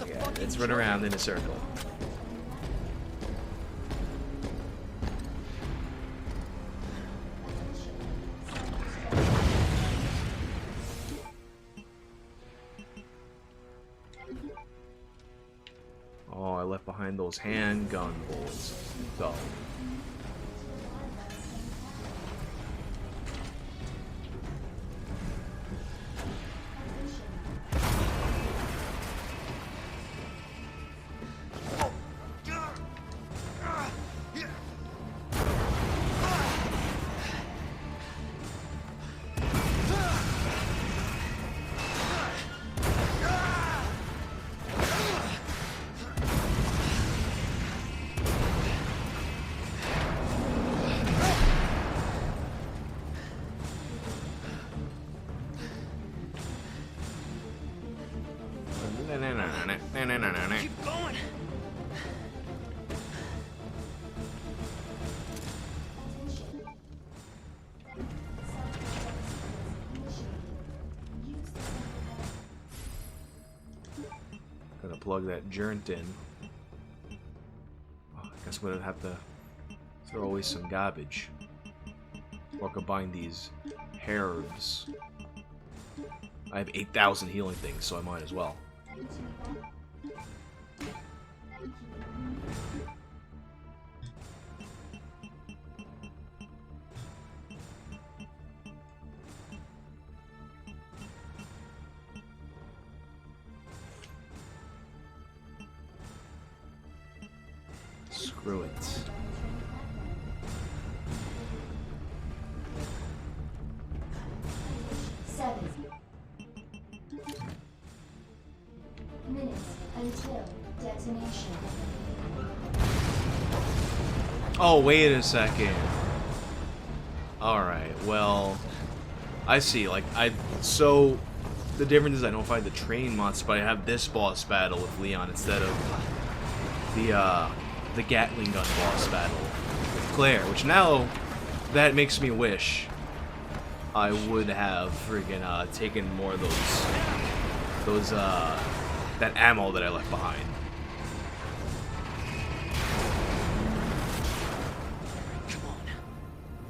Yeah, it's run around in a circle. Oh, I left behind those handgun bullets. Go. Keep going. Gonna plug that joint in. Oh, I guess I'm gonna have to throw away some garbage. Or combine these herbs. I have 8,000 healing things, so I might as well. Screw it. Minutes until detonation. Oh, wait a second. Alright, well, I see. Like, so, the difference is I don't find the train monster, but I have this boss battle with Leon instead of the Gatling gun boss battle with Claire, which now, that makes me wish I would have friggin' taken more of that ammo that I left behind.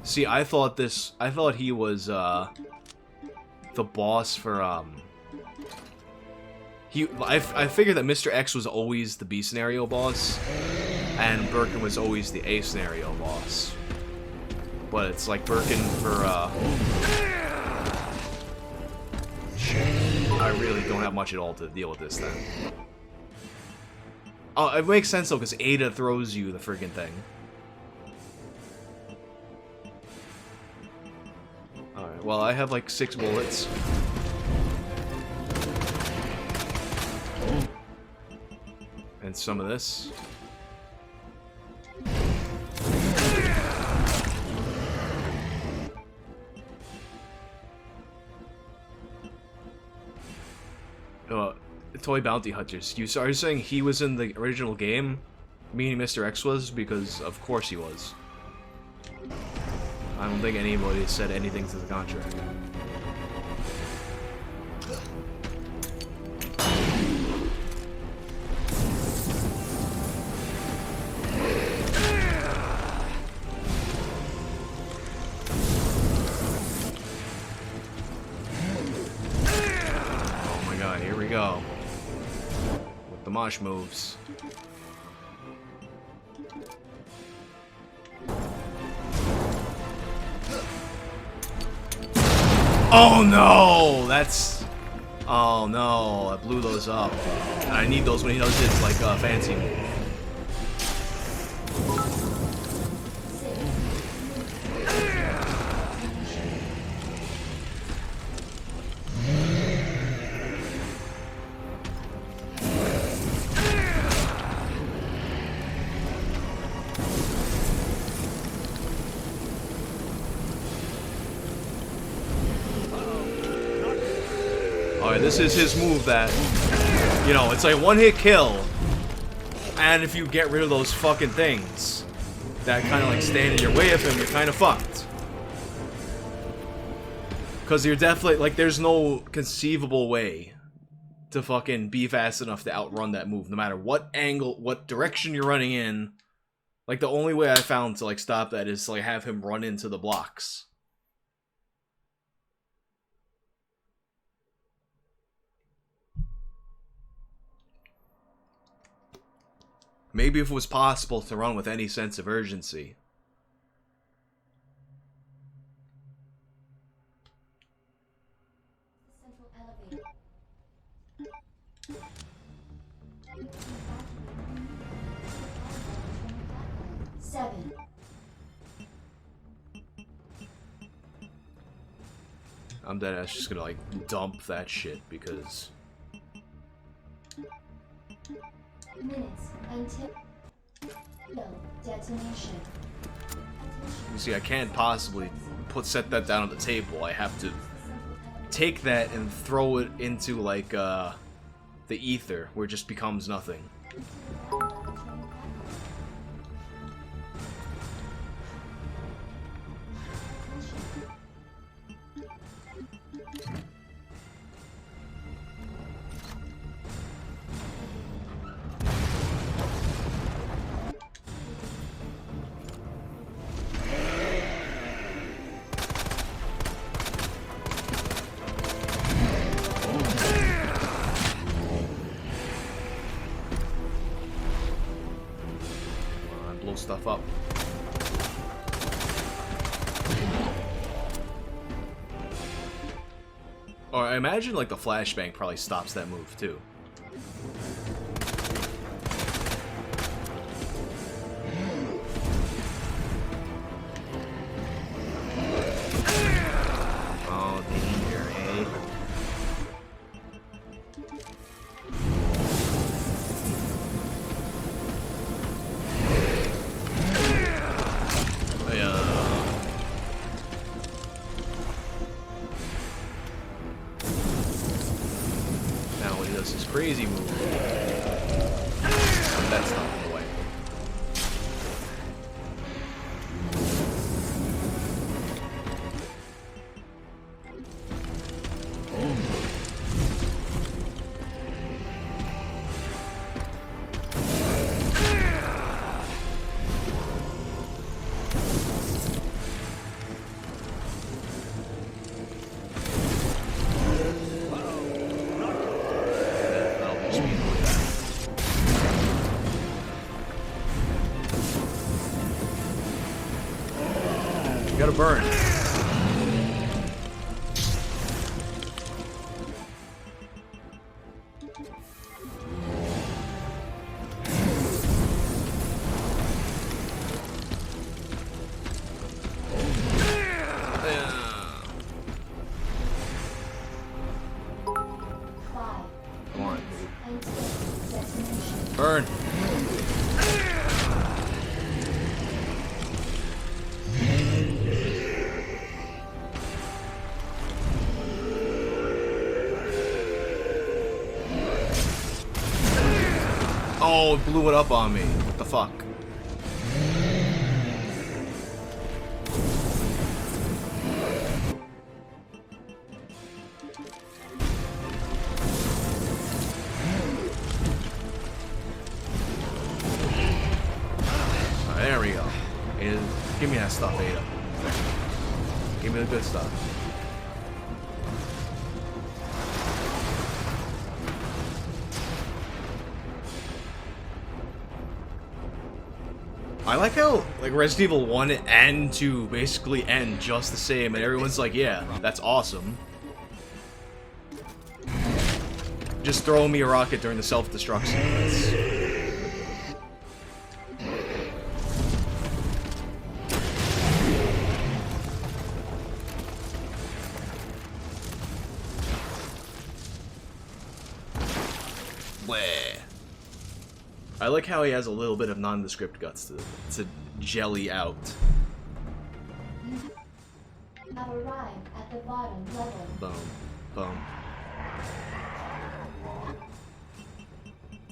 See, I thought he was, the boss for, I figured that Mr. X was always the B scenario boss, and Birkin was always the A scenario boss. But it's like Birkin for, I really don't have much at all to deal with this then. Oh, it makes sense though, because Ada throws you the friggin' thing. Alright, well, I have like 6 bullets. And some of this. Toy Bounty Hunters. Are you saying he was in the original game? Meaning Mr. X was? Because of course he was. I don't think anybody said anything to the contrary. Oh my god, here we go. With the mosh moves. Oh no! That's... Oh no, I blew those up. And I need those when he does his, like, fancy move. Alright, this is his move that, you know, it's like one-hit kill. And if you get rid of those fucking things that kind of like stand in your way of him, you're kind of fucked. Because you're definitely, like, there's no conceivable way to fucking be fast enough to outrun that move, no matter what angle, what direction you're running in. Like, the only way I found to, like, stop that is to, like, have him run into the blocks. Maybe if it was possible to run with any sense of urgency. Central elevator. 7. I'm dead ass just gonna, like, dump that shit because... Minutes until detonation. You see, I can't possibly set that down on the table. I have to take that and throw it into, like, the ether, where it just becomes nothing. Stuff up. Or I imagine like the flashbang probably stops that move too. Oh, danger, eh? Crazy move. That's not in the way. Gotta burn. Come on. Burn. Oh, it blew it up on me. What the fuck? Give me that stuff, Ada. Give me the good stuff. I like how like Resident Evil 1 and 2 basically end just the same, and everyone's like, yeah, that's awesome. Just throw me a rocket during the self-destruct sequence. I like how he has a little bit of nondescript guts to jelly out. Have arrived at the bottom level. Boom. Boom.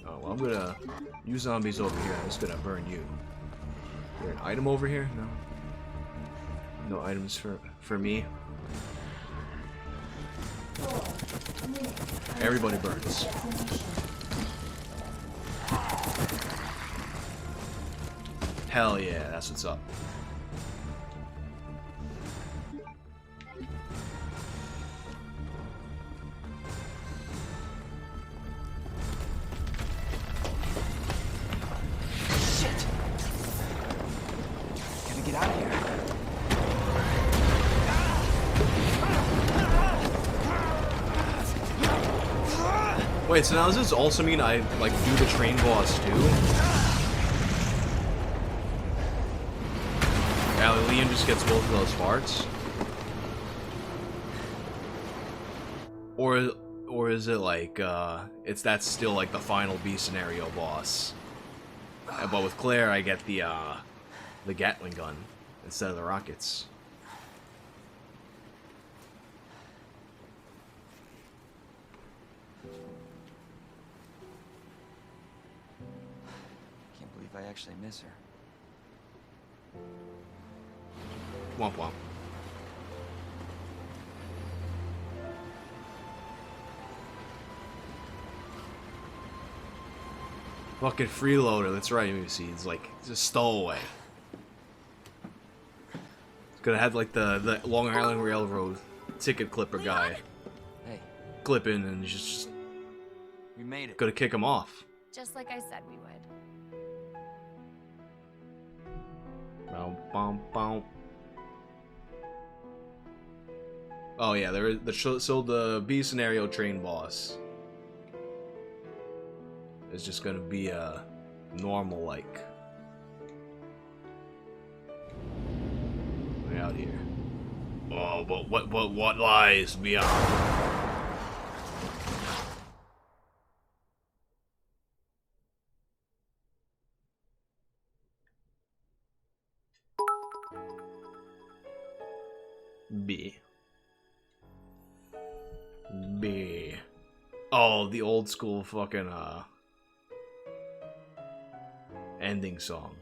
Oh, well, I'm gonna... You zombies over here, I'm just gonna burn you. Is there an item over here? No. No items for me. 4 minutes. Everybody burns. Destination. Hell yeah, that's what's up. Shit! Gotta get out of here. Wait, so now does this also mean I, like, do the train boss too? Yeah, Liam just gets both of those parts? Or is it like, that's still like the final B scenario boss? But with Claire, I get the Gatling gun instead of the rockets. Can't believe I actually miss her. Womp womp. Fucking freeloader, that's right, you see, it's like, it's a stowaway. Could have had like the Long Island Railroad ticket clipper guy Hey, clip in and just we made it. gotta kick him off. Just like I said we would. Bow, bow, bow. Oh yeah, there is so the B scenario train boss is just gonna be a normal like. Way out here. Oh, but what lies beyond? B. B. Oh, the old school fucking ending song.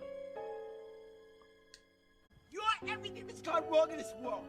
You are everything that's gone wrong in this world.